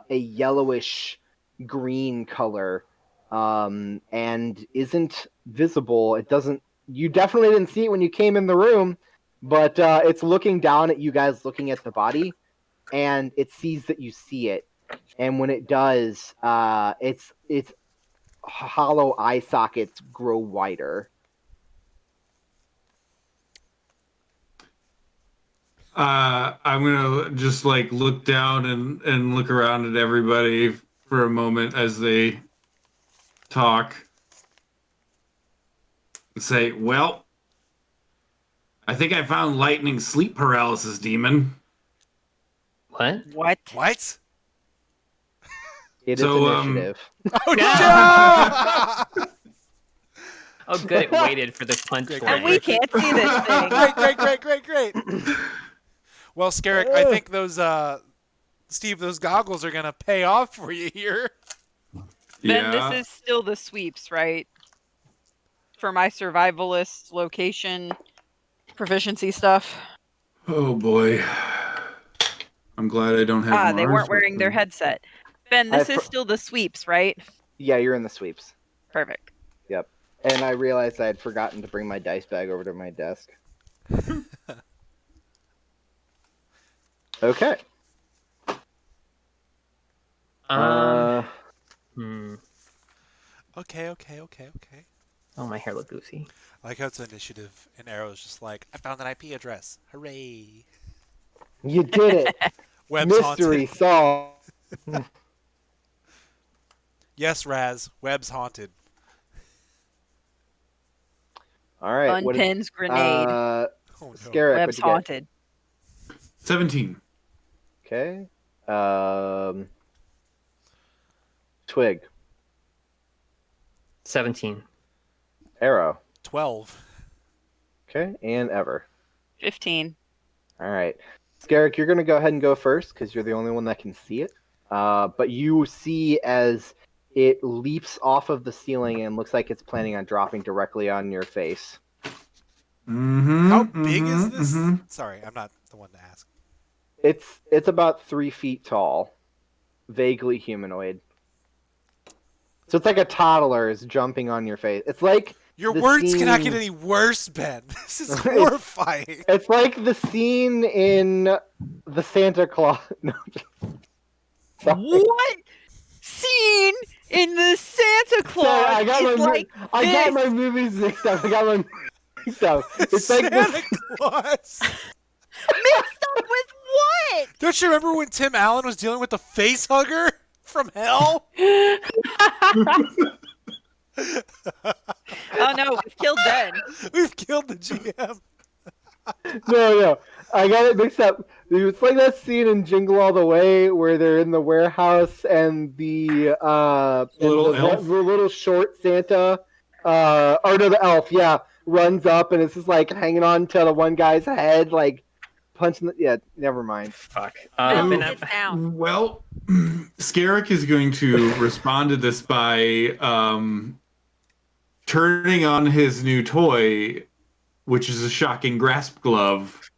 yellowish green color, and isn't visible. It doesn't. You definitely didn't see it when you came in the room, but it's looking down at you guys, looking at the body, and it sees that you see it. And when it does, its hollow eye sockets grow wider. I'm gonna just like look down and look around at everybody for a moment as they talk and say, well, I think I found lightning sleep paralysis demon. What? What? What? It is So, initiative. Oh no! Oh, good. It waited for the punch. Great, for And it. we can't see this thing. Great. Well, Skerrik, I think those Steve, those goggles are gonna pay off for you here. Ben, this is still the sweeps, right? For my survivalist location proficiency stuff. Oh boy. I'm glad I don't have They Mars weren't with wearing their me. headset. Ben, this is still the sweeps, right? Yeah, you're in the sweeps. Perfect. Yep. And I realized I had forgotten to bring my dice bag over to my desk. Okay. Okay. Oh, my hair look goofy. I like how it's initiative, and Arrow's just like, I found an IP address. Hooray! You did it. Web's Mystery haunted. solved. Yes, Raz. Web's haunted. All right. Unpins grenade. Oh no. Skerrik, Web's what'd you get? haunted. 17. Okay. Twig. 17. Arrow. 12. Okay. And Ever. 15. All right. Skerrik, you're going to go ahead and go first because you're the only one that can see it. But you see as it leaps off of the ceiling and looks like it's planning on dropping directly on your face. How big is this? Sorry, I'm not the one to ask. It's about 3 feet tall, vaguely humanoid. So it's like a toddler is jumping on your face. It's like Your the words scene... cannot get any worse, Ben. This is horrifying. It's like the scene in the Santa Claus. No, What scene in the Santa Claus Sorry, I got my this? movies mixed up. It's like Santa Claus. Mixed up with what? Don't you remember when Tim Allen was dealing with the face hugger from hell? Oh no, we've killed Ben. We've killed the GM. No, I got it mixed up. It's like that scene in Jingle All the Way where they're in the warehouse and the little short Santa, or no, the elf, yeah, runs up and it's just like hanging on to the one guy's head, like punching. Never mind. Fuck. It's down. Well, Skerrik is going to respond to this by turning on his new toy, which is a shocking grasp glove,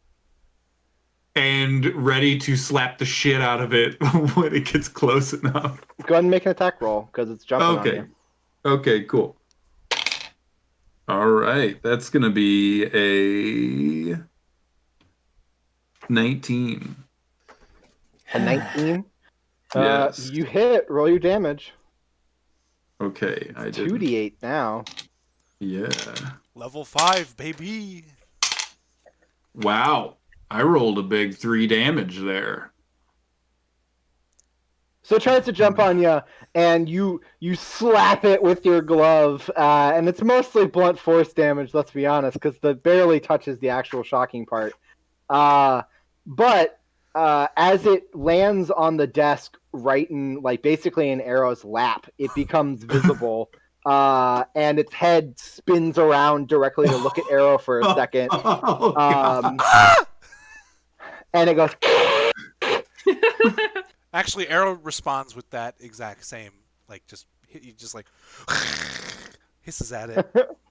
and ready to slap the shit out of it when it gets close enough. Go ahead and make an attack roll because it's jumping on you. Okay, cool. All right, that's going to be a 19. A 19? Yes. You hit. Roll your damage. Okay, I did. 2d8 now. Yeah. Level 5, baby. Wow. I rolled a big 3 damage there. So it tries to jump on you, and you slap it with your glove, and it's mostly blunt force damage. Let's be honest, because that barely touches the actual shocking part. But as it lands on the desk, right in basically in Arrow's lap, it becomes visible, and its head spins around directly to look at Arrow for a second, and it goes. Actually, Arrow responds with that exact same, hisses at it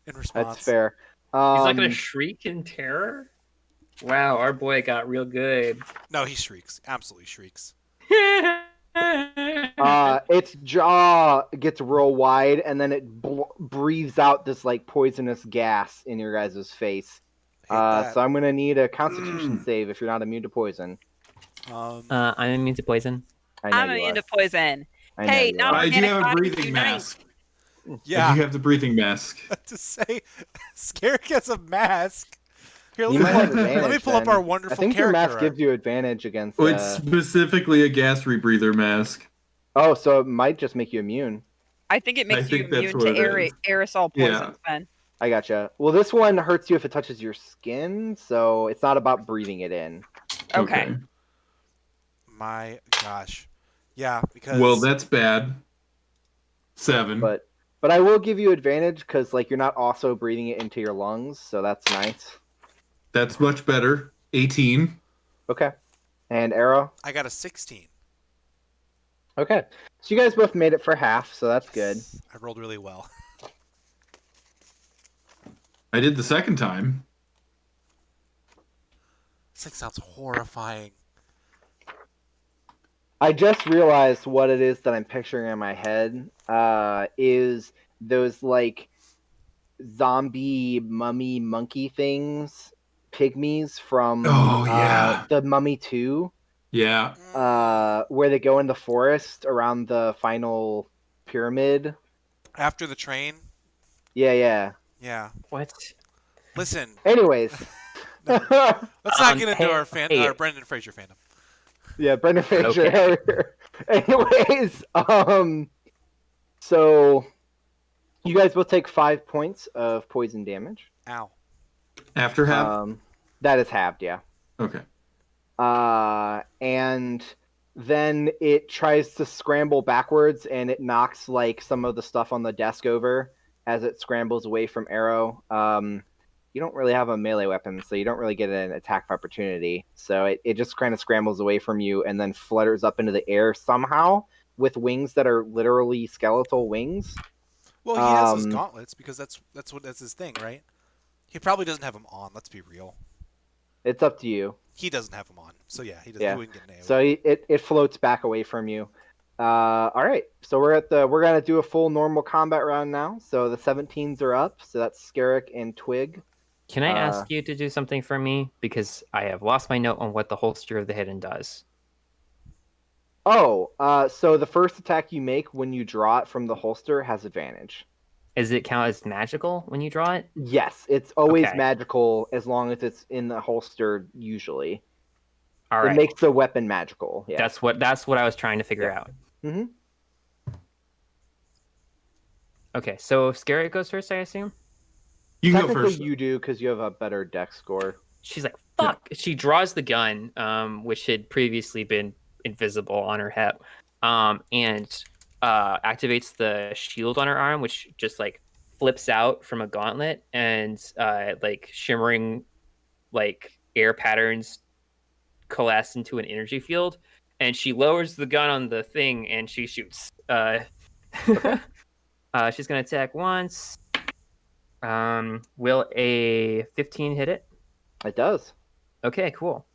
in response. That's fair. He's not gonna shriek in terror. Wow, our boy got real good. No, he shrieks. Absolutely shrieks. Its jaw gets real wide, and then it breathes out this poisonous gas in your guys' face. So I'm gonna need a Constitution save if you're not immune to poison. I'm immune to poison. I'm immune to poison. Hey, I do non-organic have a bodies breathing unite. mask. Yeah. I do have the breathing mask. To say, Skerrik has a mask. Here, You might have advantage, let me pull up then. our wonderful I think character your mask art. gives you advantage against. It's specifically a gas rebreather mask. Oh, so it might just make you immune. I think it makes you think that's immune what to it is. aerosol poisons, then. I gotcha. Well, this one hurts you if it touches your skin, so it's not about breathing it in. Okay. My gosh. Yeah, because... Well, that's bad. 7. But I will give you advantage because you're not also breathing it into your lungs, so that's nice. That's much better. 18. Okay. And Arrow? I got a 16. Okay. So you guys both made it for half, so that's good. I rolled really well. I did the second time. This sounds horrifying. I just realized what it is that I'm picturing in my head is those zombie mummy monkey things, pygmies from the Mummy 2. Yeah. Where they go in the forest around the final pyramid. After the train? Yeah. Yeah. What? Listen. Anyways. Let's not get into our Brendan Fraser fandom. Yeah, Brendan Fraser. Okay. Anyways, so you guys both take 5 points of poison damage. Ow. After half? That is halved, yeah. Okay. And then it tries to scramble backwards, and it knocks some of the stuff on the desk over as it scrambles away from Arrow. You don't really have a melee weapon, so you don't really get an attack of opportunity. So it just kind of scrambles away from you and then flutters up into the air somehow with wings that are literally skeletal wings. Well, he has his gauntlets because that's his thing, right? He probably doesn't have them on. Let's be real. It's up to you. He doesn't have them on, so yeah, he doesn't. Yeah. He wouldn't get nailed. So it floats back away from you. All right, so we're gonna do a full normal combat round now. So the 17s are up. So that's Skerrik and Twig. Can I ask you to do something for me? Because I have lost my note on what the holster of the hidden does. Oh, so the first attack you make when you draw it from the holster has advantage. Does it count as magical when you draw it? Yes, it's always Okay. magical as long as it's in the holster. Usually, All right. it makes the weapon magical. Yeah, That's what I was trying to figure out. Mm-hmm. Okay, so Skerrik goes first, I assume. You can go Technically, first. you do because you have a better dex score. She's like, "Fuck!" She draws the gun, which had previously been invisible on her hip, and activates the shield on her arm, which just flips out from a gauntlet, and shimmering air patterns coalesce into an energy field, and she lowers the gun on the thing and she shoots. She's gonna attack once. Will a 15 hit it? It does. Okay, cool.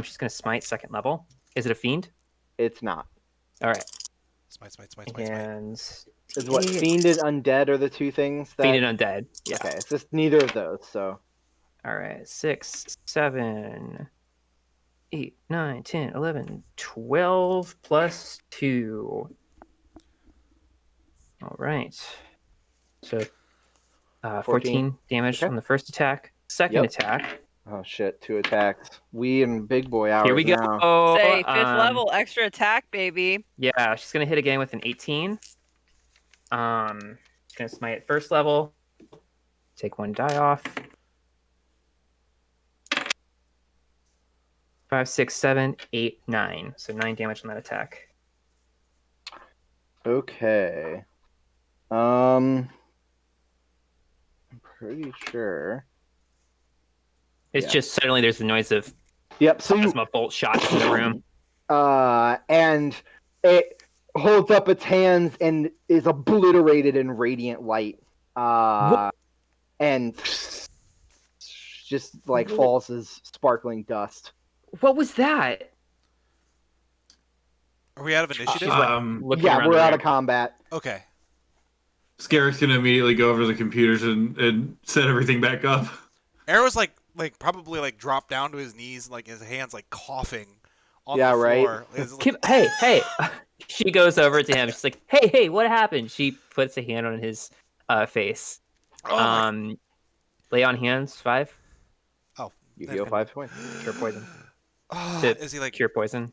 She's gonna smite second level. Is it a fiend? It's not. All right. Smite. And Is what fiend and undead are the two things that. fiend and undead. Yeah. Okay, it's just neither of those. So. All right. 6, 7, 8, 9, 10, 11, 12 plus 2. All right. So 14 damage Okay. on the first attack. Second attack. Oh shit! 2 attacks. We in big boy hours Here we go. now. Say 5th level, extra attack, baby. Yeah, she's gonna hit again with an 18. She's gonna smite at 1st level. Take 1 die off. 5, 6, 7, 8, 9. So 9 damage on that attack. Okay. I'm pretty sure. It's just suddenly there's the noise of Yep. So plasma bolt shots in the room. and it holds up its hands and is obliterated in radiant light. And just like falls as sparkling dust. What was that? Are we out of initiative? She's looking Yeah, around we're the out room. of combat. Okay. Skerrik's gonna immediately go over to the computers and set everything back up. Arrow's like probably like dropped down to his knees, like his hands like coughing on Yeah, the right. floor. It's like, Hey. She goes over to him. She's like, hey, what happened? She puts a hand on his face. oh Lay on hands, 5. You heal 5 points. Cure poison. is he like Cure poison.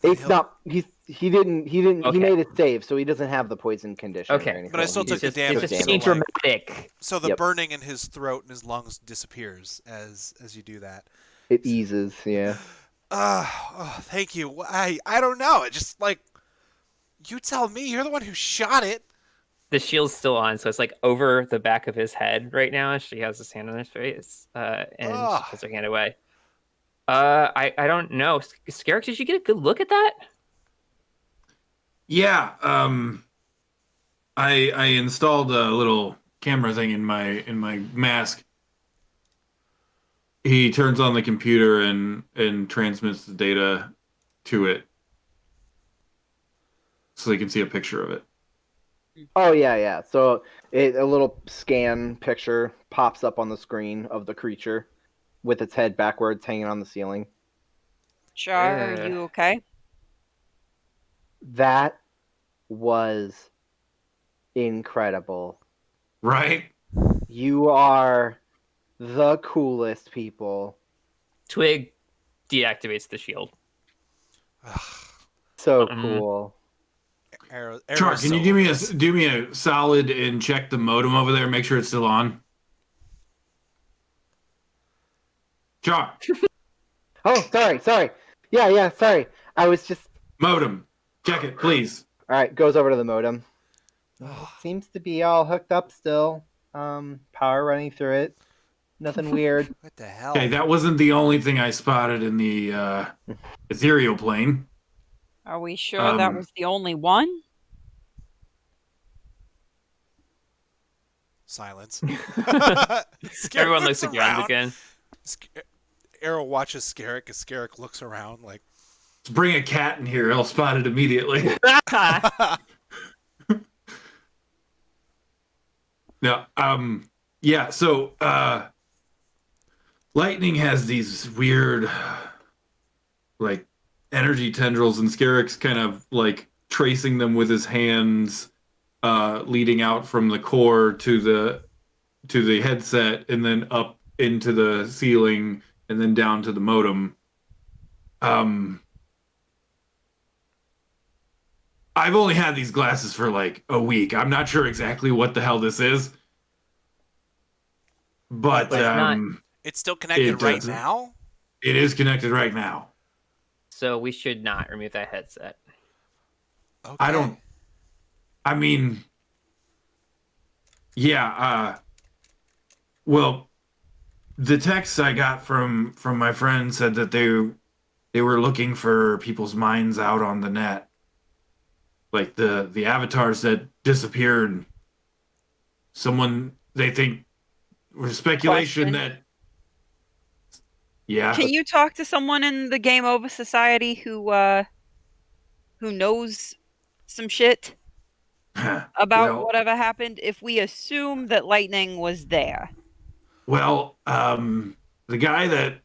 It's not. He didn't. Okay. He made it save, so he doesn't have the poison condition. Okay. Or anything. But I still He took the just- damage. It's just so, being like- dramatic. So the Yep. burning in his throat and his lungs disappears as you do that. It eases. Yeah. Thank you. I don't know. It just like you tell me. You're the one who shot it. The shield's still on, so it's like over the back of his head right now. She has his hand on his face, and she puts her hand away. I don't know. Skerrik, did you get a good look at that? Yeah. I installed a little camera thing in my mask. He turns on the computer and transmits the data to it, so they can see a picture of it. Oh yeah. So a little scan picture pops up on the screen of the creature with its head backwards, hanging on the ceiling. Char, are you okay? That was incredible. Right? You are the coolest people. Twig deactivates the shield. So cool. Arrow. Char, can you do me a solid and check the modem over there? Make sure it's still on. Char, Oh, sorry. Yeah, sorry. I was just... modem, check it, please. All right, goes over to the modem. Seems to be all hooked up still. Power running through it. Nothing weird. What the hell? Okay, that wasn't the only thing I spotted in the ethereal plane. Are we sure that was the only one? Silence. Everyone looks around again. Arrow watches Skerrik as Skerrik looks around like. Let's bring a cat in here. I'll spot it immediately. No, yeah. So, lightning has these weird, like, energy tendrils, and Skerrik's kind of like tracing them with his hands, leading out from the core to the headset, and then up into the ceiling, and then down to the modem. I've only had these glasses for like a week. I'm not sure exactly what the hell this is, but It's still connected right doesn't- now? It is connected right now. So we should not remove that headset. Okay. I mean, yeah, well, the text I got from my friend said that they were looking for people's minds out on the net. Like the avatars that disappeared. Someone, they think, was speculation Question. that. Yeah. Can you talk to someone in the Game Over Society who knows some shit about Well- whatever happened? If we assume that lightning was there, Well, the guy that,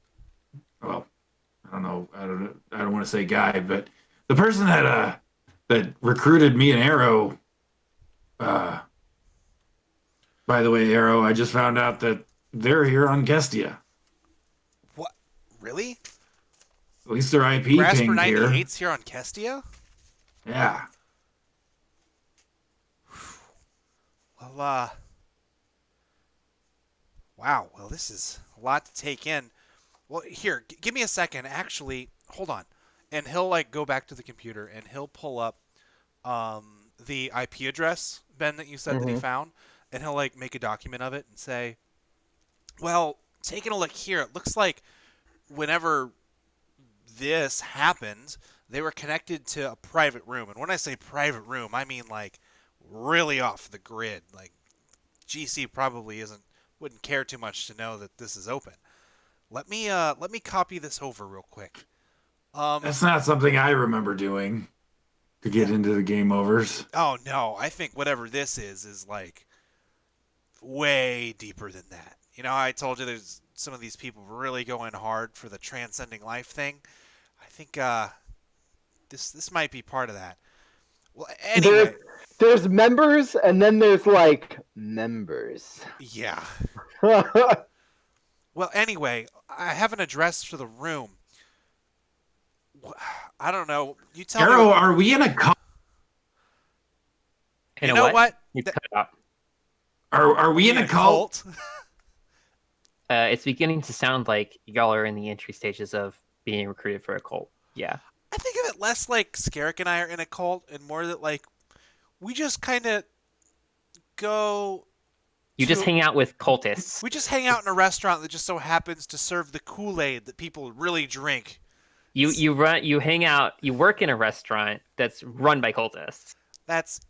well, I don't know, I don't want to say guy, but the person that recruited me and Arrow. By the way, Arrow, I just found out that they're here on Kestia. Really? At least their IP Grasper pinged here. 98's here on Kestia? Yeah. Well, wow. Well, this is a lot to take in. Well, here, give me a second. Actually, hold on. And he'll like go back to the computer and he'll pull up the IP address, Ben, that you said that he found, and he'll like make a document of it and say, well, taking a look here, it looks like whenever this happened, they were connected to a private room. And when I say private room, I mean like really off the grid. Like GC probably wouldn't care too much to know that this is open. Let me copy this over real quick. That's not something I remember doing to get into the game overs. Oh no, I think whatever this is like way deeper than that. You know, I told you there's some of these people really going hard for the transcending life thing. I think this might be part of that. Well, anyway, there's members, and then there's like members. Yeah. Well, anyway, I have an address for the room. I don't know. You tell me. Arrow, are we in a cult? You know what? You cut it out. Are we in a cult? It's beginning to sound like y'all are in the entry stages of being recruited for a cult. Yeah. I think of it less like Skerrik and I are in a cult, and more that like we just kind of go. You just hang out with cultists. We just hang out in a restaurant that just so happens to serve the Kool-Aid that people really drink. You hang out. You work in a restaurant that's run by cultists.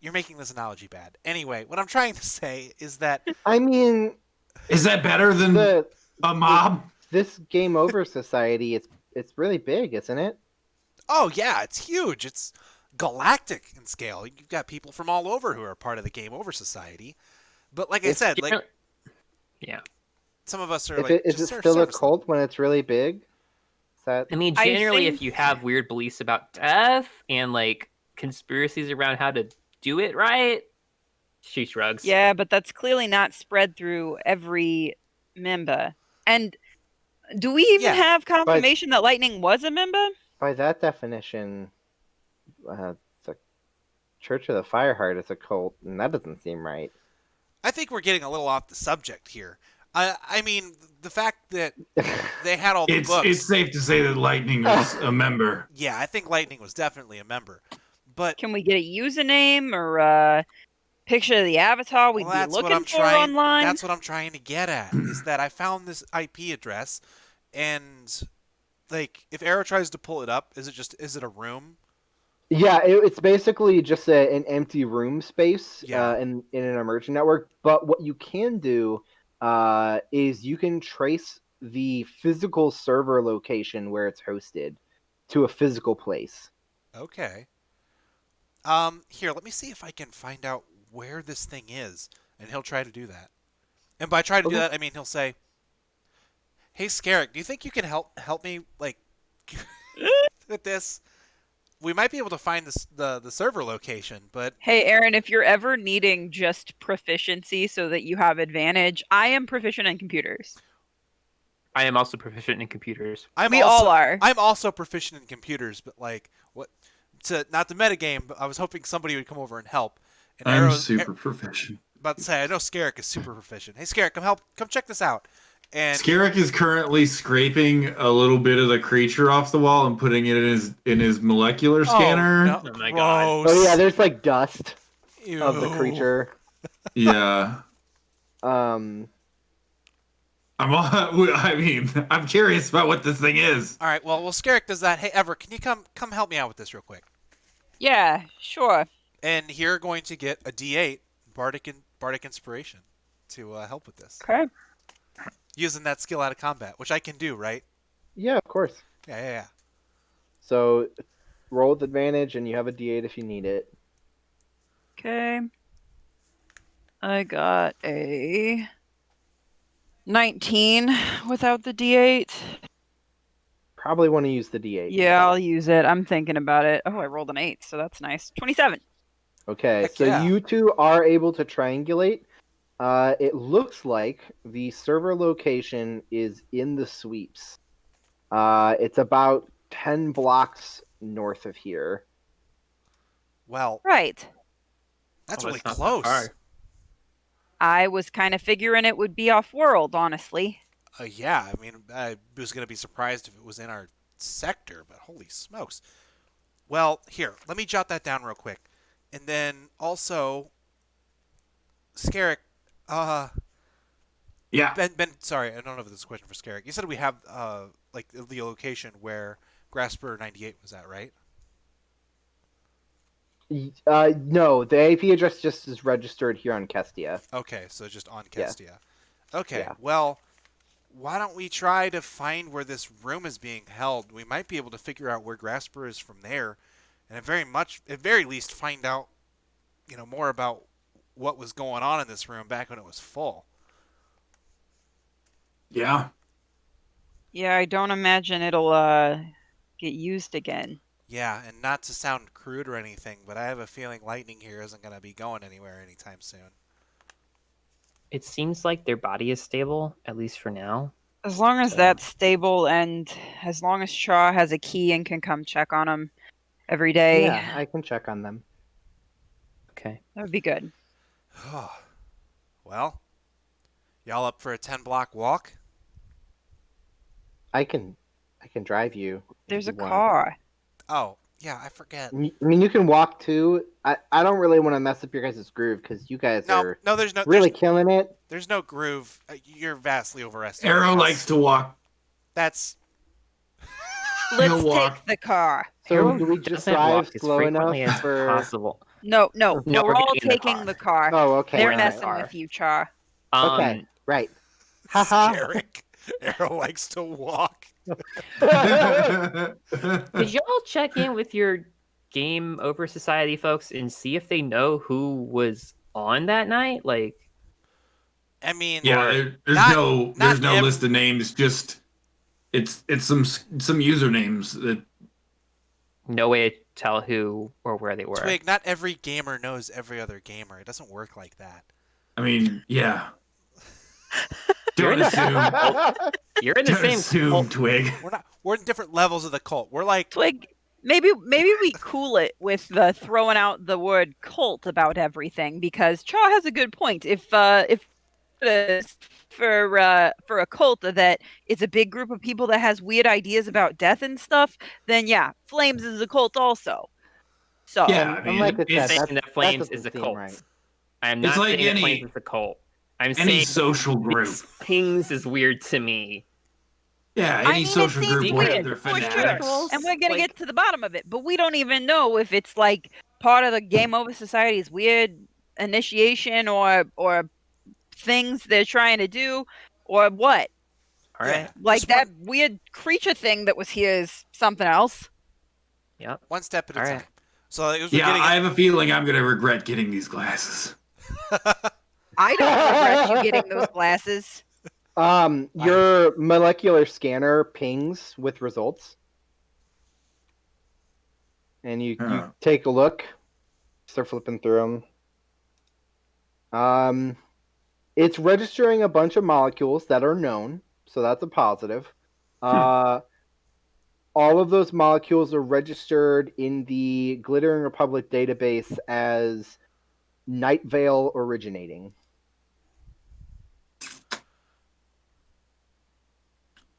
You're making this analogy bad. Anyway, what I'm trying to say is that I mean, is that better than a mob? This game over society, it's really big, isn't it? Oh yeah, it's huge. It's galactic in scale. You've got people from all over who are part of the game over society. But like I said, like yeah, some of us are is it still a cult when it's really big? I mean, generally, if you have weird beliefs about death and like conspiracies around how to do it right, she shrugs. Yeah, but that's clearly not spread through every member. And do we even have confirmation that Lightning was a member? By that definition, it's a Church of the Fireheart is a cult, and that doesn't seem right. I think we're getting a little off the subject here. I mean, the fact that they had all the books. It's safe to say that Lightning was a member. Yeah, I think Lightning was definitely a member. But can we get a username or a picture of the avatar we'd be looking for online? That's what I'm trying to get at, is that I found this IP address, and like if Arrow tries to pull it up, is it a room? Yeah, it's basically just an empty room space in an emerging network. But what you can do is you can trace the physical server location where it's hosted to a physical place. Okay. Here, let me see if I can find out where this thing is, and he'll try to do that. And by try to do that, I mean he'll say, "Hey, Skerrik, do you think you can help me like with this? We might be able to find the server location, but..." Hey, Aaron, if you're ever needing just proficiency so that you have advantage, I am proficient in computers. I am also proficient in computers. We all are. I'm also proficient in computers, but like, not the metagame, but I was hoping somebody would come over and help. And I'm super proficient. About to say, I know Skerrik is super proficient. Hey, Skerrik, come check this out. And Skerrik is currently scraping a little bit of the creature off the wall and putting it in his molecular scanner. No. Oh my god! Oh yeah, there's like dust Ew. of the creature. Yeah. I'm curious about what this thing is. All right. Well, Skerrik does that. Hey, Ever, can you come help me out with this real quick? Yeah, sure. And you're going to get a D8 Bardic Inspiration to help with this. Okay. Using that skill out of combat, which I can do, right? Yeah, of course. Yeah. So roll with advantage, and you have a D8 if you need it. Okay. I got a 19 without the D8. Probably want to use the D8. Yeah, I'll use it. I'm thinking about it. Oh, I rolled an 8, so that's nice. 27. Okay, Heck so yeah. you two are able to triangulate. It looks like the server location is in the sweeps. It's about 10 blocks north of here. Well, Right. that's Oh, really that's not that close. far. I was kind of figuring it would be off-world, honestly. Yeah, I mean, I was going to be surprised if it was in our sector, but holy smokes. Well, here, let me jot that down real quick. And then also, Skerrik, Yeah. Ben, sorry, I don't know if this is a question for Skerrik. You said we have, like, the location where Grasper 98 was at, right? No, the AP address just is registered here on Kestia. Okay, so just on Yeah. Kestia. Okay, Yeah. well, why don't we try to find where this room is being held? We might be able to figure out where Grasper is from there, and at very least, find out, more about what was going on in this room back when it was full. Yeah. Yeah, I don't imagine it'll get used again. Yeah, and not to sound crude or anything, but I have a feeling Lightning here isn't going to be going anywhere anytime soon. It seems like their body is stable, at least for now. As long as So- that's stable, and as long as Shaw has a key and can come check on him every day, Yeah, I can check on them. Okay. that would be good. Well, y'all up for a 10-block walk? I can drive you. if There's you a want. car. Oh, yeah, I forget. I mean, you can walk too. I don't really want to mess up your guys' groove because you guys are No, there's really killing it. there's no groove. You're vastly overestimating. Arrow us. likes to walk. That's Let's walk. take the car. So Arrow do we just doesn't drive walk as slow enough frequently as for? possible. No, No, we're we're all getting in the taking car. the car. Oh, okay. They're all right. messing car. with you, Char. Okay, right. Haha. Skerrik. Arrow likes to walk. Did y'all check in with your Game Over Society folks and see if they know who was on that night? Like, I mean, Yeah, there's Not- no not ev- list of names. Just it's some usernames that. no way to tell who or where they were. Twig, not every gamer knows every other gamer. It doesn't work like that. I mean, yeah. You're Don't in assume. You're in the Don't same assume, cult. Twig. We're in different levels of the cult. We're like, Twig, maybe we cool it with the throwing out the word cult about everything, because Chaw has a good point. If it is for a cult that it's a big group of people that has weird ideas about death and stuff, then yeah, Flames is a cult also. So Yeah, I And mean, like I said, saying that that Flames doesn't is a seem cult. right. I am It's not like saying that any- Flames is a cult. I'm any saying social group. Pings is weird to me. Yeah, I any mean, social it seems group will have weird, their for sure. fanatics. And we're gonna Like- get to the bottom of it, but we don't even know if it's like part of the Game Over Society's weird initiation or things they're trying to do or what. All Yeah. right. Like Just that weird creature thing that was here is something else. Yep. one step at a All time. right. So as we're Yeah, getting I have a feeling I'm gonna regret getting these glasses. I don't regret you getting those glasses. Your molecular scanner pings with results, and you Huh. take a look, start flipping through them. It's registering a bunch of molecules that are known, so that's a positive. All of those molecules are registered in the Glittering Republic database as Night Veil originating.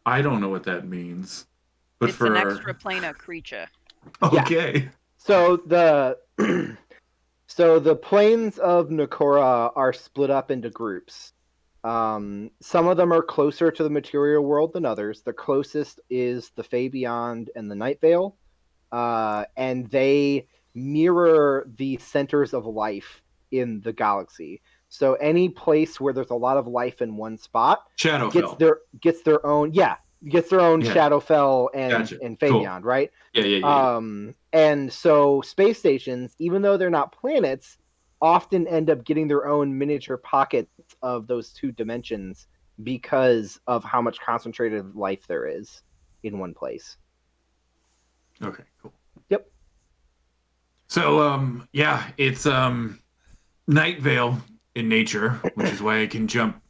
I don't know what that means, but It's for an extraplanar creature. okay. So the so the planes of Nakora are split up into groups. Some of them are closer to the material world than others. The closest is the Fey Beyond and the Night Veil, and they mirror the centers of life in the galaxy. So any place where there's a lot of life in one spot gets Shadowfell. gets their own Yeah. Shadowfell and Gotcha. and Fey Cool. Beyond, right? Yeah. And so space stations, even though they're not planets, often end up getting their own miniature pockets of those two dimensions because of how much concentrated life there is in one place. Okay, cool. Yep. So, yeah, it's Night Veil in nature, which is why I can jump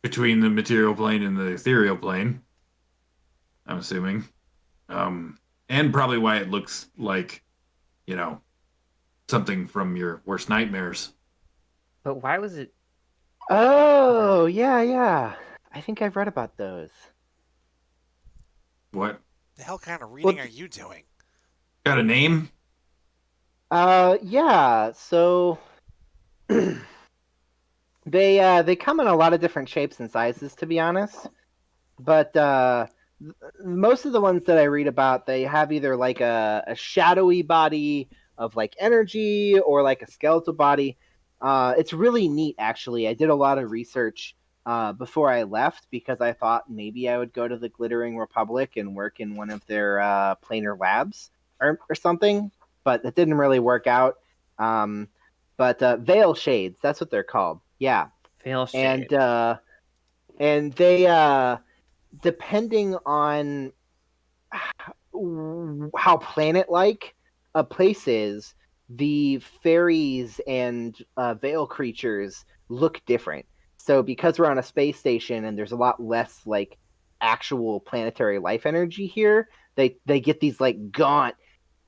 between the material plane and the ethereal plane. I'm assuming. And probably why it looks like, something from your worst nightmares. But why was it? Oh, yeah. I think I've read about those. What? The hell kind of reading Well, are you doing? Got a name? Yeah. So they come in a lot of different shapes and sizes, to be honest. But most of the ones that I read about, they have either like a shadowy body of like energy or like a skeletal body. It's really neat, actually. I did a lot of research before I left because I thought maybe I would go to the Glittering Republic and work in one of their planar labs or something, but it didn't really work out. But Veil Shades, that's what they're called. Yeah. Fail shade. And they depending on how planet-like a place is, the fairies and veil creatures look different. So because we're on a space station and there's a lot less like actual planetary life energy here, they get these like gaunt,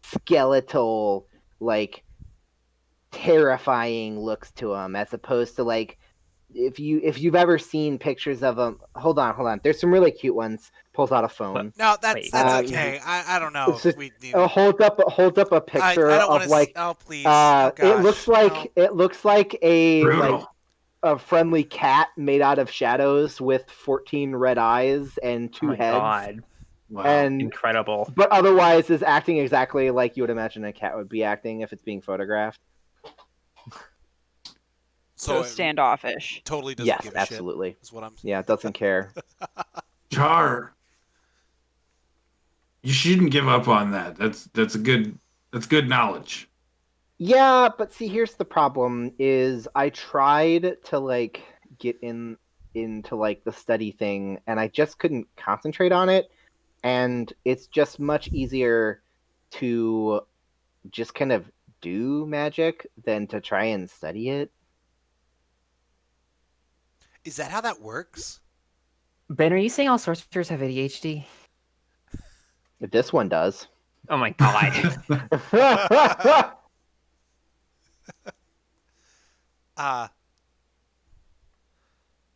skeletal, like terrifying looks to them, as opposed to like if you've ever seen pictures of them. Hold on. There's some really cute ones. Pulls out a phone. No, that's Wait. okay. I don't know It's if just, we need. holds up a picture I don't want of to. like Oh please. Oh gosh. it looks like a Brutal. friendly cat made out of shadows with 14 red eyes and Oh two my heads. god. Wow. And Incredible. but otherwise is acting exactly like you would imagine a cat would be acting if it's being photographed. So it standoffish. totally doesn't Yes, give a absolutely. shit. Is what I'm. Yeah, doesn't care. Char, you shouldn't give up on that. That's good knowledge. Yeah, but see, here's the problem: is I tried to like get into like the study thing, and I just couldn't concentrate on it. And it's just much easier to just kind of do magic than to try and study it. Is that how that works? Ben, are you saying all sorcerers have ADHD? This one does. Oh my god.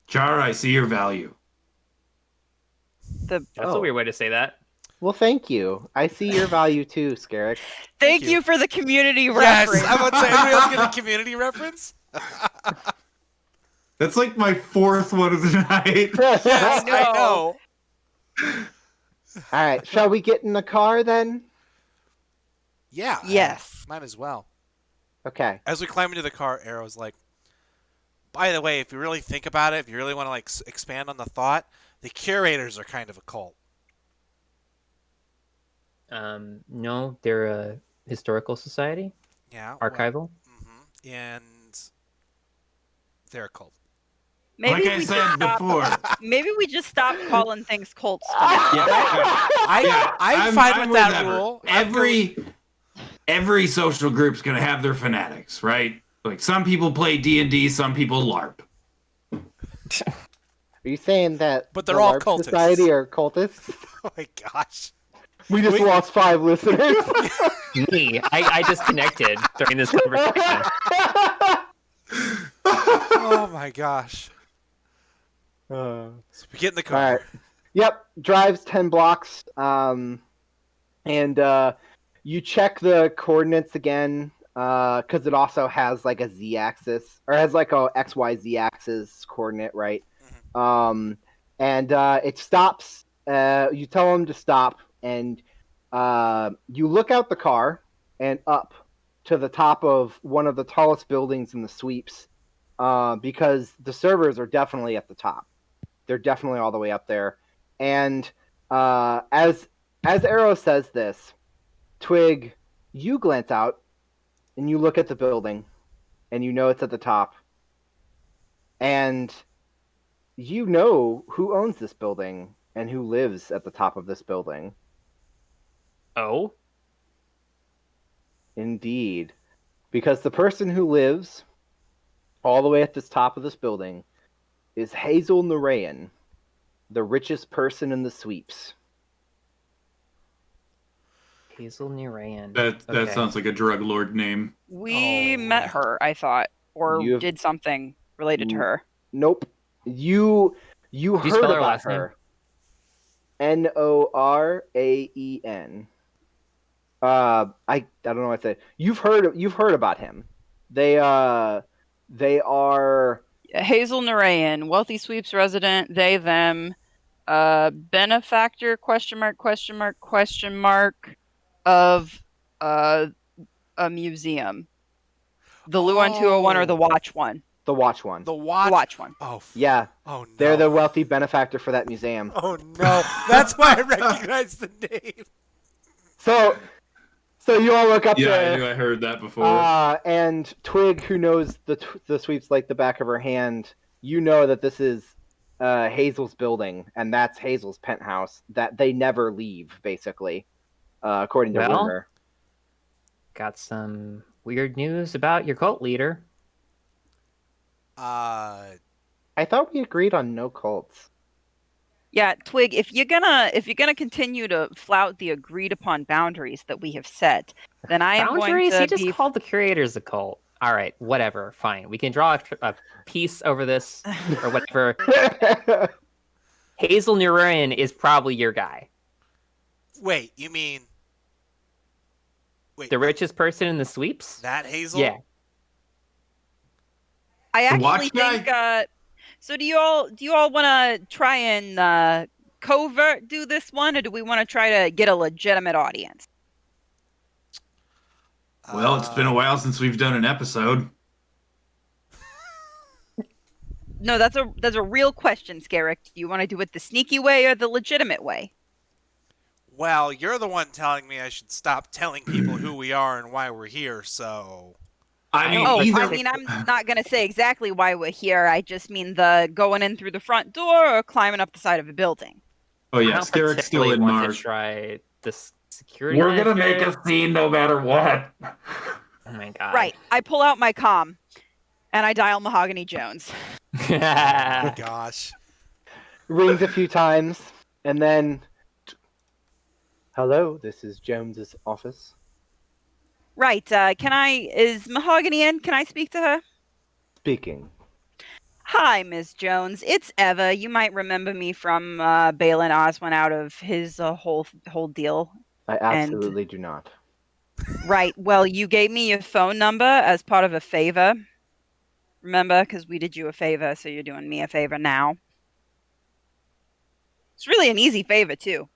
Char, I see your value. That's Oh. a weird way to say that. Well, thank you. I see your value too, Skerrik. Thank you. you for the community yes. reference. I would say anybody else get a community reference. That's like my fourth one of the night. Yes, I know. I know. All right, shall we get in the car then? Yeah. Yes. Might as well. Okay. As we climb into the car, Arrow's like, by the way, if you really think about it, if you really want to like expand on the thought, the curators are kind of a cult. No, they're a historical society. Yeah. Archival. And they're a cult. Maybe Like I we said just stop, before. maybe we just stop calling things cults. for now. I'm fine with that rule. Every social group's gonna have their fanatics, right? Like some people play D&D, some people LARP. Are you saying that But they're the all LARP cultists. Society are cultists? Oh my gosh. We just lost 5 listeners. Me. I disconnected during this conversation. Oh my gosh. So we get in the car. All right. Yep. Drives 10 blocks. And you check the coordinates again because it also has like a z-axis or has like a XYZ axis coordinate, right? And it stops. You tell them to stop, and you look out the car and up to the top of one of the tallest buildings in the sweeps because the servers are definitely at the top. They're definitely all the way up there. And as Arrow says this, Twig, you glance out and you look at the building and you know it's at the top. And you know who owns this building and who lives at the top of this building. Oh? Indeed. Because the person who lives all the way at the top of this building is Hazel Narayan, the richest person in the sweeps. Hazel Nurayan. That Okay. sounds like a drug lord name. We Oh. met her, I thought, or You've- did something related to her. Nope. You you heard spell her about last name? her. Noraen. I don't know what to say. You've heard about him. They are Hazel Narayan, wealthy sweeps resident, they, them, benefactor, question mark, of a museum. The Luan 201 or the Watch one? the Watch one. The The watch. Watch one. Oh. Yeah, Oh no. they're the wealthy benefactor for that museum. Oh no. That's why I recognize the name. So you all look up Yeah, there. I knew I heard that before. And Twig, who knows the sweeps like the back of her hand, you know that this is Hazel's building, and that's Hazel's penthouse that they never leave, basically, according to Well? rumor. Got some weird news about your cult leader. I thought we agreed on no cults. Yeah, Twig, if you're gonna continue to flout the agreed upon boundaries that we have set, then I am going Boundaries? to He just be called the creators a cult. All right, whatever, fine. We can draw a piece over this or whatever. Hazel Nurayan is probably your guy. Wait, you mean? Wait, The richest person in the sweeps? that Hazel? Yeah. I The actually watch think. guy? So do you all want to try and covert do this one, or do we want to try to get a legitimate audience? Well, it's been a while since we've done an episode. No, that's a real question, Skerrik. Do you want to do it the sneaky way or the legitimate way? Well, you're the one telling me I should stop telling people who we are and why we're here, so... I mean, Oh, either. I mean, I'm not going to say exactly why we're here. I just mean the going in through the front door or climbing up the side of a building. Oh yeah, I don't Skerrik's still particularly in want to March. try this security. We're gonna make manager. a scene no matter what. Oh my god. Right. I pull out my comm and I dial Mahogany Jones. Oh, gosh. Rings a few times, and then... Hello, this is Jones's office. Right. Is Mahogany in? Can I speak to her? Speaking. Hi, Ms. Jones. It's Eva. You might remember me from bailing Oswin out of his whole deal. I absolutely do not. Right. Well, you gave me your phone number as part of a favor. Remember? Because we did you a favor, so you're doing me a favor now. It's really an easy favor, too.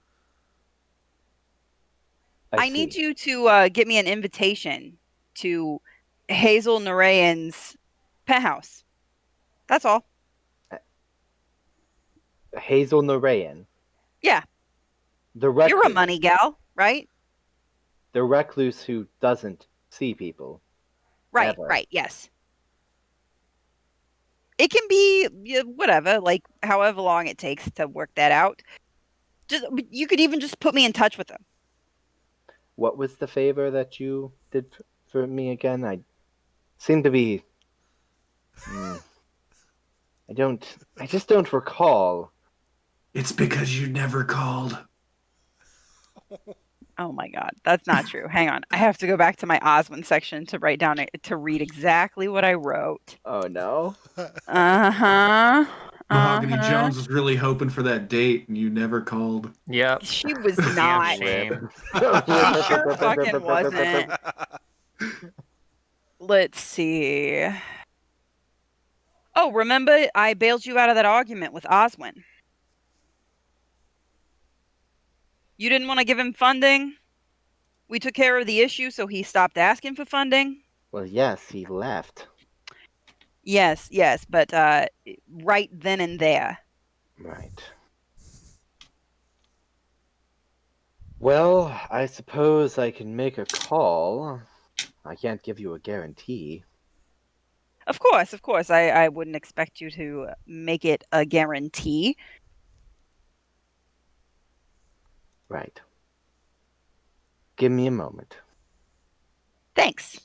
I need you to get me an invitation to Hazel Narayan's penthouse. That's all. Hazel Narayan. Yeah. The recluse. You're a money gal, right? The recluse who doesn't see people. Right, Ever. right, yes. It can be whatever, like however long it takes to work that out. You could even just put me in touch with them. What was the favor that you did for me again? I seem to be... I just don't recall. It's because you never called. Oh my god, that's not true. Hang on. I have to go back to my Oswin section to write down to read exactly what I wrote. Oh no. Uh-huh. Mahogany Jones was really hoping for that date, and you never called. Yep. She was Damn not. shame. She sure fucking wasn't. Let's see. Oh, remember I bailed you out of that argument with Oswin. You didn't want to give him funding? We took care of the issue, so he stopped asking for funding? Well, yes, he left. Yes, but right then and there. Right. Well, I suppose I can make a call. I can't give you a guarantee. Of course. I wouldn't expect you to make it a guarantee. Right. Give me a moment. Thanks.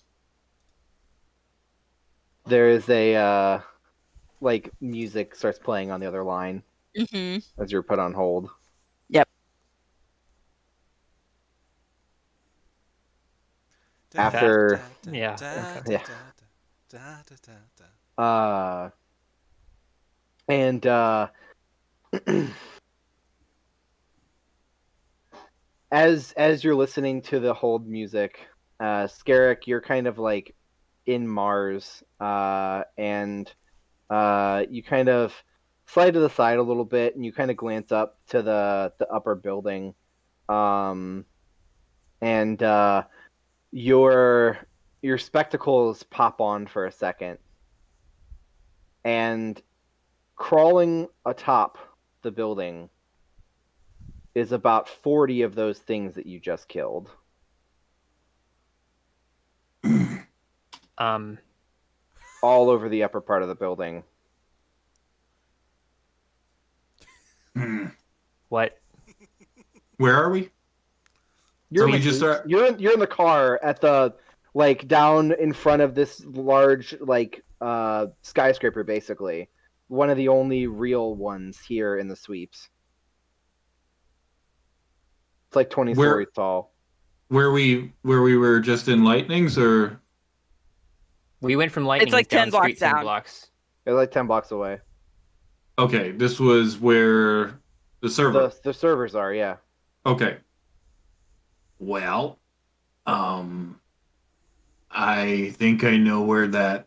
There is a, music starts playing on the other line Mm-hmm. as you're put on hold. Yep. After Yeah. Yeah. And as you're listening to the hold music, Skerrik, you're kind of like in Mars, and you kind of slide to the side a little bit, and you kind of glance up to the upper building, and your spectacles pop on for a second, and crawling atop the building is about 40 of those things that you just killed. All over the upper part of the building. What? Where are we? You're in the car at the down in front of this large skyscraper, basically. One of the only real ones here in the sweeps. It's like 20 stories tall. Where we were just in Lightnings, or We went from Lightning It's like down 10 blocks street 10 down. blocks. They're like 10 blocks away. okay, this was where the server. The servers are, yeah. Okay. Well, I think I know where that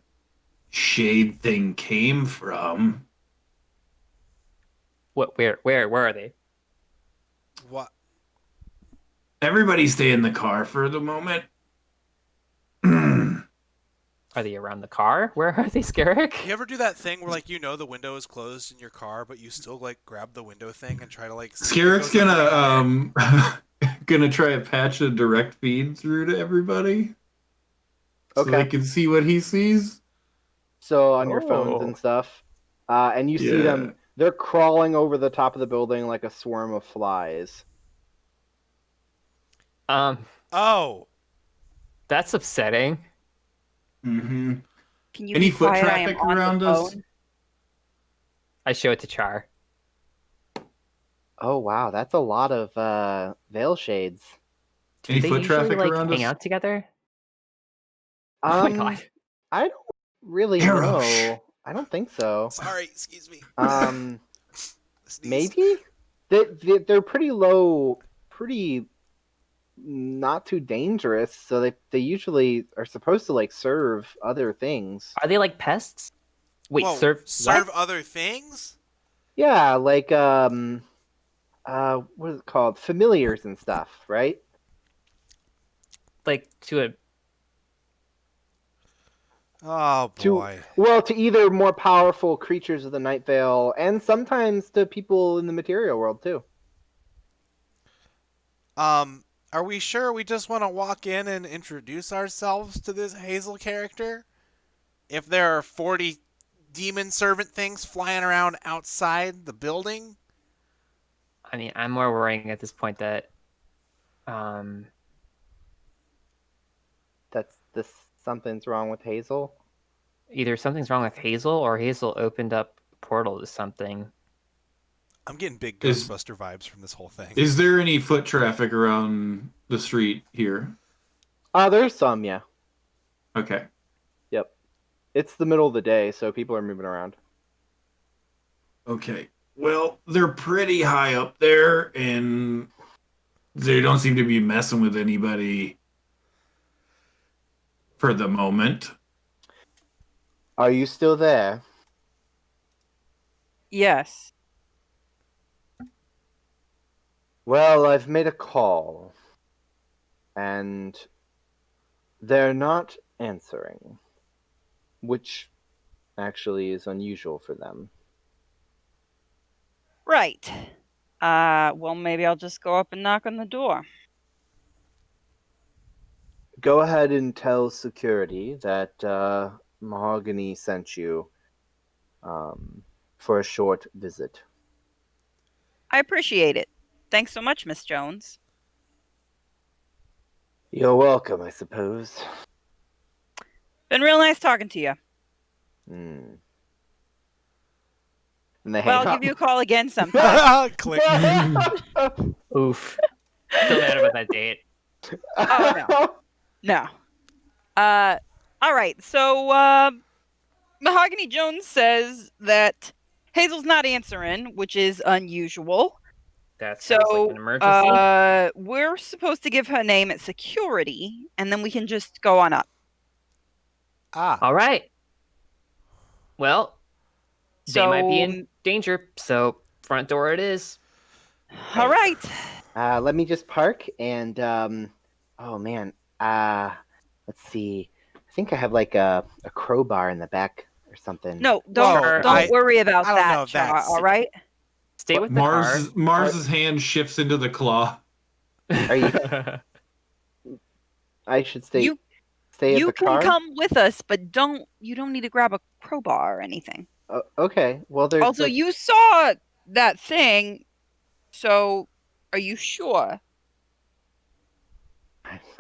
shade thing came from. What? Where are they? What? Everybody stay in the car for the moment. Are they around the car? Where are they, Skerrik? You ever do that thing where the window is closed in your car, but you still grab the window thing and try to see if it Skerrick's goes up gonna try to patch a direct feed through to everybody. So Okay. they can see what he sees. So on your phones and stuff. And you see them, they're crawling over the top of the building like a swarm of flies. Oh. That's upsetting. Mm-hmm. Can you Any be foot quiet? I am traffic on the around us? phone. I show it to Char. Oh wow, that's a lot of veil shades. Do Any they foot usually traffic around hang us? out together? Oh my god. I don't really Erosh. know. I don't think so. Sorry, excuse me. Sneeze. Maybe they're pretty low, pretty not too dangerous. So they usually are supposed to serve other things. Are they like pests? Wait, Whoa, serve serve what? other things? Yeah, what is it called? Familiars and stuff, right? Like to a Oh boy. To either more powerful creatures of the Night Vale, and sometimes to people in the material world too. Are we sure we just want to walk in and introduce ourselves to this Hazel character? If there are 40 demon servant things flying around outside the building? I mean, I'm more worrying at this point that Something's wrong with Hazel. either something's wrong with Hazel or Hazel opened up a portal to something. I'm getting big Ghostbuster vibes from this whole thing. Is there any foot traffic around the street here? There's some, yeah. Okay. Yep. It's the middle of the day, so people are moving around. Okay. Well, they're pretty high up there, and they don't seem to be messing with anybody for the moment. Are you still there? Yes. Well, I've made a call, and they're not answering, which actually is unusual for them. Right. Well, maybe I'll just go up and knock on the door. Go ahead and tell security that Mahogany sent you for a short visit. I appreciate it. Thanks so much, Miss Jones. You're welcome, I suppose. Been real nice talking to you. And they Well, hang I'll up. give you a call again sometime. Click. Oof. Still mad about that date. Oh, no. No. All right. So, Mahogany Jones says that Hazel's not answering, which is unusual. That sounds like an emergency. We're supposed to give her name at security, and then we can just go on up. All right. Well, they might be in danger, so front door it is. All right. Let me just park and oh man. Let's see. I think I have like a crowbar in the back or something. No, don't worry about I don't know that, if that's- Char, all right? Stay with the car. Mars's hand shifts into the claw. Are you? I should stay. Stay at the car. You can come with us, but you don't need to grab a crowbar or anything. Okay. Well, there's also you saw that thing, so are you sure?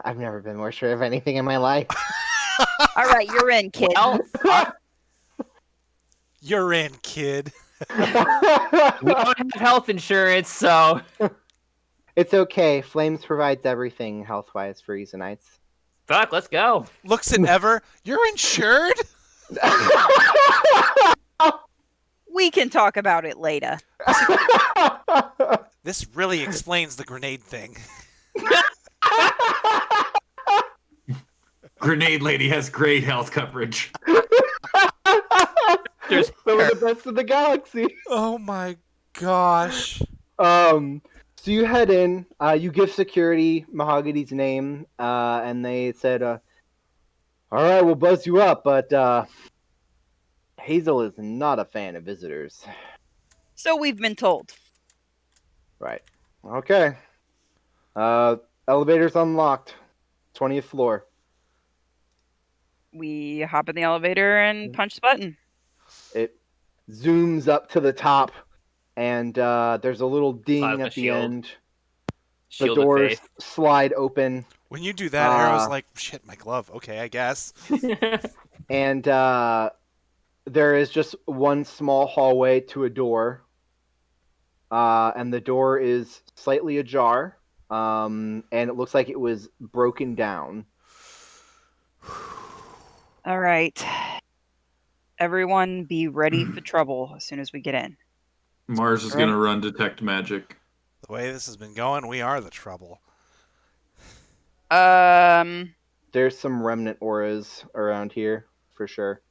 I've never been more sure of anything in my life. All right, you're in, kid. You're in, kid. We don't have health insurance, so it's okay. Flames provides everything health-wise for Eezonites. Fuck, let's go. Looks and ever. You're insured? We can talk about it later. This really explains the grenade thing. Grenade Lady has great health coverage. Some of the best of the galaxy. Oh my gosh. So you head in, you give security Mahogany's name, and they said, all right, we'll buzz you up, but Hazel is not a fan of visitors. So we've been told. Right. Okay. Elevator's unlocked. 20th floor. We hop in the elevator and punch the button. It zooms up to the top, and there's a little ding Plasma at the shield. end. Shield The of doors faith. slide open, When you do that, Arrow's like, shit, my glove. Okay, I guess. and there is just one small hallway to a door, and the door is slightly ajar, and it looks like it was broken down. All right. Everyone be ready for trouble as soon as we get in. Mars is gonna run detect magic. The way this has been going, we are the trouble. There's some remnant auras around here, for sure.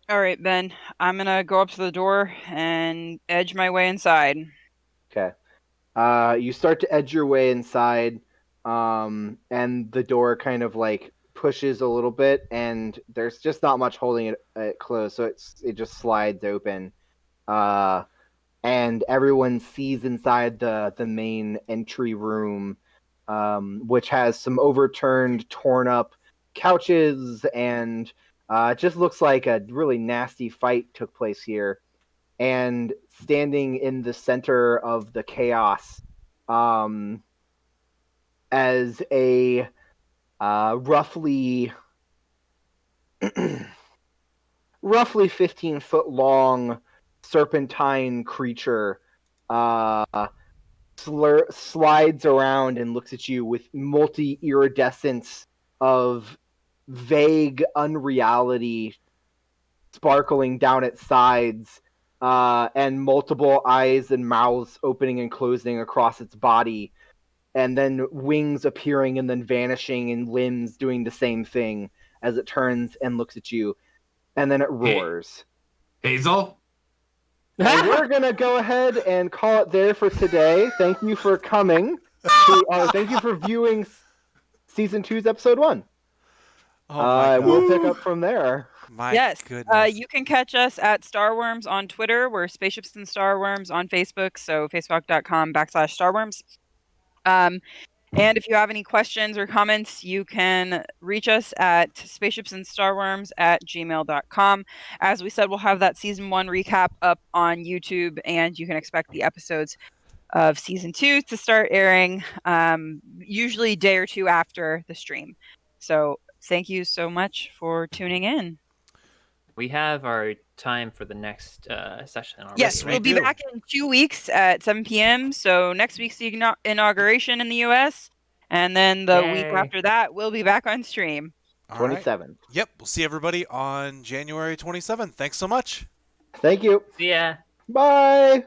All right, Ben. I'm going to go up to the door and edge my way inside. Okay. You start to edge your way inside, and the door kind of like pushes a little bit, and there's just not much holding it closed, so it just slides open. And everyone sees inside the main entry room, which has some overturned, torn up couches, and it just looks like a really nasty fight took place here. And standing in the center of the chaos, as a roughly 15-foot long serpentine creature slides around and looks at you with multi-iridescence of vague unreality sparkling down its sides, and multiple eyes and mouths opening and closing across its body, and then wings appearing and then vanishing, and limbs doing the same thing as it turns and looks at you, and then it roars. Hazel? And we're going to go ahead and call it there for today. Thank you for coming. Thank you for viewing Season 2's Episode 1. Oh my God. We'll pick up from there. My yes. goodness. You can catch us at Starwyrms on Twitter. We're Spaceships and Starwyrms on Facebook, so facebook.com/Starwyrms. And if you have any questions or comments, you can reach us at spaceshipsandstarworms@gmail.com. As we said, we'll have that Season 1 recap up on YouTube, and you can expect the episodes of Season 2 to start airing usually a day or two after the stream. So thank you so much for tuning in. We have our time for the next session already. Yes, we'll be back in 2 weeks at 7 p.m. So next week's the inauguration in the U.S., And then the week Yay. after that, we'll be back on stream. All right. 27th. Yep. We'll see everybody on January 27th. Thanks so much. Thank you. See ya. Bye.